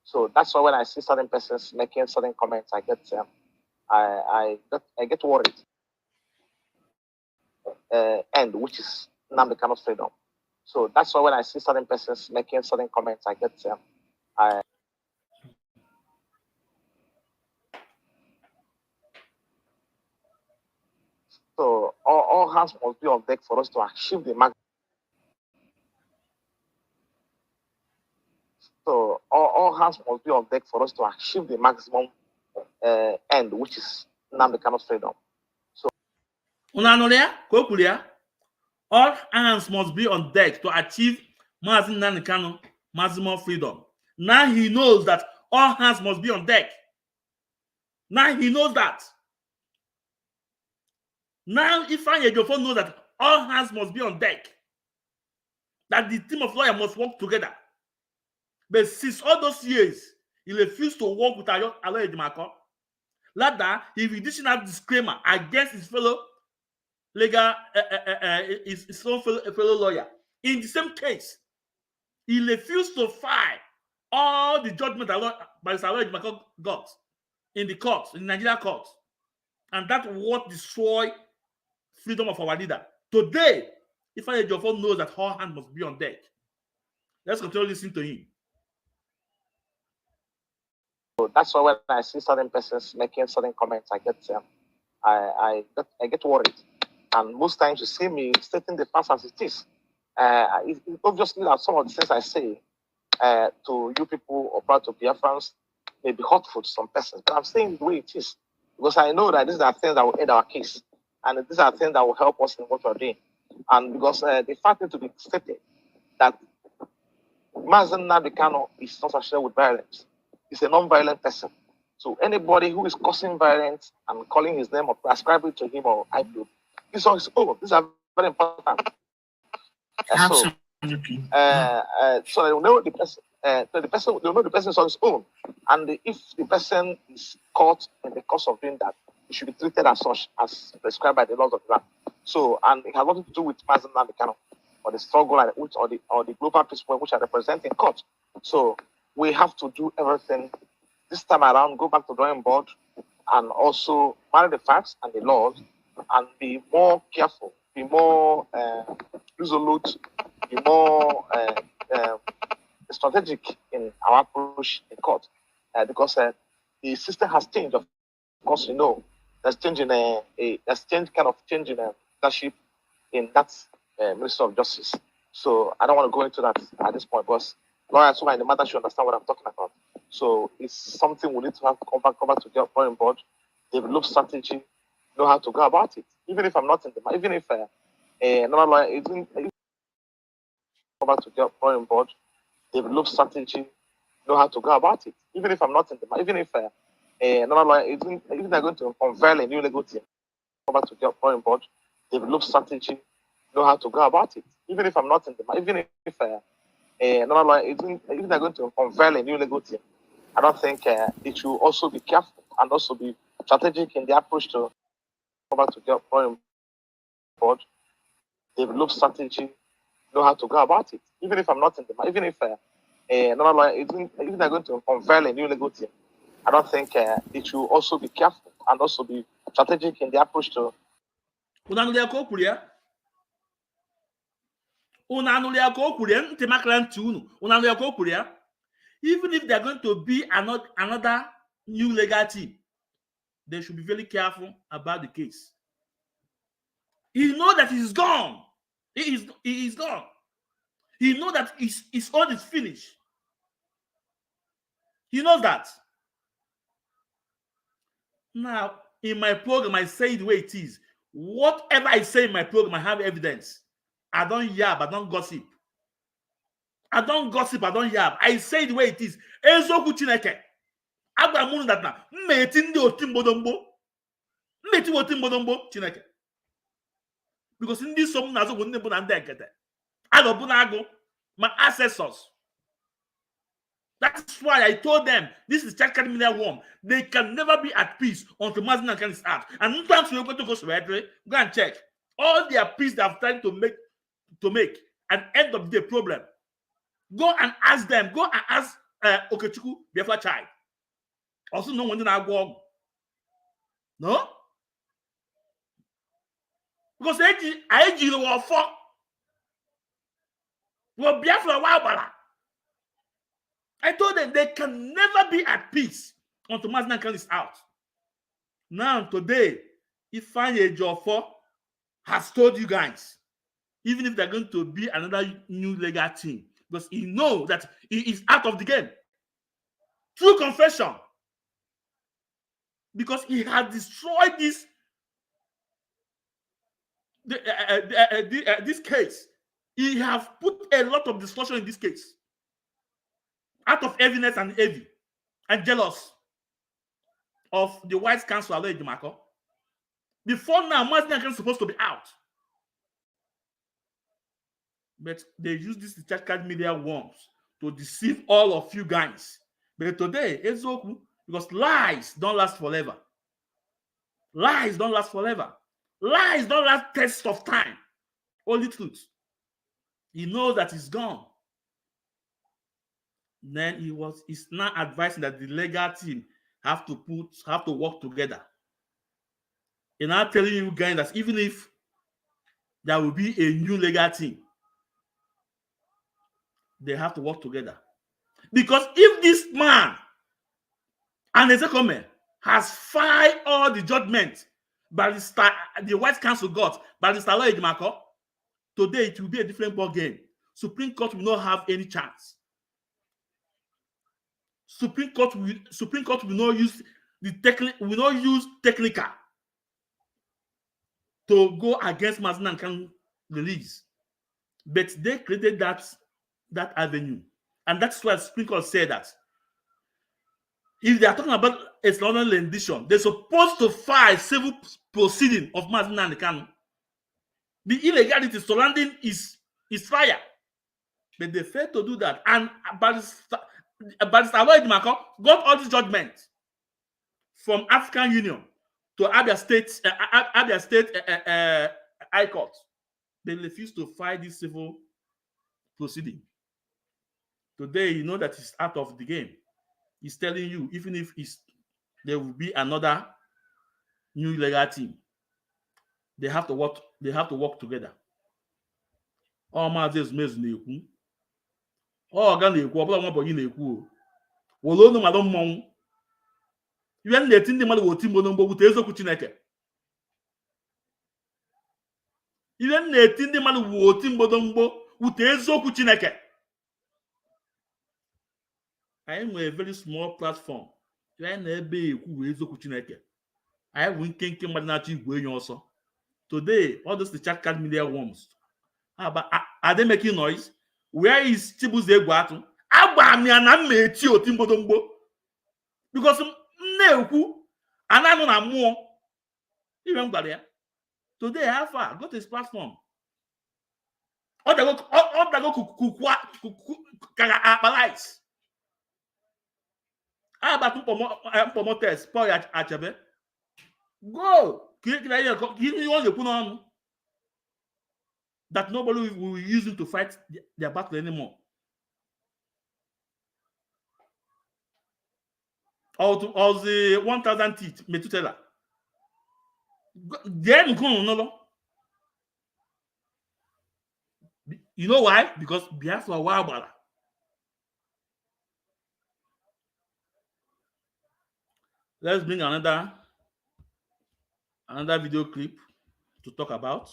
So that's why when I see certain persons making certain comments, I get worried. And which is Namdekano's freedom. So that's why when I see certain persons making certain comments, I get so all hands must be on deck for us to achieve the max. So all hands must be on deck for us to achieve the maximum end, which is Namdekano's freedom. So all hands must be on deck to achieve Mazin Namdekano maximum freedom. Now he knows that all hands must be on deck. Now he knows that. Now Ifeanyi Ejiofor knows that all hands must be on deck. That the team of lawyers must work together. But since all those years, he refused to work with Aloy Ejimakor. Rather, he reduced that disclaimer against his fellow legal, his own fellow lawyer. In the same case, he refused to file all the judgment by Aloy Ejimakor got in the courts, in the Nigeria courts. And that's what destroyed freedom of our leader. Today, Ifeanyi Ejiofor knows that all hands must be on deck. Let's continue listening to him. So that's why when I see certain persons making certain comments, I get worried. And most times you see me stating the past as it is. Obviously, that some of the things I say to you people or proud to Biafrans may be hurtful to some persons, but I'm saying the way it is because I know that these are things that will aid our case, and these are things that will help us in what we're doing. And because the fact is to be stated that Mazen Namdekano is not associated with violence. He's a non-violent person. So anybody who is causing violence and calling his name or ascribing to him or I feel, this on his own. These are very important. Absolutely. So they will know the person. They'll know the person is on his own. And if the person is caught in the course of doing that, he should be treated as such, as prescribed by the laws of the land. So, and it has nothing to do with Mazen Namdekano or the struggle or the global people which are represented in court. So we have to do everything this time around, go back to drawing board and also marry the facts and the laws and be more careful, be more resolute, be more strategic in our approach in court because the system has changed. Of course, you know, there's change in leadership in that Ministry of Justice. So I don't want to go into that at this point because lawyers who are in the matter should understand what I'm talking about. So it's something we need to have to come back to the drawing board, develop strategy, know how to go about it. Even if I'm not in the, even if another lawyer isn't, come back to the drawing board, develop strategy, know how to go about it. Even if I'm not in the, even if another lawyer isn't, even they're going to unveil a new legal team, come back to the drawing board, develop strategy, know how to go about it. Even if I'm not in the, even if another lawyer isn't, even they're going to unveil a new legal team, I don't think it should also be careful and also be strategic in the approach to come back to the drawing board, develop strategy, know how to go about it. Even if I'm not in the, even if another lawyer isn't, even they're going to unveil a new legal team, I don't think it should also be careful and also be strategic in the approach to. Even if they're going to be another new legal team, they should be very careful about the case. He knows that he's gone. He is gone. He knows that his own is finished. He knows that. Now, in my program, I say it the way it is. Whatever I say in my program, I have evidence. I don't yab, I don't gossip. I don't gossip, I don't yab. I say it the way it is. Ezoku Chineke. Agba munu that na. Mmeti ndi otimbodombo. Mmeti otimbodombo Chineke. Because in this song, nazo wunne bu na ndị ekete. Ado bu na ago. My ancestors. That's why I told them this is Church Criminal Worm. They can never be at peace until Mazin Namdekano is out. And sometimes you go to go and check. All their peace they have tried to make an end of the problem. Go and ask them. Go and ask Okechukwu Biafra child. Also, no one did not go. No? Because I did the for. Well, Biafra Wabala. I told them they can never be at peace until Mazinankan is out. Now, today, if Ifeanyi Ejiofor has told you guys, even if they're going to be another new legal team, because he knows that he is out of the game. True confession. Because he had destroyed this case. He has put a lot of discussion in this case. Out of heaviness and heavy and jealous of the White Council, Aloy Dimako. Before now, Martin is supposed to be out. But they use this card media worms to deceive all of you guys. But today, Ezoku, because lies don't last forever. Lies don't last forever. Lies don't last test of time. Only truth. He knows that he's gone. Then he's now advising that the legal team have to work together. And I'm telling you guys that even if there will be a new legal team, they have to work together. Because if this man and Ezekiel has filed all the judgment the White Council got by the Aloy Edimako, today it will be a different ball game. Supreme Court will not have any chance. Supreme Court will not use technical to go against Mazinankan release. But they created that avenue. And that's why Supreme Court said that if they are talking about a surrounding rendition, they're supposed to file civil proceeding of Mazinankan. The illegality surrounding is fire. But they failed to do that. And Barrister Aloy Edimako got all these judgments from African Union to Abia State High Court. They refused to file this civil proceeding. Today, you know that he's out of the game. He's telling you, even if there will be another new legal team, they have to work together. All Mazes Mez na-ekwu. Ọ ga na-ekwu, ọbụla nwa bọyị na-ekwu. Wolo onu mmadụ mmọnwụ. Ihe na-eti ndị mmadụ woti mgbo n'mgbo wute eziokwu Chineke. Ihe na-eti ndị mmadụ woti mgbo n'mgbo wute eziokwu Chineke. I am a very small platform. I na-ebe ekwu eziokwu Chineke. I have nkenke mmadụ na-achọ igwe enyi ọsọ. Today, all those chat card media worms. Are they making noise? Where is Chibuze Egwatu? Abamia na meti oti mbodombo. Because na-ekwu ananụ na mmụọ. Even gbara ya. Today, how far? Go to his platform. Ọ dago kukwa kaga akpalize. How about Mpomo test? Paul Achebe. Go. That nobody will use it to fight their battle anymore. Or the 1,000 teeth, Metutela. Then go. You know why? Because Biafra Wabala. Let's bring another video clip to talk about.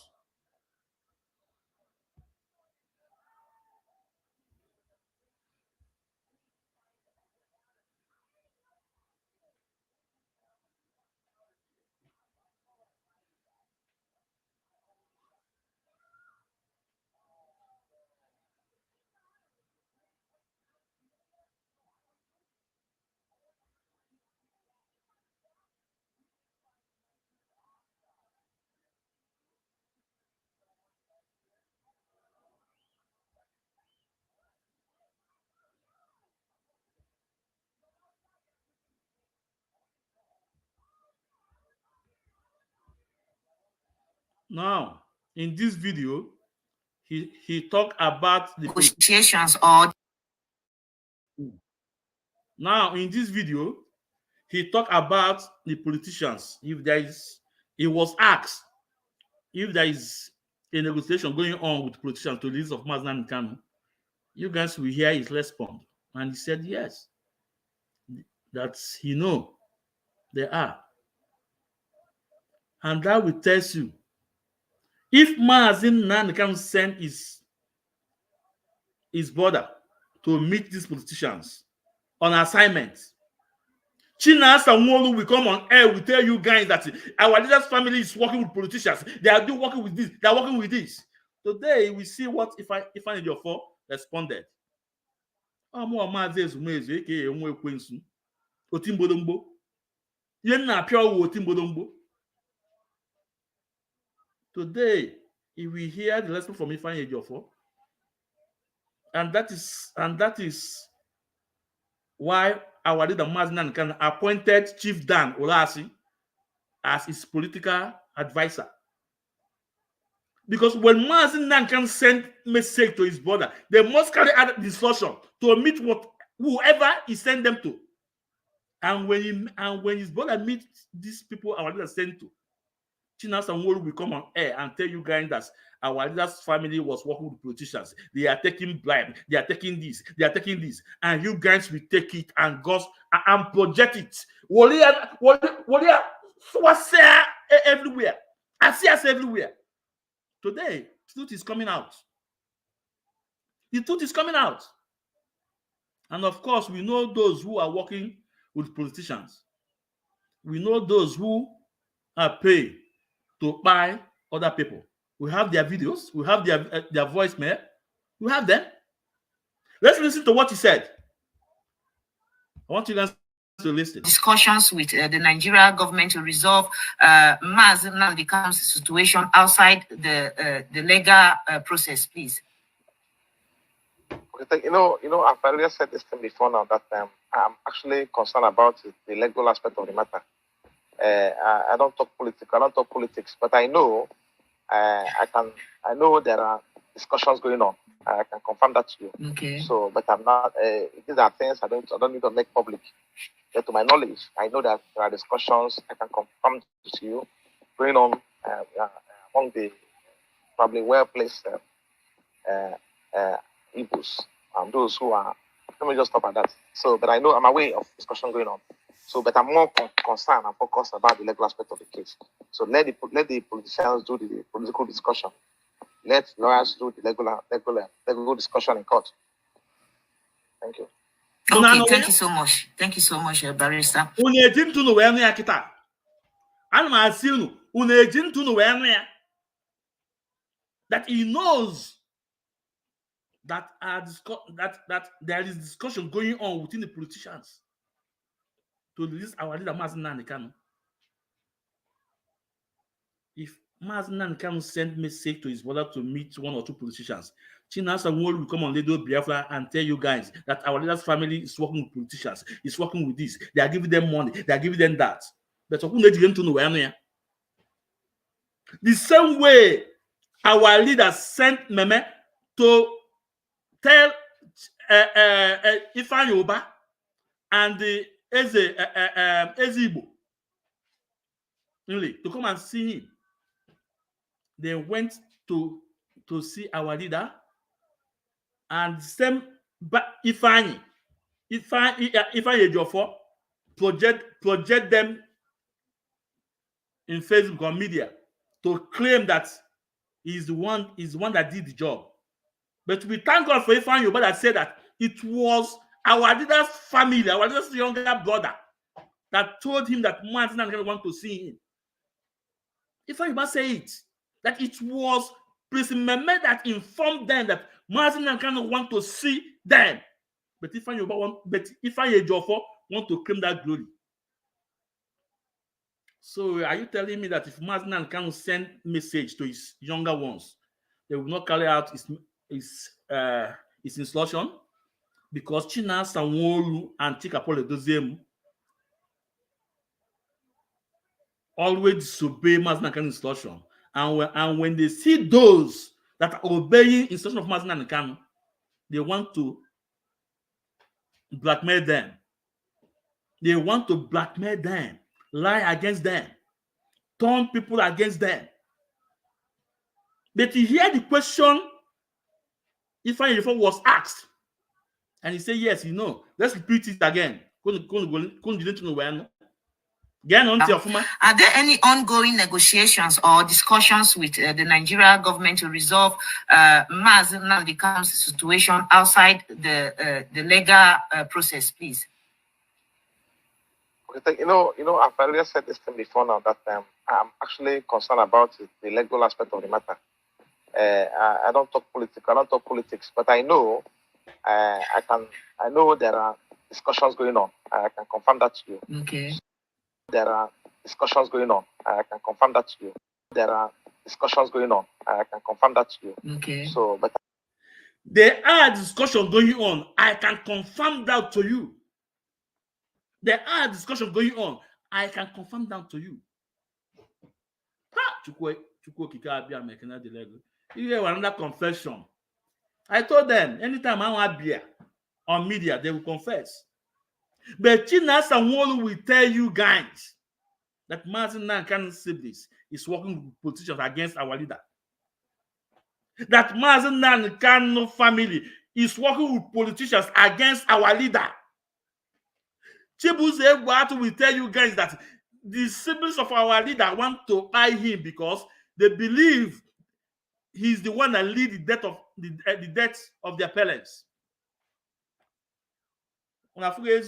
Now, in this video, he talked about the negotiations or Now, in this video, he talked about the politicians. If there is, he was asked if there is a negotiation going on with politicians to the release of Maznan Kanu, you guys will hear his response. And he said yes, that he know they are. And that will tell you, if Mazin Nan can send his brother to meet these politicians on assignment, Chinas and Wolu will come on air, will tell you guys that our leader's family is working with politicians. They are doing working with this, they are working with this. Today we see what if I need your four responded. Today, if we hear the lesson from Ifeanyi Ejiofor, and that is why our leader Maznan can appointed Chief Dan Olasi as his political advisor. Because when Maznan can send message to his brother, they must carry out discussion to meet whoever he send them to. And when his brother meets these people our leader sent to, Chinas and Wolu will come on air and tell you guys that our leader's family was working with politicians. They are taking bribe. They are taking this. They are taking this. And you guys will take it and project it. Everywhere. I see us everywhere. Today, truth is coming out. The truth is coming out. And of course, we know those who are working with politicians. We know those who are paid to buy other people. We have their videos. We have their voicemail. We have them. Let's listen to what he said. I want you guys to listen. Discussions with the Nigeria government to resolve Nnamdi situation outside the legal process, please. You know, I've already said this thing before now that I'm actually concerned about the legal aspect of the matter. I don't talk politics, but I know I know there are discussions going on. I can confirm that to you. Okay. So, but I'm not. These are things I don't need to make public. But to my knowledge, I know that there are discussions. I can confirm to you going on among the probably well-placed Igbos and those who are. Let me just stop at that. So, but I know I'm aware of discussion going on. So, but I'm more concerned and focused about the legal aspect of the case. So let the politicians do the political discussion. Let lawyers do the legal discussion in court. Thank you. Okay, thank you so much. Thank you so much, Barrister. That he knows that there is discussion going on within the politicians to release our leader Mazi Nnamdi Kanu. If Mazi Nnamdi Kanu send message to his brother to meet one or two politicians, Chinasa Nwolu will come on Radio Biafra and tell you guys that our leader's family is working with politicians, is working with this, they are giving them money, they are giving them that. But who need to know where? The same way our leader sent Meme to tell Ifeanyi Uba and the Ezigbo to come and see him. They went to see our leader, and same Ifeanyi Ejiofor project them in Facebook or media to claim that he's the one that did the job. But we thank God for Ifeanyi Uba that said that it was our leader's family, our leader's younger brother, that told him that Mazi Nnamdi Kanu want to see him. Ifeanyi Uba said it, that it was President Meme that informed them that Mazi Nnamdi Kanu want to see them. But Ifeanyi Ejiofor want to claim that glory. So are you telling me that if Mazi Nnamdi Kanu send message to his younger ones, they will not carry out his instruction? Because Chinasa Nwolu and Chikapole Doziem always disobey Mazi Nnamdi Kanu's instruction. And when they see those that are obeying instruction of Mazi Nnamdi Kanu, they want to blackmail them. They want to blackmail them, lie against them, turn people against them. But you hear the question Ifeanyi was asked, and he said, yes, let's repeat it again. Are there any ongoing negotiations or discussions with the Nigeria government to resolve Maz Nnamdi Kanu's situation outside the legal process, please? Okay, I've already said this thing before now that I'm actually concerned about the legal aspect of the matter. I don't talk politics, but I know I know there are discussions going on. I can confirm that to you. Okay. There are discussions going on. I can confirm that to you. There are discussions going on. I can confirm that to you. Okay. So, but there are discussions going on. I can confirm that to you. There are discussions going on. I can confirm that to you. Here another confession. I told them anytime I want beer on media, they will confess. But Chinasa Nwolu will tell you guys that Mazi Nnamdi Kanu's siblings is working with politicians against our leader. That Mazi Nnamdi Kanu family is working with politicians against our leader. Chibuze Egbuatu will tell you guys that the siblings of our leader want to buy him because they believe he's the one that lead the death of the death of their parents. Today,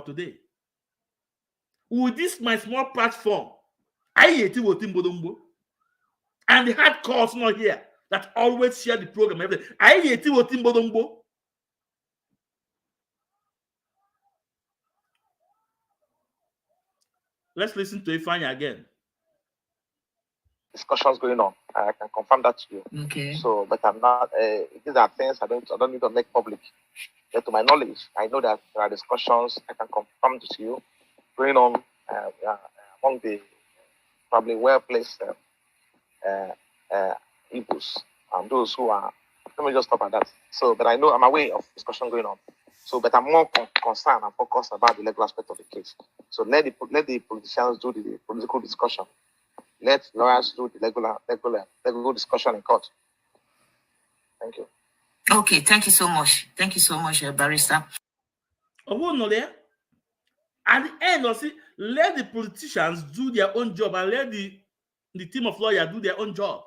today. With this my small platform, and the hardcores not here that always share the program. Let's listen to Ifeanyi again. Discussions going on. I can confirm that to you. Okay. So, but I'm not. These are things I don't need to make public. But to my knowledge, I know that there are discussions. I can confirm to you going on among the probably well-placed Igbos, those who are. Let me just stop at that. So, but I know I'm aware of discussion going on. So, but I'm more concerned and focused about the legal aspect of the case. So let the politicians do the political discussion. Let lawyers do the legal discussion in court. Thank you. Okay, thank you so much. Thank you so much, Barrister. At the end, let the politicians do their own job and let the team of lawyers do their own job.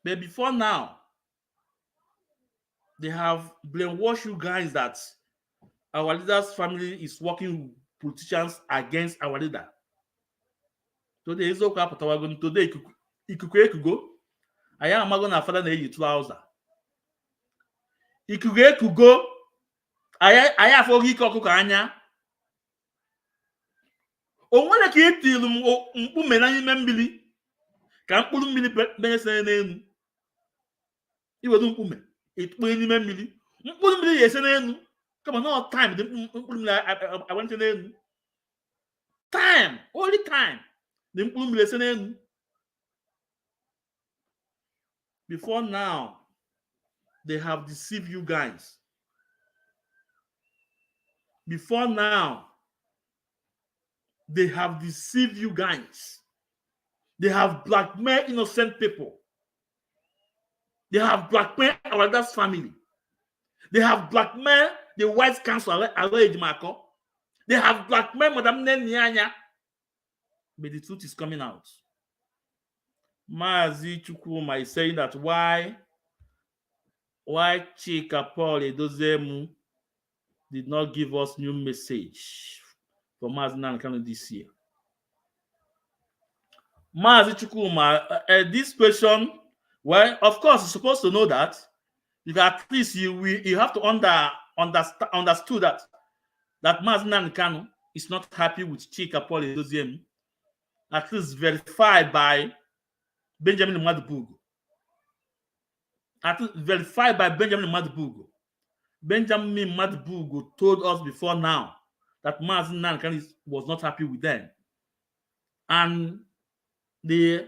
But before now, they have brainwashed you guys that our leader's family is working with politicians against our leader. Today is okay. Today, ikugo. I am going to father na 2,000. Ikugo. I have ogi kokuko anya. Onwere ka etilu mkpume na n'ime mmiri ka mkpụrụ mmiri benyesere n'elu. Iwedu mkpume itukpe n'ime mmiri. Mkpụrụ mmiri yese n'elu. Come on, no time the mkpụrụ mmiri I went n'elu. Time, only time. The mkpụrụ mmiri yese n'elu. Before now, they have deceived you guys. Before now, they have deceived you guys. They have blackmailed innocent people. They have blackmailed our dad's family. They have blackmailed the White Council, Marco. They have blackmailed Madame Nenyanya. But the truth is coming out. Mazi Chukwuma is saying that why Chika Paul Edozemu did not give us new message for Mazi Nnamdi Kanu this year. Mazi Chukwuma, this question, well, of course, you're supposed to know that. If at least you have to understood that Mazi Nnamdi Kanu is not happy with Chika Paul Edozemu, at least verified by Benjamin Madubugu. At least verified by Benjamin Madubugu. Benjamin Madubugu told us before now that Mazi Nnamdi Kanu was not happy with them. and they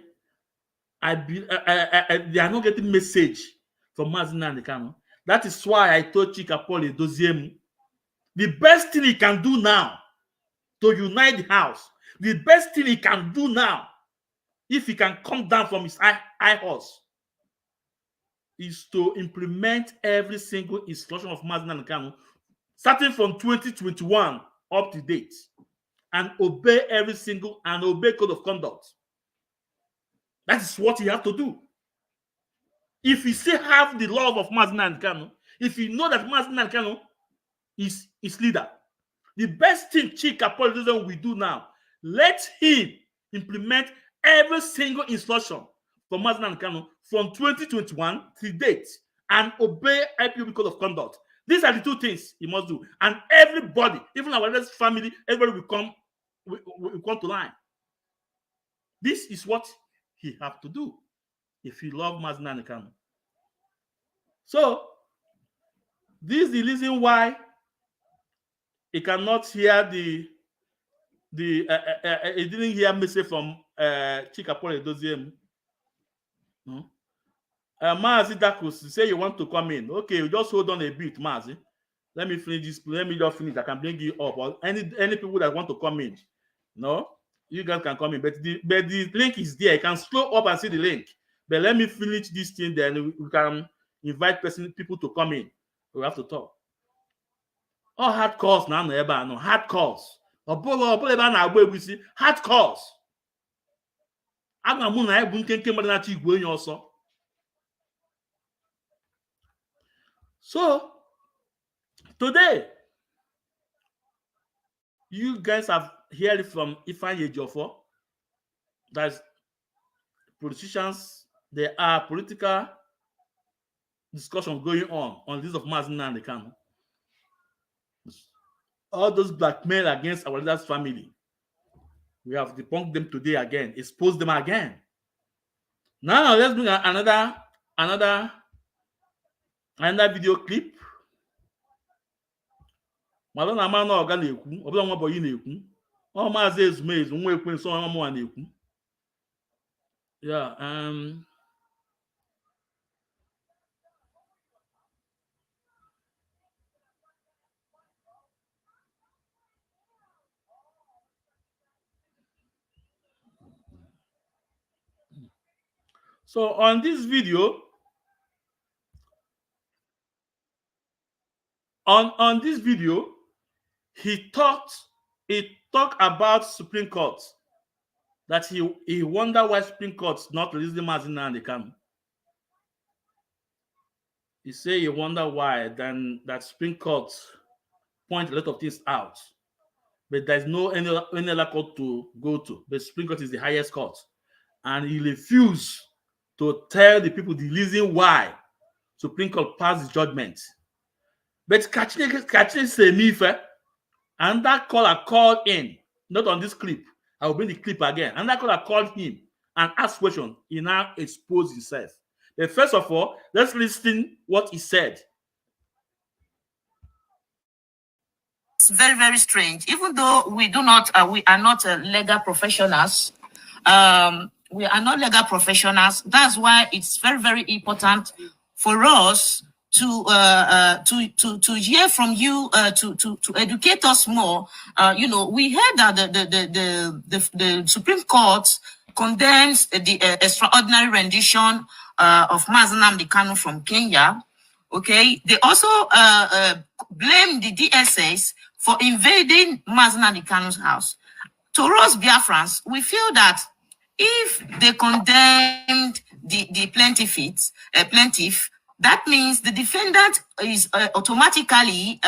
are not getting message from Mazi Nnamdi Kanu. That is why I told Chika Paul Edoziemu, the best thing he can do now to unite the house, the best thing he can do now, if he can come down from his high horse, is to implement every single instruction of Mazi Nnamdi Kanu, starting from 2021 up to date, and obey every single and obey code of conduct. That is what you have to do. If you still have the love of Mazi Nnamdi Kanu, if you know that Mazi Nnamdi Kanu is leader, the best thing Chika Paul Edoziemu will do now, let him implement every single instruction from Mazi Nnamdi Kanu from 2021 to date and obey IPOB code of conduct. These are the two things he must do. And everybody, even our family, everybody will come to line. This is what he have to do if he love Mazi Nnamdi Kanu. So, this is the reason why he cannot hear he didn't hear message from Chika Paul Edoziemu. No? Mazi Dakus, say you want to come in. Okay, you just hold on a bit, Mazi. Let me finish this. Let me just finish. I can bring you up. Or any people that want to come in. No, you guys can come in. But the link is there. You can scroll up and see the link. But let me finish this thing. Then we can invite people to come in. We have to talk. All hard calls now. No hard calls. Hard calls. So today, you guys have heard from Ifeanyi Ejiofor. That's politicians. There are political discussions going on this of Mazi Nnamdi Kanu. All those blackmail against our leader's family. We have debunked them today again, exposed them again. Now let's bring another video clip. Madonna man oga na-ekwu, obula nwa boy na-ekwu. O Mazi Ezumezu nwa ekwensu nwa mwa na-ekwu. Yeah, so on this video, on this video, he talked about Supreme Court, that he wonder why Supreme Court's not releasing Mazi Nnamdi Kanu. He say he wonder why then that Supreme Court point a lot of things out, but there's no any other court to go to. But Supreme Court is the highest court, and he refused to tell the people the reason why Supreme Court passed the judgment. But Kachine Semife and that caller called in, not on this clip. I will bring the clip again. And that caller called him and asked questions. He now exposed himself. But first of all, let's listen what he said. It's very, very strange. Even though we are not legal professionals. We are not legal professionals. That's why it's very, very important for us to hear from you, to educate us more. We heard that the Supreme Court condemns the extraordinary rendition of Mazi Nnamdi Kanu from Kenya. Okay, they also blame the DSS for invading Mazi Nnamdi Kanu's house. To us Biafrans, we feel that if they condemned the plaintiff, that means the defendant is automatically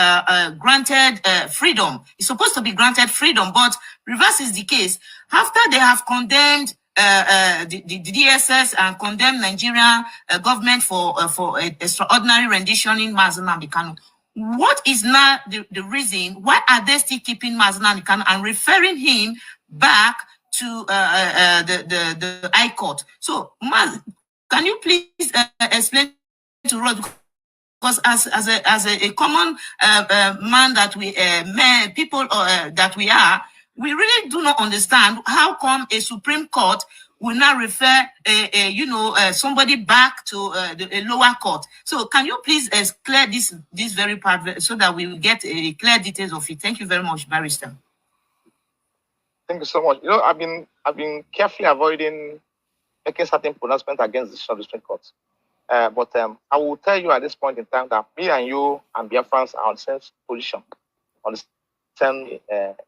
granted freedom. It's supposed to be granted freedom, but reverse is the case. After they have condemned the DSS and condemned Nigerian government for extraordinary rendition in Mazi Nnamdi Kanu, what is now the reason? Why are they still keeping Mazi Nnamdi Kanu and referring him back to the High Court? So, Mazi, can you please explain to us, because as a common man that we that we are, we really do not understand how come a Supreme Court will now refer somebody back to a lower court. So can you please clear this very part so that we will get a clear details of it? Thank you very much, Barrister. Thank you so much. You know, I've been carefully avoiding making certain pronouncement against the decision of the Supreme Court. But I will tell you at this point in time that me and you and Biafrans are on the same position, on the same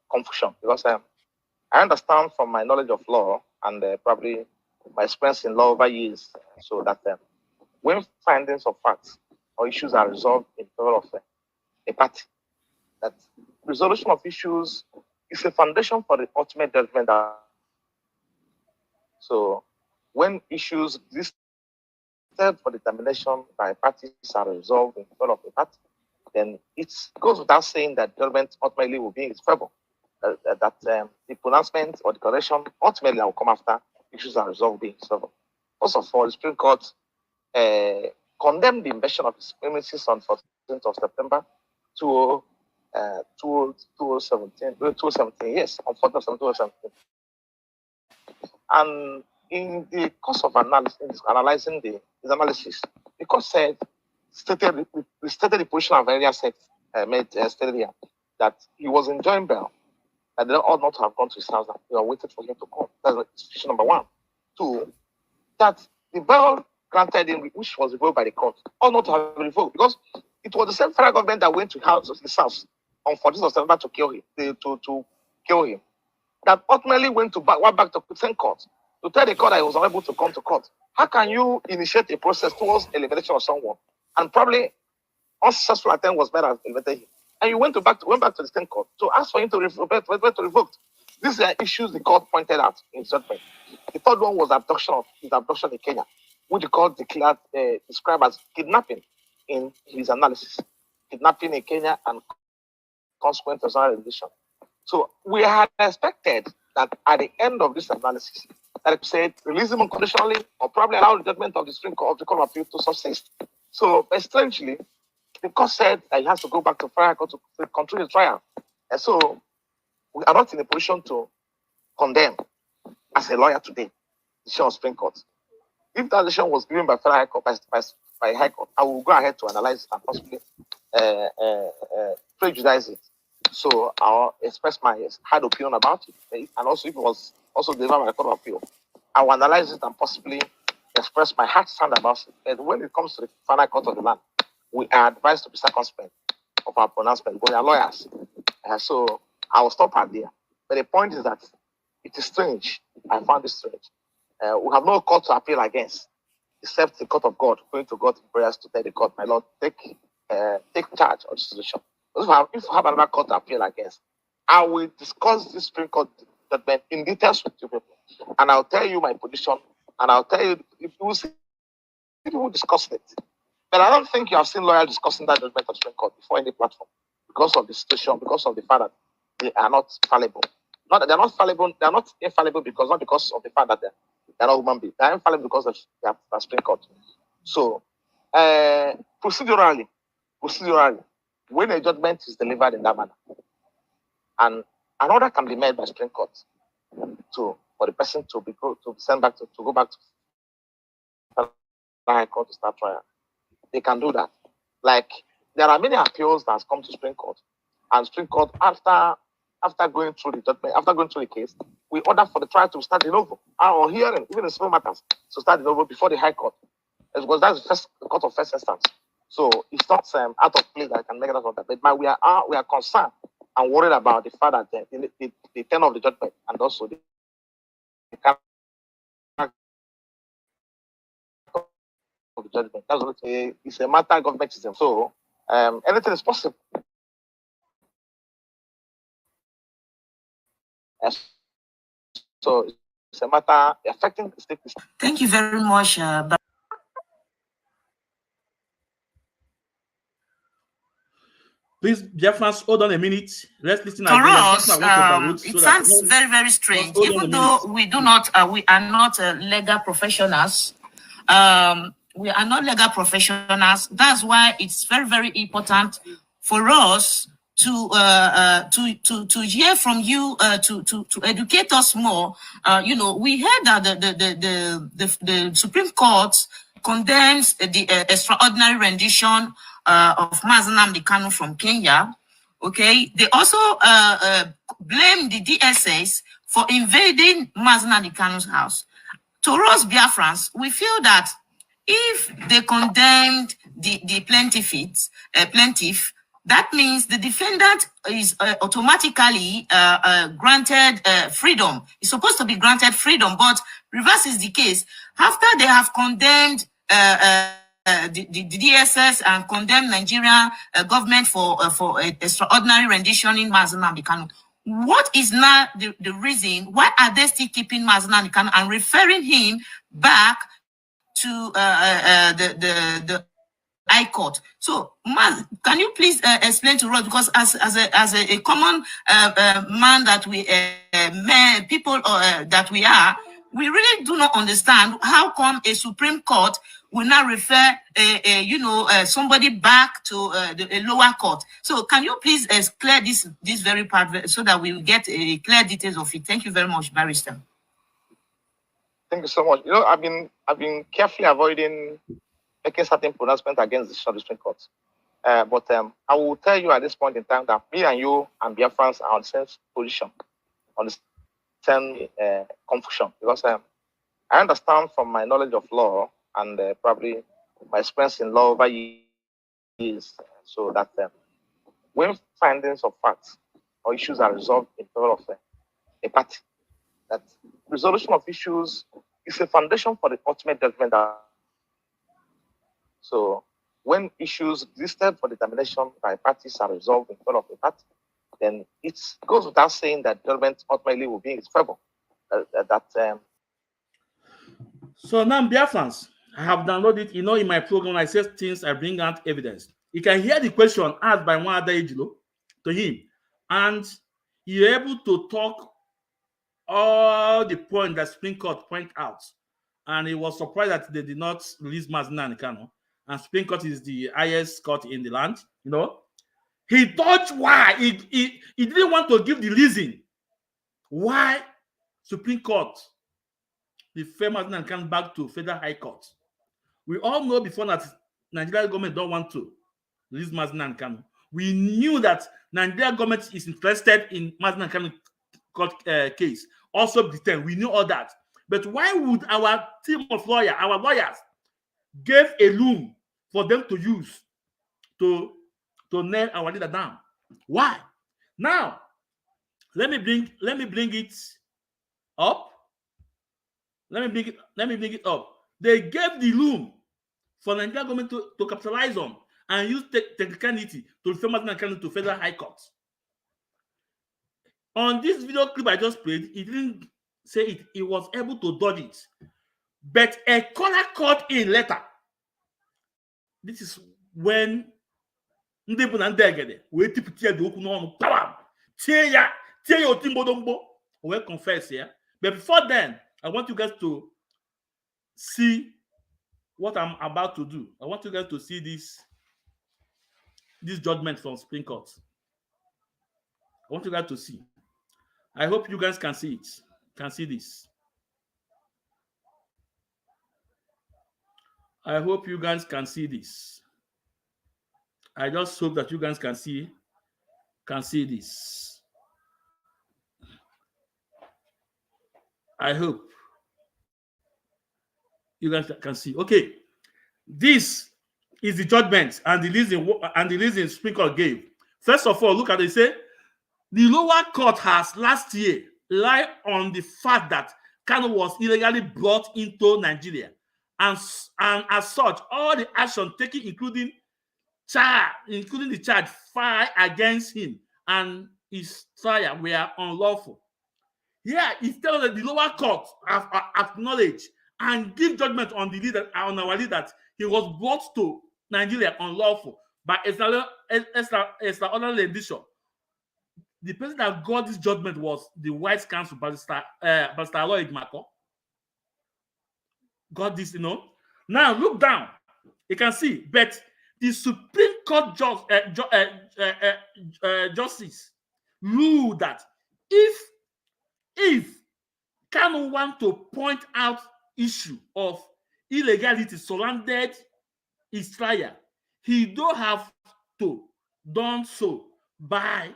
confusion, because I understand from my knowledge of law and probably my experience in law over years, so that when findings of facts or issues are resolved in favor of a party, that resolution of issues is a foundation for the ultimate judgment. So when issues exist for determination by parties are resolved in favor of a party, then it goes without saying that judgment ultimately will be in its favor. The pronouncement or declaration ultimately will come after issues are resolved in its favor. First of all, the Supreme Court condemned the invasion of its premises on 14th of September 2017. Yes, on 14th of September 2017. And in the course of analyzing his analysis, the court stated the position of area stated here that he was enjoying bail, and they ought not to have gone to his house. That they were waiting for him to come. That's position number one. Two, that the bail granted him, which was revoked by the court, ought not to have been revoked, because it was the same federal government that went to his house on 14th of September to kill him. That ultimately went back to the same court to tell the court that he was unable to come to court. How can you initiate a process towards elimination of someone, and probably unsuccessful attempt was made at eliminating him, and you went back to the same court to ask for him to revoke? These are issues the court pointed out in judgment. The third one was abduction in Kenya, which the court described as kidnapping in his analysis. Kidnapping in Kenya and consequent personal relation. So we had expected that at the end of this analysis, that it said release him unconditionally or probably allow the judgment of the Supreme Court of the Court of Appeal to subsist. So strangely, the court said that he has to go back to trial court to continue the trial. And so we are not in a position to condemn as a lawyer today the decision of Supreme Court. If that decision was given by Federal High Court, by High Court, I will go ahead to analyze it and possibly prejudice it. So I'll express my hard opinion about it. And also, if it was also delivered by the Court of Appeal, I will analyze it and possibly express my hard stand about it. And when it comes to the final court of the land, we are advised to be circumspect of our pronouncement because we are lawyers. So I will stop at there. But the point is that it is strange. I found it strange. We have no court to appeal against, except the court of God, going to God in prayers to tell the court, my Lord, take charge of the situation. If I have another court to appeal against, I will discuss this Supreme Court judgment in details with you people. And I'll tell you my position, and I'll tell you if you see people discussing it. But I don't think you have seen lawyers discussing that judgment of the Supreme Court before any platform because of the situation, because of the fact that they are not fallible. Not that they're not fallible, they're not infallible not because of the fact that they're not human beings. They're infallible because of the Supreme Court. So, procedurally, when a judgment is delivered in that manner, and an order can be made by Supreme Court for the person to go back to High Court to start trial, they can do that. Like there are many appeals that has come to Supreme Court, and Supreme Court after going through the judgment, after going through the case, we order for the trial to start de novo, or hearing, even in small matters, to start de novo before the High Court, because that's the court of first instance. So it's not out of place that I can make that of that. But we are concerned and worried about the fact that the tenor of the judgment and also the of the judgment. That's what it's a matter of government system. So anything is possible. So it's a matter affecting the state. Thank you very much. Please, Biafrans, hold on a minute. Let's listen for again. us, it sounds very, very strange. Even though we are not legal professionals. We are not legal professionals. That's why it's very, very important for us to hear from you, to educate us more. You know, we heard that the Supreme Court condemns the extraordinary rendition of Mazi Nnamdi Kanu from Kenya. Okay, they also blame the DSS for invading Mazi Nnamdi Kanu's house. To us Biafrans, we feel that if they condemned the plaintiff, that means the defendant is automatically granted freedom. It's supposed to be granted freedom, but reverse is the case. After they have condemned the DSS and condemned Nigerian government for extraordinary rendition in Mazi Nnamdi Kanu, what is now the reason? Why are they still keeping Mazi Nnamdi Kanu and referring him back to the High Court? So, Maz, can you please explain to us, because as a common man that we people that we are, we really do not understand how come a Supreme Court will now refer somebody back to a lower court. So can you please clear this very part so that we will get clear details of it? Thank you very much, Barrister. Thank you so much. You know, I've been carefully avoiding making certain pronouncement against the Supreme Court. But I will tell you at this point in time that me and you and Biafrans are on the same position, on the same confusion, because I understand from my knowledge of law and probably my experience in law over years, so that when findings of facts or issues are resolved in favor of a party, that resolution of issues is a foundation for the ultimate judgment. So when issues existed for determination by parties are resolved in favor of a party, then it goes without saying that judgment ultimately will be in its favor. So now, Biafrans, I have downloaded, you know, in my program, I say things, I bring out evidence. You can hear the question asked by one other Ejilo to him, and you're able to talk all the points that Supreme Court point out. And he was surprised that they did not release Mazi Nnamdi Kanu. And Supreme Court is the highest court in the land, you know. He thought why he didn't want to give the reason why Supreme Court refer Mazi Nnamdi Kanu back to Federal High Court. We all know before that Nigerian government don't want to release Mazi Nnamdi Kanu. We knew that Nigerian government is interested in Mazi Nnamdi Kanu court case. Also detain. We knew all that. But why would our team of lawyers, our lawyers, give a room for them to use to nail our leader down? Why? Now, let me bring it up. Let me bring it up. They gave the room for the Nigerian government to capitalize on and use technicality to refer Mazi Nnamdi Kanu to Federal High Court. On this video clip I just played, he didn't say it. He was able to dodge it. But a corner called in later. This is when we confess here. But before then, I want you guys to see what I'm about to do. I want you guys to see this judgment from Supreme Court. I want you guys to see. I hope you guys can see it. Can see this. I hope you guys can see this. I just hope that you guys can see this. I hope you guys can see. Okay, this is the judgment and the reason Supreme Court gave. First of all, look at it. Say the lower court has last year relied on the fact that Kanu was illegally brought into Nigeria, and as such, all the action taken, including the charge filed against him and his trial, were unlawful. Yeah, it tells that the lower court have acknowledged and give judgment on our leader that he was brought to Nigeria unlawful by extraordinary rendition. The person that got this judgment was the White Council, Barrister Lloyd Marco. Got this, you know. Now look down. You can see, but the Supreme Court justice ruled that if Kanu want to point out issue of illegality surrounded his trial, he don't have to done so by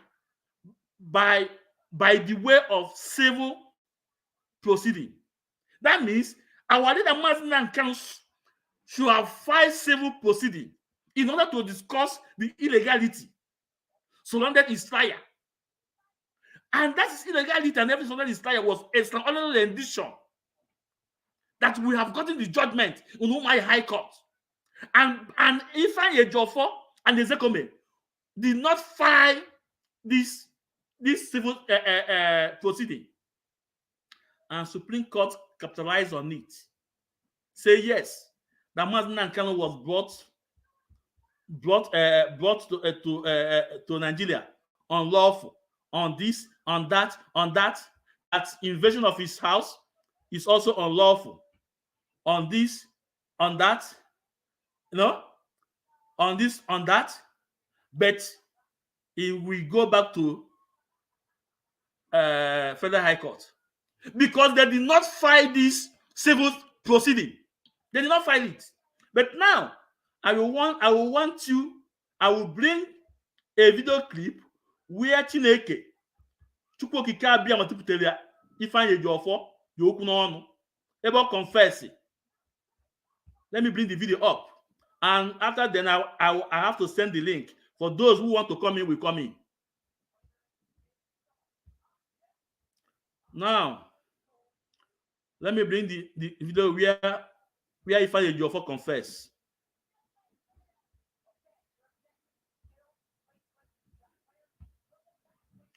the way of civil proceeding. That means our leader Mazinan Kanu should have filed civil proceeding in order to discuss the illegality surrounded his trial. And that is illegality, and every surrounded his trial was extraordinary rendition that we have gotten the judgment in Umai High Court. And Ifeanyi Ejiofor and Ezekome did not file this civil proceeding. And Supreme Court capitalized on it. Say yes, that Mazinan Kanu was brought to Nigeria unlawful, on this, on that, that invasion of his house is also unlawful, on this, on that, on this, on that, but it will go back to Federal High Court because they did not file this civil proceeding. They did not file it. But now I will bring a video clip where Chineke Chukwu Okike abịa ma tụpụtara ya Ifeanyi Ejiofor ya okwu n'ọnụ ebe ọ confess. Let me bring the video up, and after then I have to send the link for those who want to come in. Will come in. Now let me bring the video where Ifeanyi Ejiofor confess.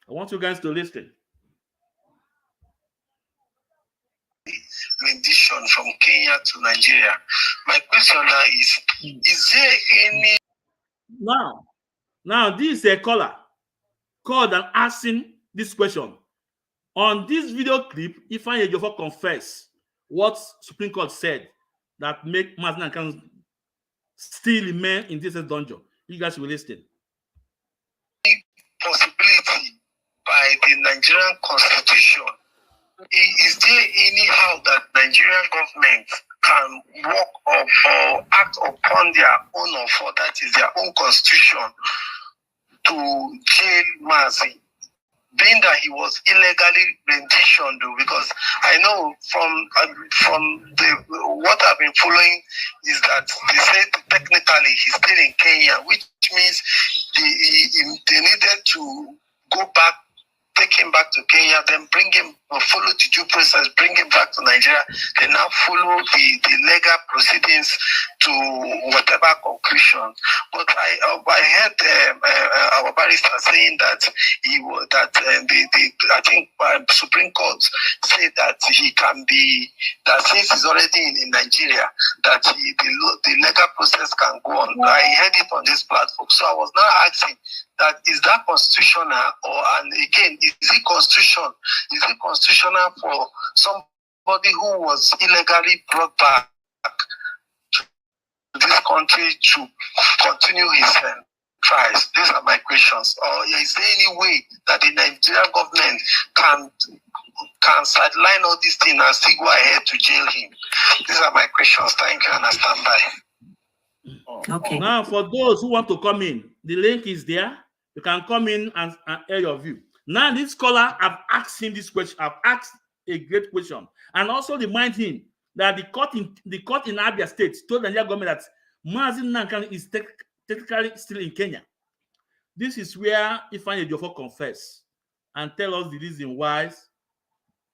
I want you guys to listen. Rendition from Kenya to Nigeria. My question now is there any... Now this is a caller called and asking this question. On this video clip, Ifeanyi Ejiofor confess what Supreme Court said that make Mazinan Kanu still remain in this dungeon. You guys will listen. Possibility by the Nigerian Constitution, is there anyhow that Nigerian government can work or act upon their own offer, that is their own constitution, to jail Mazi, being that he was illegally renditioned? Because I know from what I've been following is that they said technically he's still in Kenya, which means they needed to go back, take him back to Kenya, then bring him, follow the due process, bring him back to Nigeria, then now follow the legal proceedings to whatever conclusion. But I heard our barrister saying that I think Supreme Court said that he can be, that since he's already in Nigeria, that the legal process can go on. I heard it on this platform. So I was now asking, that is that constitutional, and again, is it constitutional for somebody who was illegally brought back to this country to continue his trials? These are my questions. Or is there any way that the Nigerian government can sideline all these things and still go ahead to jail him? These are my questions. Thank you, and I stand by. Okay. Now, for those who want to come in, the link is there. You can come in and air your view. Now, this scholar, I've asked him this question. I've asked a great question, and also remind him that the court in Abia State told the Nigerian government that Mazinan Kanu is technically still in Kenya. This is where Ifeanyi Ejiofor confess and tell us the reason why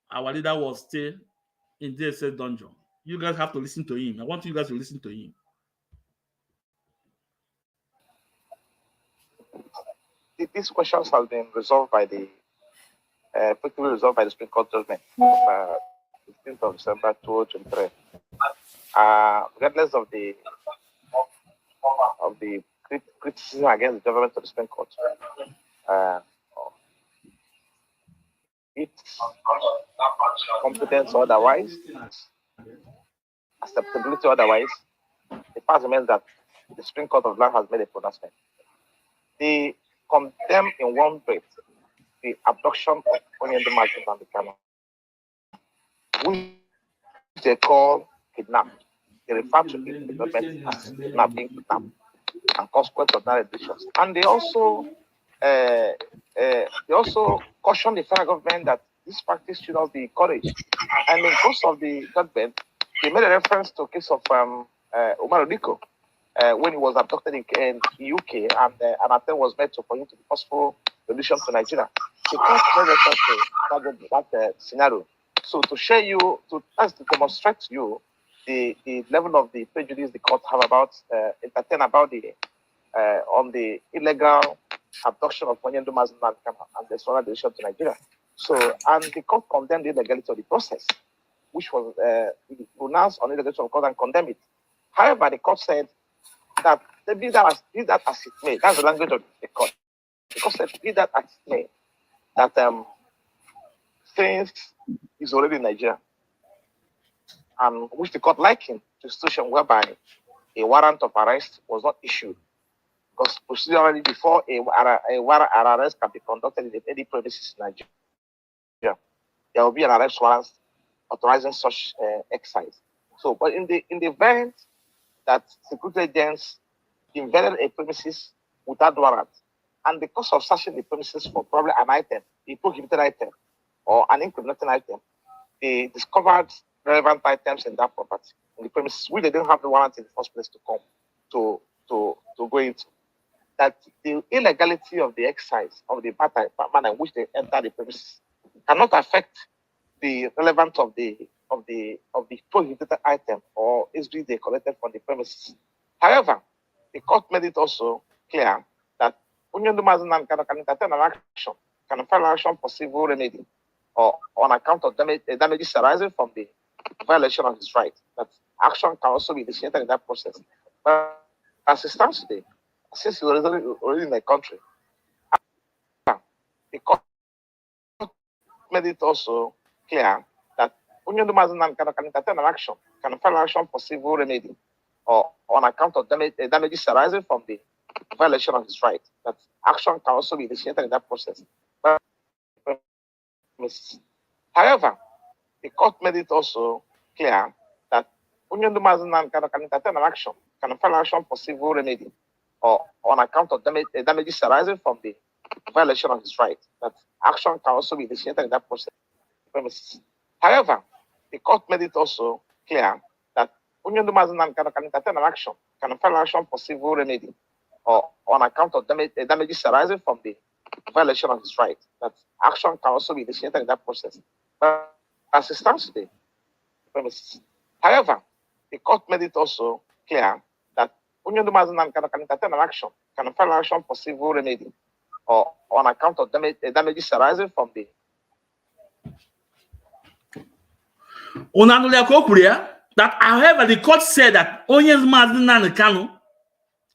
our leader was still in this dungeon. You guys have to listen to him. I want you guys to listen to him. These questions have been resolved by effectively resolved by the Supreme Court judgment of 15th of December 2023. Regardless of the criticism against the government of the Supreme Court, its competence otherwise, acceptability otherwise, the fact remains that the Supreme Court of Land has made a pronouncement. They condemn in one breath the abduction of Onyende Martin and the Kano, which they call kidnapped. They refer to it in the government as kidnapping, kidnapped, and consequence of that decisions. And they also caution the federal government that this practice should not be encouraged. And in course of the judgment, they made a reference to a case of Omar Odiko when he was abducted in UK, and an attempt was made for him to be possible solution to Nigeria. The court made reference to that scenario. So to share you, to demonstrate to you the level of the prejudice the court have about entertain about the on the illegal abduction of Onyende Mazi and the external decision to Nigeria. So, and the court condemned the illegality of the process, which was pronounced on illegality of the court and condemned it. However, the court said that be that as it may, that's the language of the court. The court said, be that as it may, that things is already in Nigeria, and which the court likened to a situation whereby a warrant of arrest was not issued. Because procedurally, before a warrant arrest can be conducted in any premises in Nigeria, there will be an arrest warrant authorizing such exercise. So, but in the event that security agents invaded a premises without warrant, and because of searching the premises for probably an item, a prohibited item, or an incriminating item, they discovered relevant items in that property, in the premises, which they didn't have the warrant in the first place to come to go into. That the illegality of the exercise of the manner in which they enter the premises cannot affect the relevance of the prohibited item or history they collected from the premises. However, the court made it also clear that Onyende Mazi can entertain an action, can file an action for civil remedy or on account of damages arising from the violation of his right. That action can also be initiated in that process. But as it stands today, since he was already in the country, the court made it also clear that Onyende Mazi can entertain an action, can file an action for civil remedy or on account of damages arising from the violation of his right. That action can also be initiated in that process. But, however, the court made it also clear that Onyende Mazi can entertain an action, can file an action for civil remedy or on account of damages arising from the violation of his right. That action can also be initiated in that process. However, the court made it also clear that Onyende Mazi can entertain an action, can file an action for civil remedy or on account of damages arising from the violation of his right. That action can also be initiated in that process. But as it stands today, however, the court made it also clear that Onyende Mazi can entertain an action, can file an action for civil remedy or on account of damages arising from the that however the court said that Onyende Mazi can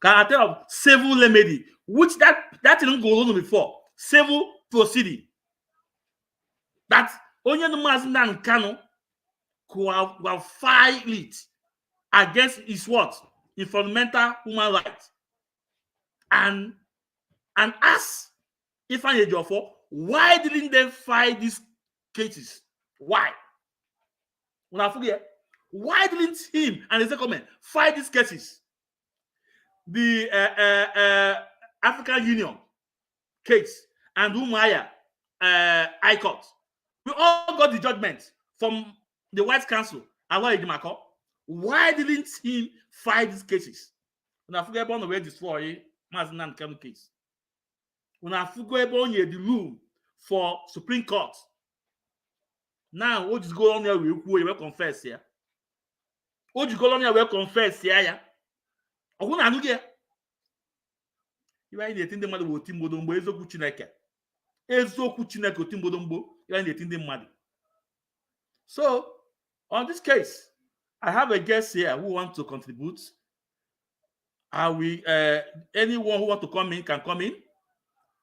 attempt of civil remedy, which that didn't go on before. Civil proceeding. That Onyende Mazi could have filed it against his what? Fundamental human rights. And ask Ifeanyi Ejiofor, why didn't they file these cases? Why? Why didn't him and his government file these cases? The African Union case and Umaya High Court. We all got the judgment from the White Council. Why didn't he file these cases? When I forget about where this for Mazi Kanu case. When I forget about the rule for Supreme Court. Now, what is going on here? We will confess here. What is going on here? We will confess here. You are the thing the mother will team Bodombo, Ezoku Chineke. Ezoku Chineke, Tim Bodombo, you are the thing the mother. So, on this case, I have a guest here who wants to contribute. Anyone who wants to come in can come in.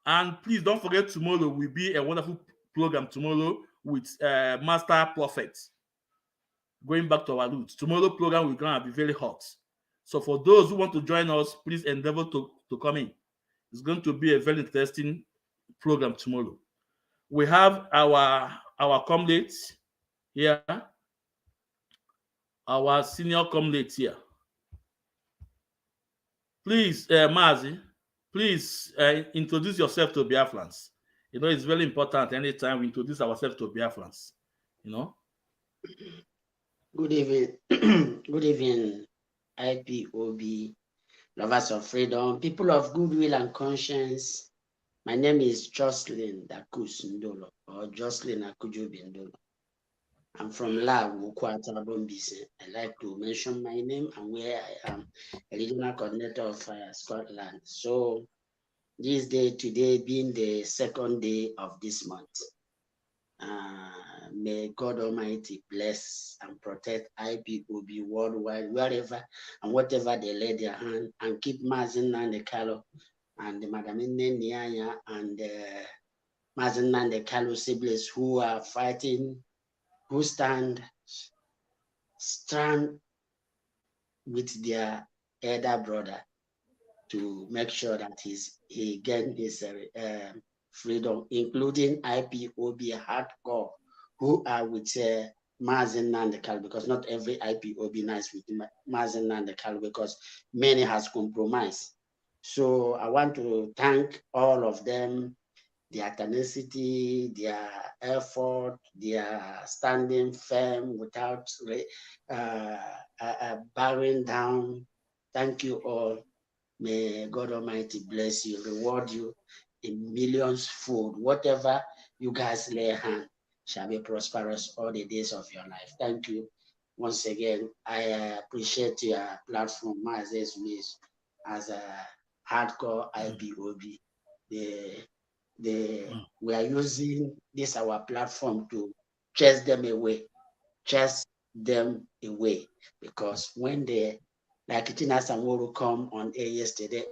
And please don't forget, tomorrow will be a wonderful program tomorrow with Master Prophet. Going back to our roots. Tomorrow program will going to be very hot. So for those who want to join us, please endeavor to come in. It's going to be a very interesting program tomorrow. We have our comrades here, our senior comrades here. Please, Mazi, please introduce yourself to Biafrans. You know, it's very important anytime we introduce ourselves to Biafrans. You know. Good evening. Good evening, IPOB, lovers of freedom, people of goodwill and conscience. My name is Jocelyn Dakus Ndolo, or Jocelyn Akujobi Ndolo. I'm from Lagu, Bombise. I like to mention my name and where I am, a regional coordinator of Scotland. So this day, today being the second day of this month, may God Almighty bless and protect IPOB worldwide, wherever and whatever they lay their hand, and keep Mazin Nandekalo and the Madam Nyanya and Mazin Nandekalo siblings who are fighting, who stand with their elder brother to make sure that he gains his freedom, including IPOB hardcore, who are with Mazen Nandekal, because not every IPOB nice with Mazen Nandekal, because many has compromised. So I want to thank all of them, their tenacity, their effort, their standing firm without bowing down. Thank you all. May God Almighty bless you, reward you in millions fold. Whatever you guys lay hand shall be prosperous all the days of your life. Thank you. Once again, I appreciate your platform, Mazes Miss, as a hardcore IPOB. We are using this our platform to chase them away, because when they, like Tina Samoro come on air yesterday,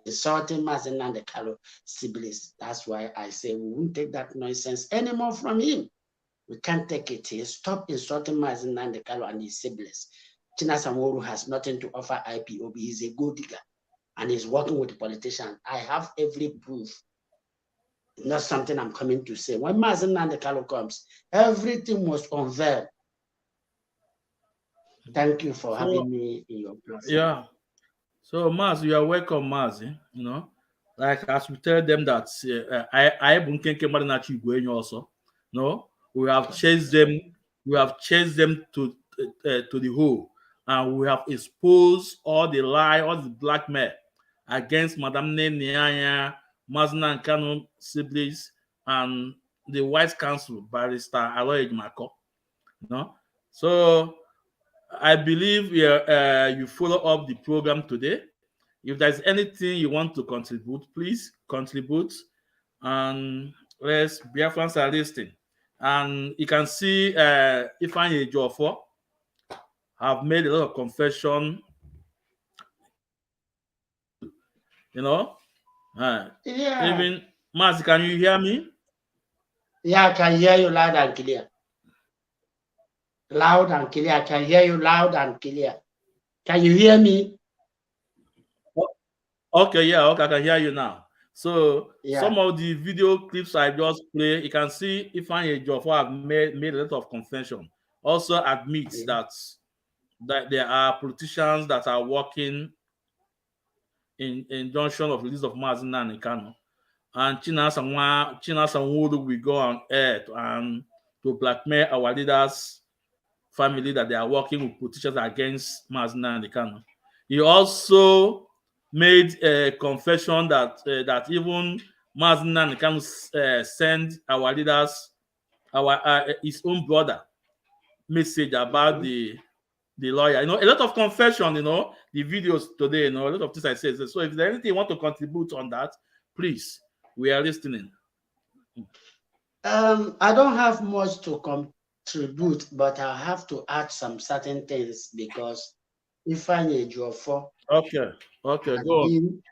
insulting Mazen and the Kalo siblings. That's why I say we won't take that nonsense anymore from him. We can't take it. He stop insulting Mazen and the Kalo and his siblings. Tina Samoro has nothing to offer IPOB. He's a gold digger and he's working with the politician. I have every proof. Not something I'm coming to say. When Mazen and the Kalo comes, everything was unveiled. Thank you for having me in your platform. Yeah. So Maz, you are welcome, Maz. You know, like as we tell them that I also. No, we have chased them. We have chased them to the hole, and we have exposed all the lie, all the blackmail against Madam Nyanya, Mazna and Kanu siblings, and the White Council barrister Aloy Mako. No, so I believe you follow up the program today. If there's anything you want to contribute, please contribute. And let's Biafrans are listening. And you can see Ifeanyi Ejiofor have made a lot of confession. You know, yeah. Even Maz, can you hear me? Yeah, I can hear you loud and clear. Loud and clear. I can hear you loud and clear. Can you hear me? Okay, yeah, okay, I can hear you now. So some of the video clips I just play, you can see Ifeanyi Ejiofor have made a lot of confession. Also admits that there are politicians that are working in injunction of release of Mazin and Kano. And Chinasa Nwodo will go on air to blackmail our leaders' family that they are working with politicians against Mazin and Kano. He also made a confession that even Mazin and Kano send our leaders, his own brother, message about the lawyer. You know, a lot of confession, you know, the videos today, you know, a lot of things I say. So if there's anything you want to contribute on that, please, we are listening. I don't have much to contribute, but I have to add some certain things because Ifeanyi Ejiofor go on.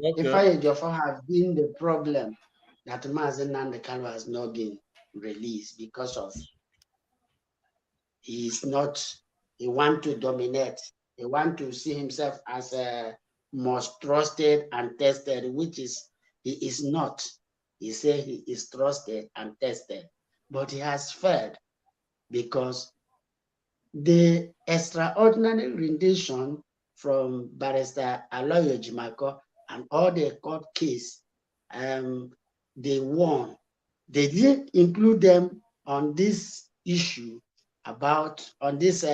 Ifeanyi Ejiofor has been the problem that Mazen Nandekalo has not been released because of he want to dominate He wants to see himself as a most trusted and tested, which is he is not. He said he is trusted and tested, but he has failed because the extraordinary rendition from Barrister Aloyo Jimako and all the court case, they won. They didn't include them on this issue on this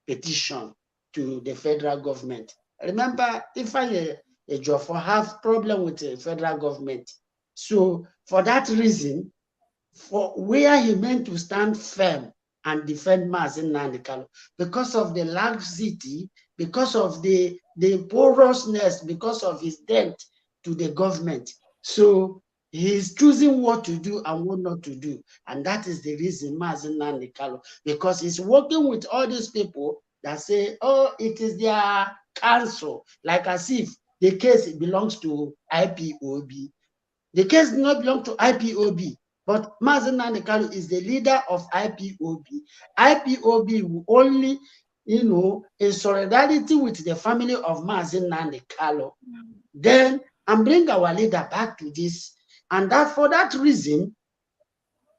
petition to the federal government. Remember, if I have problem with the federal government, so for that reason, for where he meant to stand firm and defend Mazen Nandekalo, because of the laxity, because of the porousness, because of his debt to the government. So he's choosing what to do and what not to do. And that is the reason Mazen Nandekalo, because he's working with all these people that say, oh, it is their council, like as if the case belongs to IPOB. The case does not belong to IPOB, but Mazen Nandekalo is the leader of IPOB. IPOB will only, in solidarity with the family of Mazen Nandekalo, then and bring our leader back to this. And that for that reason,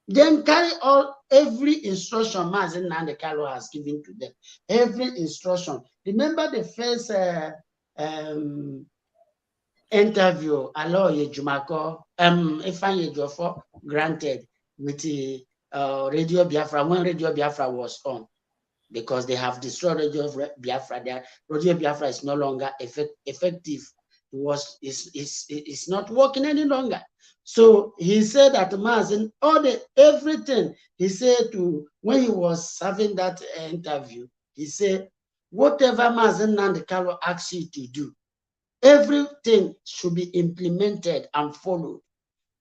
then carry all every instruction Mazen Nandekalo has given to them. Every instruction. Remember the first interview Aloye Jumako, Ifeanyi Ejiofor granted with the Radio Biafra when Radio Biafra was on, because they have destroyed Radio Biafra. Radio Biafra is no longer effective. It's not working any longer. So he said that Mazen, everything he said to when he was having that interview, he said, whatever Mazen Nandekalo asks you to do, everything should be implemented and followed.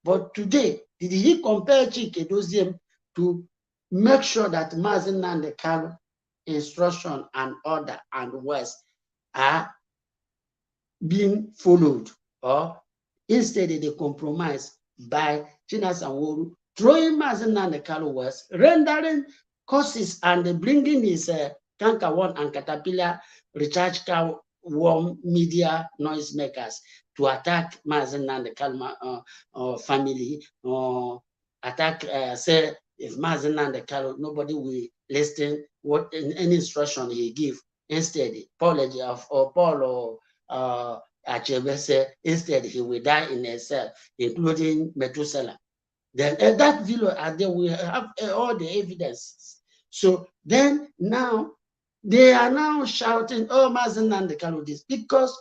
But today, did he compare Chike Doziem to make sure that Mazen Nandekalo instruction and order and words are being followed? Or instead they compromise by Chinas Anworu throwing Mazen Nandekalo words, rendering courses and bringing his Kanka One and Caterpillar recharge car warm media noisemakers to attack Mazen Nandekalo family, attack, say, if Mazen Nandekalo, nobody will listen what any instruction he give. Instead, Paul or Achebe, instead he will die in a cell, including Methuselah. Then that video, and they will have all the evidence. So then now, they are now shouting, oh, Mazen Nandekalo this, because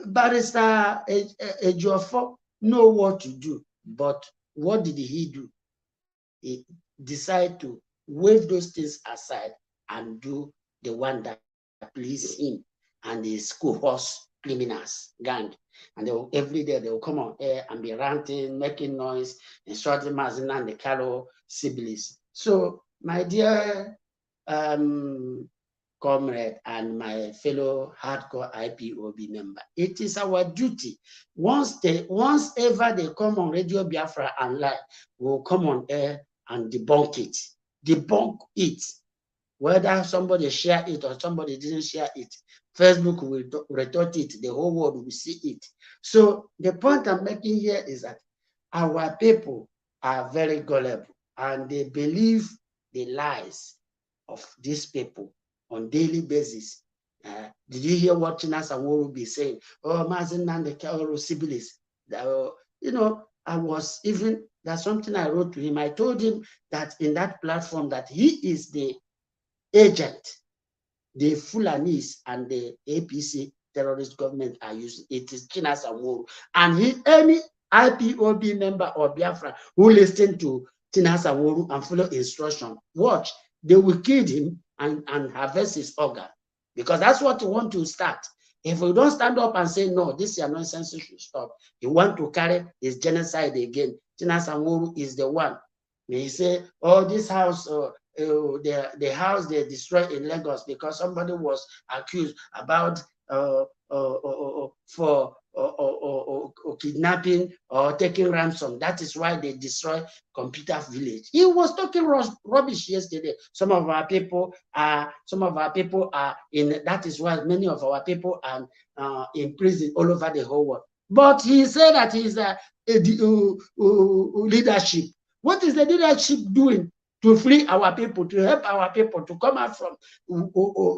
Barrister Ejiofor know what to do. But what did he do? He decided to wave those things aside and do the one that pleased him and his cohorts, criminals, gang. And every day they will come on air and be ranting, making noise, insulting Mazen Nandekalo siblings. So, my dear comrade and my fellow hardcore IPOB member, it is our duty. Once ever they come on Radio Biafra and live, we'll come on air and debunk it. Whether somebody share it or somebody didn't share it, Facebook will retort it, the whole world will see it. So the point I'm making here is that our people are very gullible and they believe the lies of these people on daily basis. Did you hear what Chinas Anworu be saying? Oh, Mazen Nandekalo siblings. I was even, that's something I wrote to him. I told him that in that platform that he is the agent the Fulanis and the APC terrorist government are using. It is Chinas Anworu. And any IPOB member or Biafra who listen to Chinas Anworu and follow instruction, watch, they will kill him and harvest his organ. Because that's what you want to start. If we don't stand up and say, no, this is nonsense, should stop, you want to carry his genocide again. Chinas Anworu is the one. He say, oh, this house, the house they destroyed in Lagos because somebody was accused about for or kidnapping or taking ransom. That is why they destroy Computer Village. He was talking rubbish yesterday. Some of our people are in. That is why many of our people are in prison all over the whole world. But he said that he's a leadership. What is the leadership doing to free our people, to help our people to come out from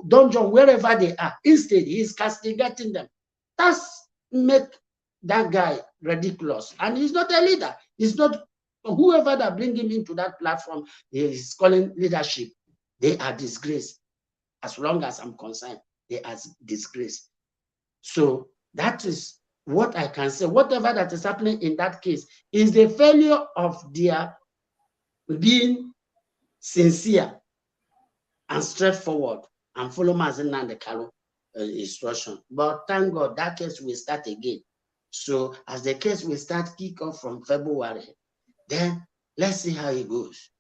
dungeon wherever they are? Instead, he's castigating them. That's make that guy ridiculous. And he's not a leader. He's not whoever that bring him into that platform is calling leadership. They are disgrace. As long as I'm concerned, they are disgrace. So that is what I can say. Whatever that is happening in that case is the failure of their being sincere and straightforward and follow Mazen Nandekalo instruction. But thank God that case will start again. So as the case will start kick off from February, then let's see how it goes.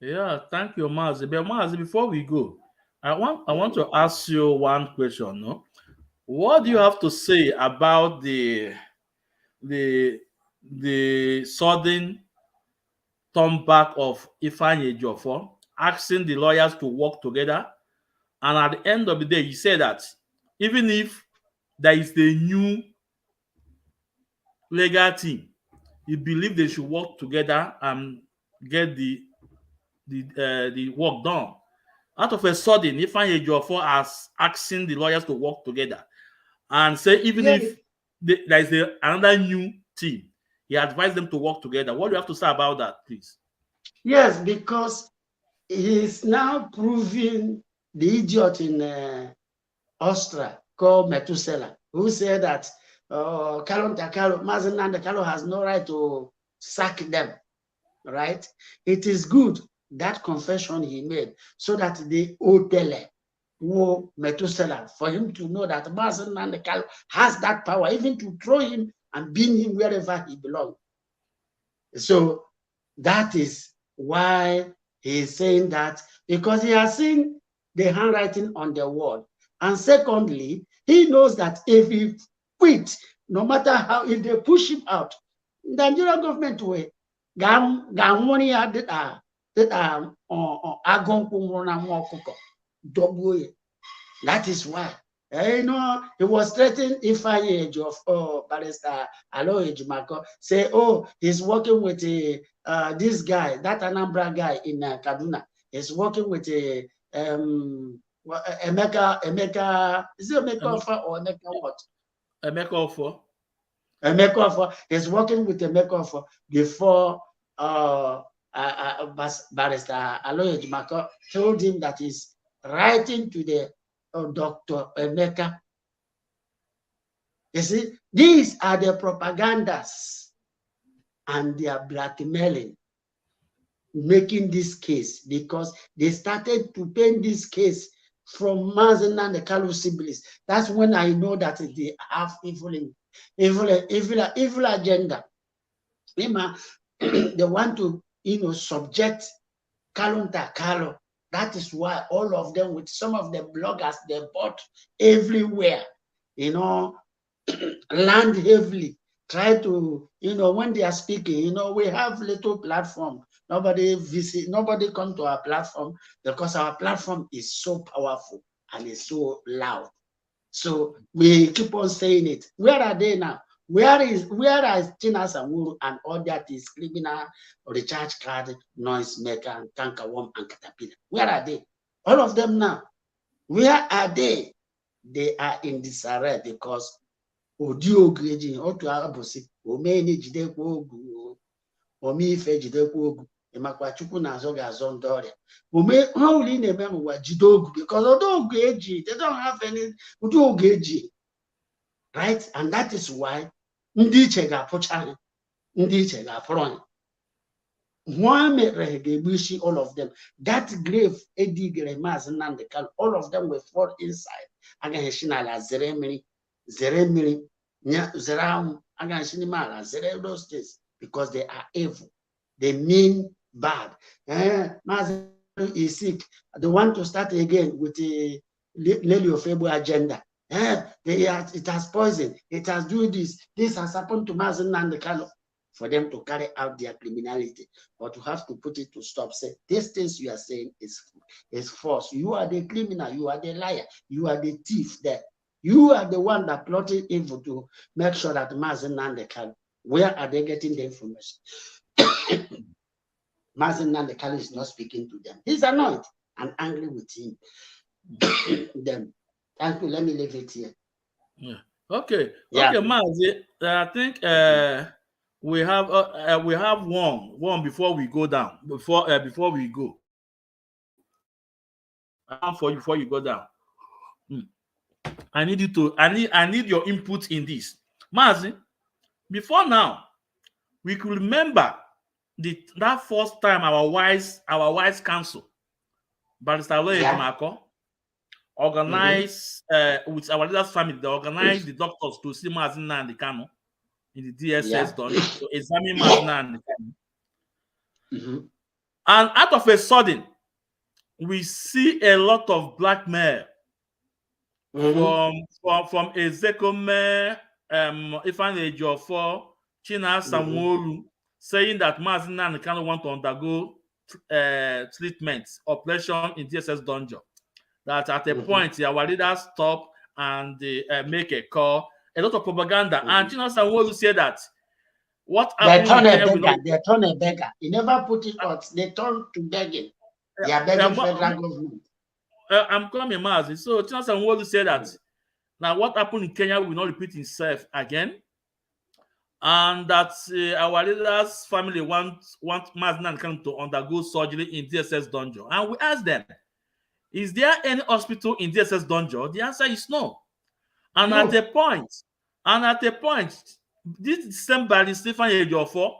Yeah, thank you, Mazi. But Mazi, before we go, I want to ask you one question. No, what do you have to say about the sudden turn back of Ifeanyi Ejiofor, asking the lawyers to work together, and at the end of the day, he said that even if there is a new legal team, he believed they should work together and get the work done. Out of a sudden, Ifeanyi Ejiofor has asking the lawyers to work together and say even if there is another new team, he advised them to work together. What do you have to say about that, please? Yes, because he is now proving the idiot in Austria called Methuselah, who said that Mazen Nandekalo has no right to sack them, right? It is good, that confession he made, so that the Otele will Methuselah, for him to know that Mazen Nandekalo has that power, even to throw him and beam him wherever he belongs. So that is why he is saying that, because he has seen the handwriting on the wall. And secondly, he knows that if he quit, no matter how, if they push him out, the Nigerian government will that is why. You know, he was threatening Ifeanyi Ejiofor, Barrister Alo Ejimako, say, oh, he's working with this guy, that Anambra guy in Kaduna. He's working with Emeka, is it Emeka Offer or Emeka what? Emeka Offer. Emeka Offer. He's working with Emeka Offer before Barrister Alo Ejimako told him that he's writing to the Dr. Emeka. You see, these are the propagandas and they are blackmailing, making this case, because they started to paint this case from Mazen Nandekalo siblings. That's when I know that they have evil agenda. They want to, subject Kalonta Kalo. That is why all of them, with some of the bloggers, they bought everywhere, land heavily, try to, when they are speaking, we have little platform. Nobody come to our platform because our platform is so powerful and it's so loud. So we keep on saying it. Where are they now? Where is Tina Samuru and all that is criminal recharge card, noise maker, and tanker worm and caterpillar? Where are they? All of them now. Where are they? They are in disarray because Odiogeji, Otu Abusi, Omeni Jidekwo Ogu, Omife Jidekwo Ogu, Emakwachuku Nazoga Zondoria. How will you name Jidogu? Because Odogeji, they don't have any Odogeji. Right? And that is why Ndiche ga-apụcha Ndiche ga-apụrụ anyị. All of them. That grave edigere Maazị Nnamdi Kanu, all of them will fall inside. Agaghị n'ala zere mmiri, zere anwụ, agaghị n'ime ala zere those things, because they are evil. They mean bad. Maazị is sick. They want to start again with the Lily of Fable agenda. They it has poisoned, it has done this, this has happened to Mazen and the Kano, for them to carry out their criminality. But you have to put it to stop. Say, these things you are saying is false. You are the criminal, you are the liar, you are the thief there. You are the one that plotted evil to make sure that Mazen and the Kano, where are they getting the information? Mazen and the Kano is not speaking to them. He's annoyed and angry with him. Them. Thank you. Let me leave it here. Yeah. Okay. Yeah. Okay, Mazi. I think we have one before we go down. Before we go. Before you go down. I need you to. I need your input in this, Mazi. Before now, we could remember that first time our wise council, Barrister Loye Jumako, organized with our leaders' family. They organized the doctors to see Mazi Nnamdi Kanu in the DSS dungeon to examine Mazi Nnamdi Kanu. And out of a sudden, we see a lot of blackmail from Ezekome, Ifeanyi Ejiofor, China Sanwo-Olu, saying that Mazi Nnamdi Kanu want to undergo treatment operation in DSS dungeon. That at a point, our leaders stop and they make a call. A lot of propaganda. And China Sanwo-Olu said that what happened they turn a beggar. He never put it out. They turn to begging. They are begging federal government. I'm coming, Mazi. So China Sanwo-Olu said that now what happened in Kenya will not repeat itself again. And that our leaders' family want Mazi Nnamdi Kanu to undergo surgery in DSS dungeon. And we asked them, is there any hospital in DSS dungeon? The answer is no. And at a point, this same Barrister Ifeanyi Ejiofor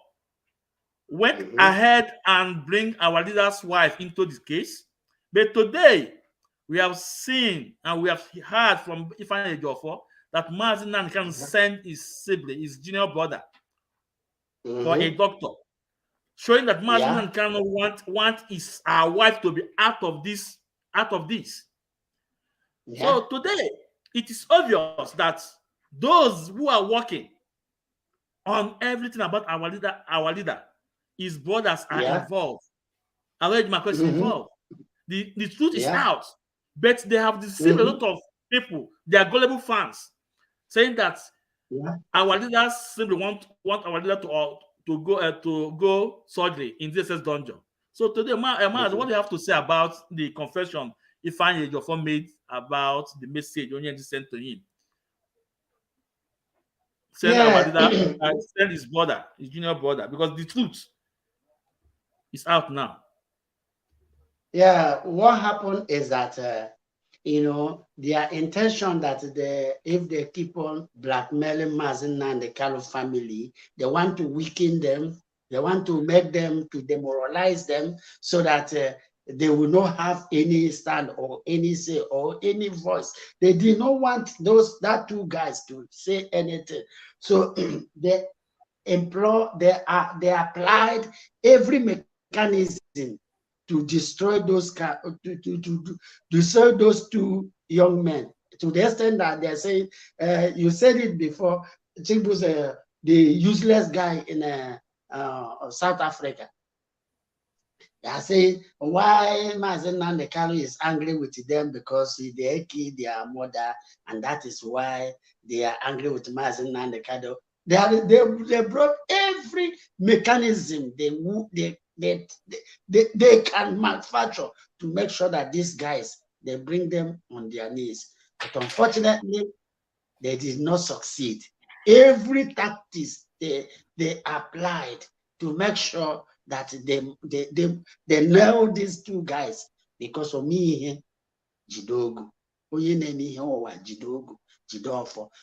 went ahead and bring our leader's wife into this case. But today, we have seen and we have heard from Ifeanyi Ejiofor that Mazi Nnamdi Kanu send his sibling, his junior brother, for a doctor, showing that Mazi Nnamdi Kanu want our wife to be out of this. So today, it is obvious that those who are working on everything about our leader, his brothers are involved. Marcos is involved. The truth is out, but they have deceived a lot of people. They are gullible fans, saying that our leaders simply want our leader to go surgery in DSS dungeon. So today, what do you have to say about the confession Ifeanyi Ejiofor made about the message Onyenji sent to him? Send our leader, send his brother, his junior brother, because the truth is out now. Yeah, what happened is that their intention that if they keep on blackmailing Mazi Nnamdi Kanu family, they want to weaken them. They want to make them, to demoralize them, so that they will not have any stand or any say or any voice. They did not want that two guys to say anything. So they applied every mechanism to destroy those to destroy those two young men, to the extent that they're saying, you said it before, Chibu's the useless guy in South Africa. They are saying why Mazi Nnamdi Kanu is angry with them because they killed their mother, and that is why they are angry with Mazi Nnamdi Kanu. They brought every mechanism they can manufacture to make sure that these guys, they bring them on their knees. But unfortunately, they did not succeed. Every tactics they applied to make sure that they nail these two guys, because of me, Jidogu,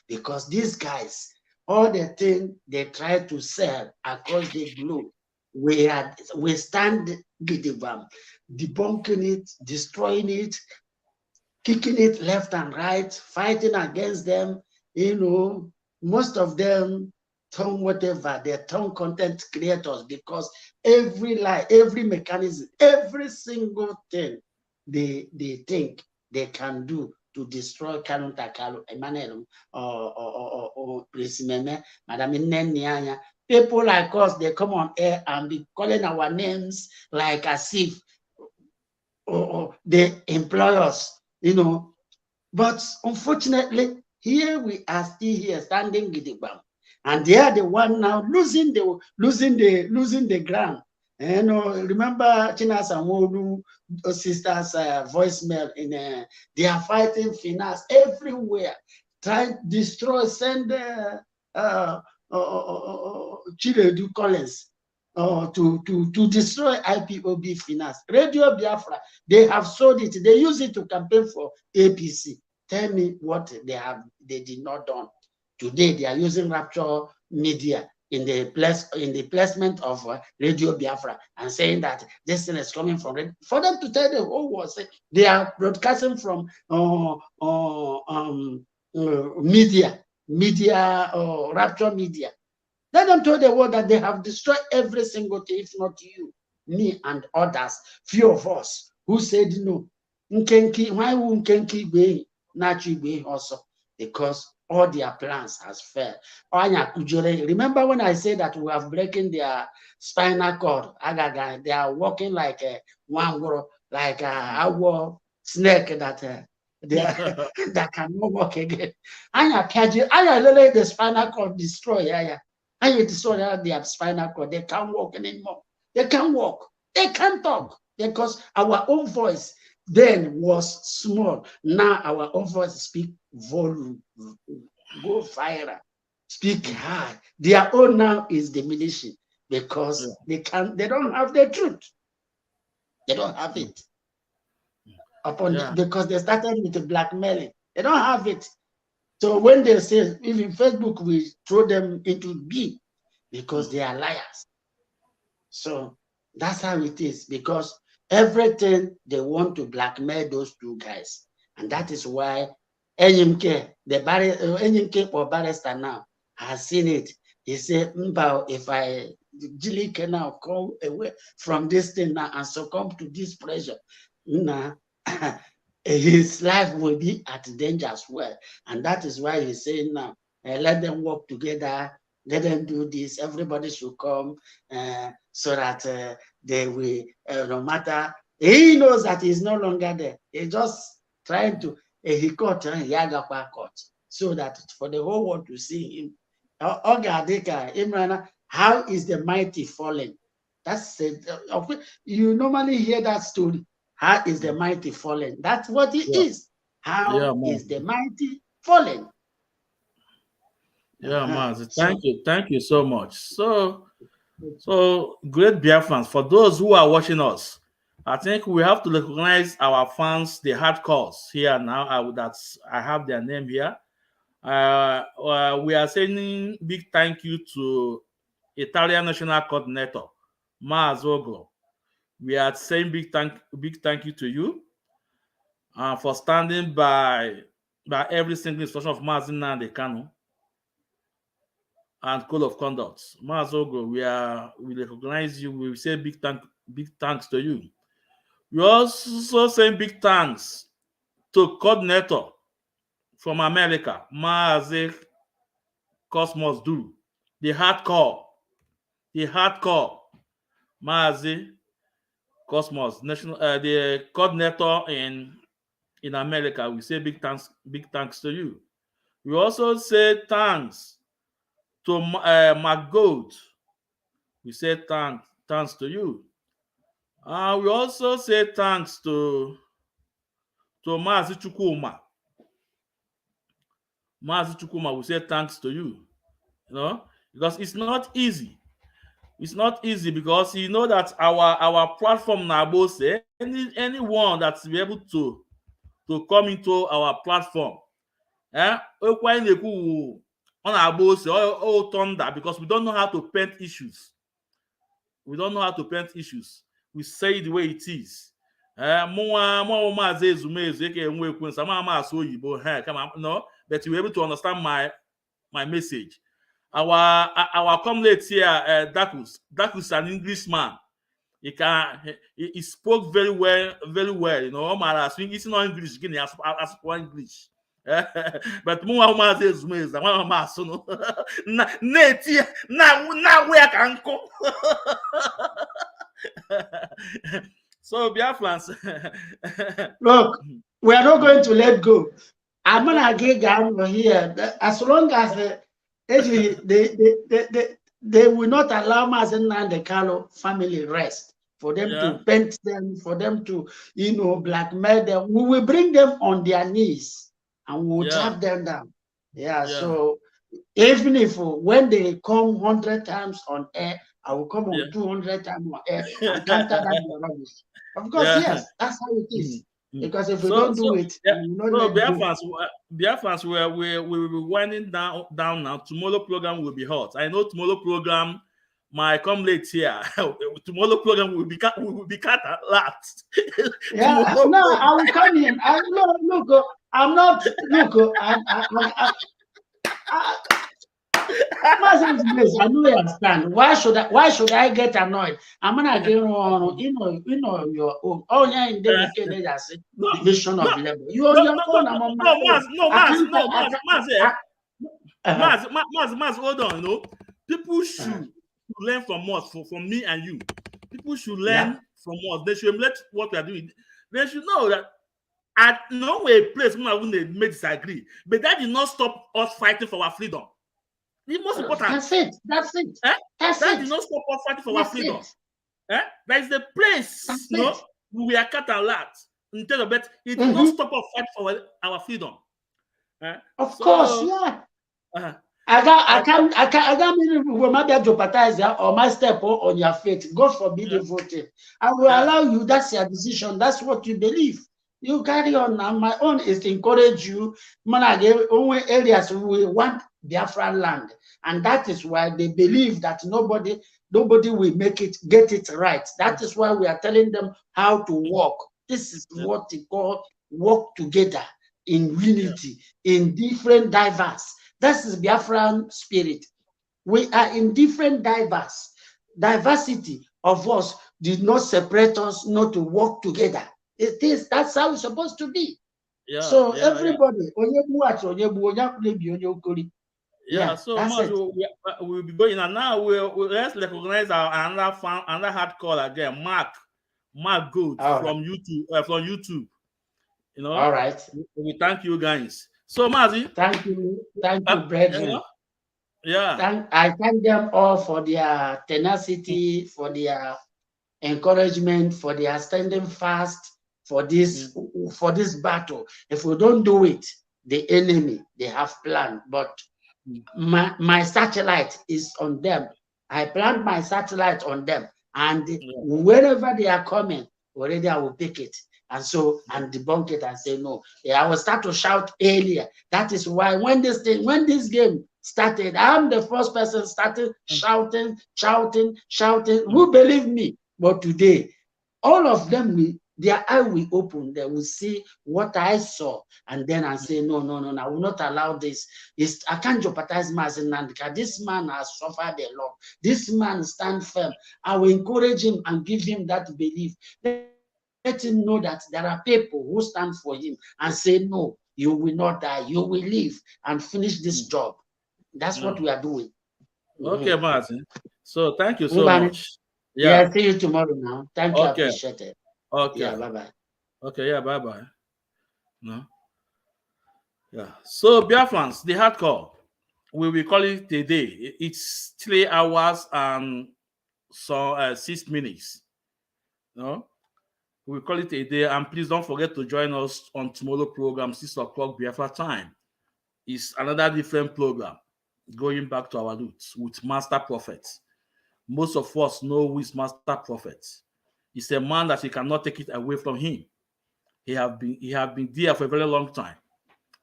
because these guys, all the things they try to sell across the globe, we stand Gidivam, debunking it, destroying it, kicking it left and right, fighting against them. Most of them turn whatever, they turn content creators, because every lie, every mechanism, every single thing they think they can do to destroy Kanu Takalu, Emmanuel, or Prisimeme, Madame Nenianya. People like us, they come on air and be calling our names like as if they employ us, you know. But unfortunately, here we are still here standing Gidigba. And they are the one now losing the ground. And remember Chinas and Wodu sisters' voicemail they are fighting finance everywhere, trying to destroy, send Chinedu Collins to destroy IPOB finance. Radio Biafra, they have sold it. They use it to campaign for APC. Tell me what they did not done. Today they are using Rapture Media in the placement of Radio Biafra and saying that this thing is coming from Radio. For them to tell the whole world, they are broadcasting from Rapture Media. Let them tell the world that they have destroyed every single thing, if not you, me, and others, few of us who said no. Why won't Nkenki be naturally also? Because all their plans has failed. Remember when I said that we have broken their spinal cord? They are walking like one girl, like our snake that that cannot walk again. Anya the spinal cord destroy. And you destroy their spinal cord. They can't walk anymore. They can't walk. They can't talk because our own voice then was small. Now our own voice speak volume, go viral, speak high. Their own now is diminishing because they don't have the truth. They don't have it. Because they started with the blackmailing. They don't have it. So when they say, even Facebook will throw them into B because they are liars. So that's how it is, because everything they want to blackmail those two guys. And that is why NMK, NMK or barrister now has seen it. He said, if I Jilly can now come away from this thing now and succumb to this pressure, his life will be at danger as well. And that is why he's saying now, let them work together, let them do this, everybody should come so that they will, no matter, he knows that he's no longer there. He's just trying to, he caught Yagapa court, so that for the whole world to see him. Ogadeka, Imrana, how is the mighty fallen? That's it. You normally hear that story. How is the mighty fallen? That's what it is. How is the mighty fallen? Yeah, Mazi. Thank you so much. So great Biafrans. For those who are watching us, I think we have to recognize our fans, the hardcores here now. I have their name here. We are sending big thank you to Italian National Coordinator Mazogo. We are saying big thank you to you for standing by every single instruction of Mazina and the Kanu and code of conduct. Mazogo, we recognize you. We say big thanks to you. We also say big thanks to coordinator from America, Mazi Cosmos Du, the hardcore, Mazi Cosmos, national, the coordinator in America. We say big thanks to you. We also say thanks to McGold. We say thanks to you. We also say thanks to Mazi Chukwuma. Mazi Chukwuma, we say thanks to you. Because it's not easy. It's not easy because you know that our platform now, say anyone that's be able to come into our platform, on our boss all thunder, because we don't know how to paint issues. We don't know how to paint issues. We say it the way it is. But you're able to understand my message. Our comrade here, Dakus is an Englishman. he spoke very well, very well. You know, it's not English, as English. But more says one now where can go. So Biafrans. Look, we are not going to let go. I'm gonna get down here as long as they will not allow Mazen and the Carlo family rest. For them to paint them, for them to, blackmail them. We will bring them on their knees and we'll track them down. So even if when they come 100 times on air, I will come on 200 times on air and counter that rubbish. Of course, yes, that's how it is. Because if we don't do it, we will not Biafrans, we will be winding down now. Tomorrow program will be hot. I know tomorrow program might come late here. Tomorrow program will be cut at last. Yeah, I will come in. I'm not. I don't understand. Why should I get annoyed? I'm gonna get on. Your own. Oh yeah, in the division of labor. You on your own. I'm on my own. Maz, hold on. People should learn from us, from me and you. People should learn from us. They should emulate what we are doing. They should know that at no way place when they may disagree, but that did not stop us fighting for our freedom. The most important. That's it. That did not stop us fighting for our freedom. That is the place, we are cut and lax. Instead of that, it did not stop us fighting for our freedom. Of course, yeah. I can't maybe jeopardize or my step on your faith. God forbid you voting. I will allow you. That's your decision. That's what you believe. You carry on. Now, my own is to encourage you. Only areas we want Biafra land, and that is why they believe that nobody will get it right. That is why we are telling them how to work. This is what they call work together in unity, in different diverse. This is Biafran spirit. We are in different diversity of us did not separate us not to work together. That's how it's supposed to be. Everybody, so much we'll be going, and now let's recognize another hard call again. Mark Good from YouTube. All right. We thank you guys. So Mazi, thank you, brethren. I thank them all for their tenacity, for their encouragement, for their standing fast for this battle. If we don't do it, the enemy they have planned. But my satellite is on them. I plant my satellite on them, and wherever they are coming, already I will pick it and debunk it and say no. I will start to shout earlier. That is why when this game started, I'm the first person started shouting. Who believe me? But today, all of them their eye will open. They will see what I saw, and then I say, no, I will not allow this. I can't jeopardize Mazen Nandika. This man has suffered a lot. This man stand firm. I will encourage him and give him that belief. Let him know that there are people who stand for him and say, no, you will not die. You will live and finish this job. That's what we are doing. Okay, Martin. So thank you so much. Yeah, see you tomorrow now. Thank you. I appreciate it. Okay. Yeah, bye-bye. Okay, yeah, bye-bye. No. Yeah. So Biafrans, the hardcore, we will call it today. It's 3 hours and 6 minutes. No? We call it a day, and please don't forget to join us on tomorrow program, 6 o'clock Biafra time. It's another different program, going back to our roots with Master Prophet. Most of us know who is Master Prophet. He's a man that you cannot take it away from him. He have been there for a very long time.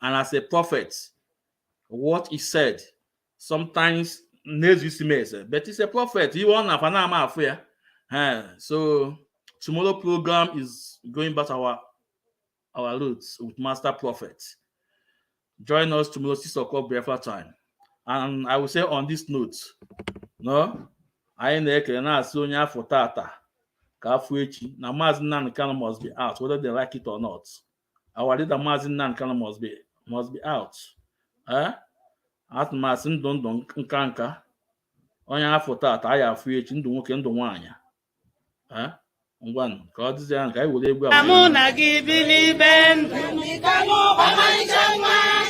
And as a prophet, what he said, sometimes but he's a prophet. He won't have an affair. So tomorrow program is going back to our roots with Master Prophet. Join us tomorrow 6 o'clock Biafra time. And I will say on this note, no, I na-ekele na-asị onye afọ tata Kafuechi, now Mazin Nankana must be out, whether they like it or not. Our leader Mazin Nankana must be out. At Mazin don't kanka. Onye afọ tata a ya afụ echi ndụ nwoke ndụ nwaanyị ngwanụ ka ọ dịzie ka anyị were egwu a mụ na gị bilibe ndụ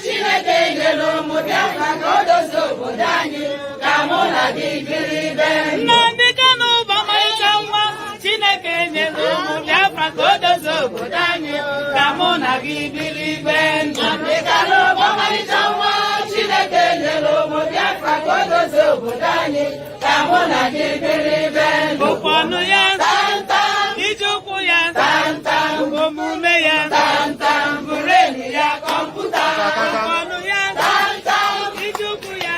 Chineke nyere ụmụ Biafra ka o dozie obodo anyị ka mụ na gị bilibe ndụ Nnamdi Kanu bụ ọmarịcha nwa Chineke nyere ụmụ Biafra ka o dozie obodo anyị ka mụ na gị bilibe ndụ Nnamdi Kanu bụ ọmarịcha nwa Chineke nyere ụmụ Biafra ka o dozie obodo anyị ka mụ na gị bilibe ndụ ụkwọnụ ya ije ụkwụ ya omume ya burenu ya kọmputa ụkwọnụ ya ije ụkwụ ya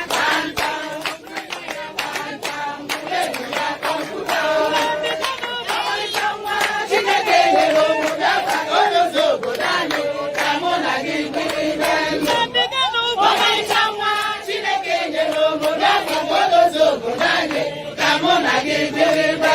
Chineke nyere ụmụ Biafra ka o dozie obodo anyị ka mụ na gị bilibe ndụ ọmarịcha nwa Chineke nyere ụmụ Biafra ka o dozie obodo anyị ka mụ na gị bilibe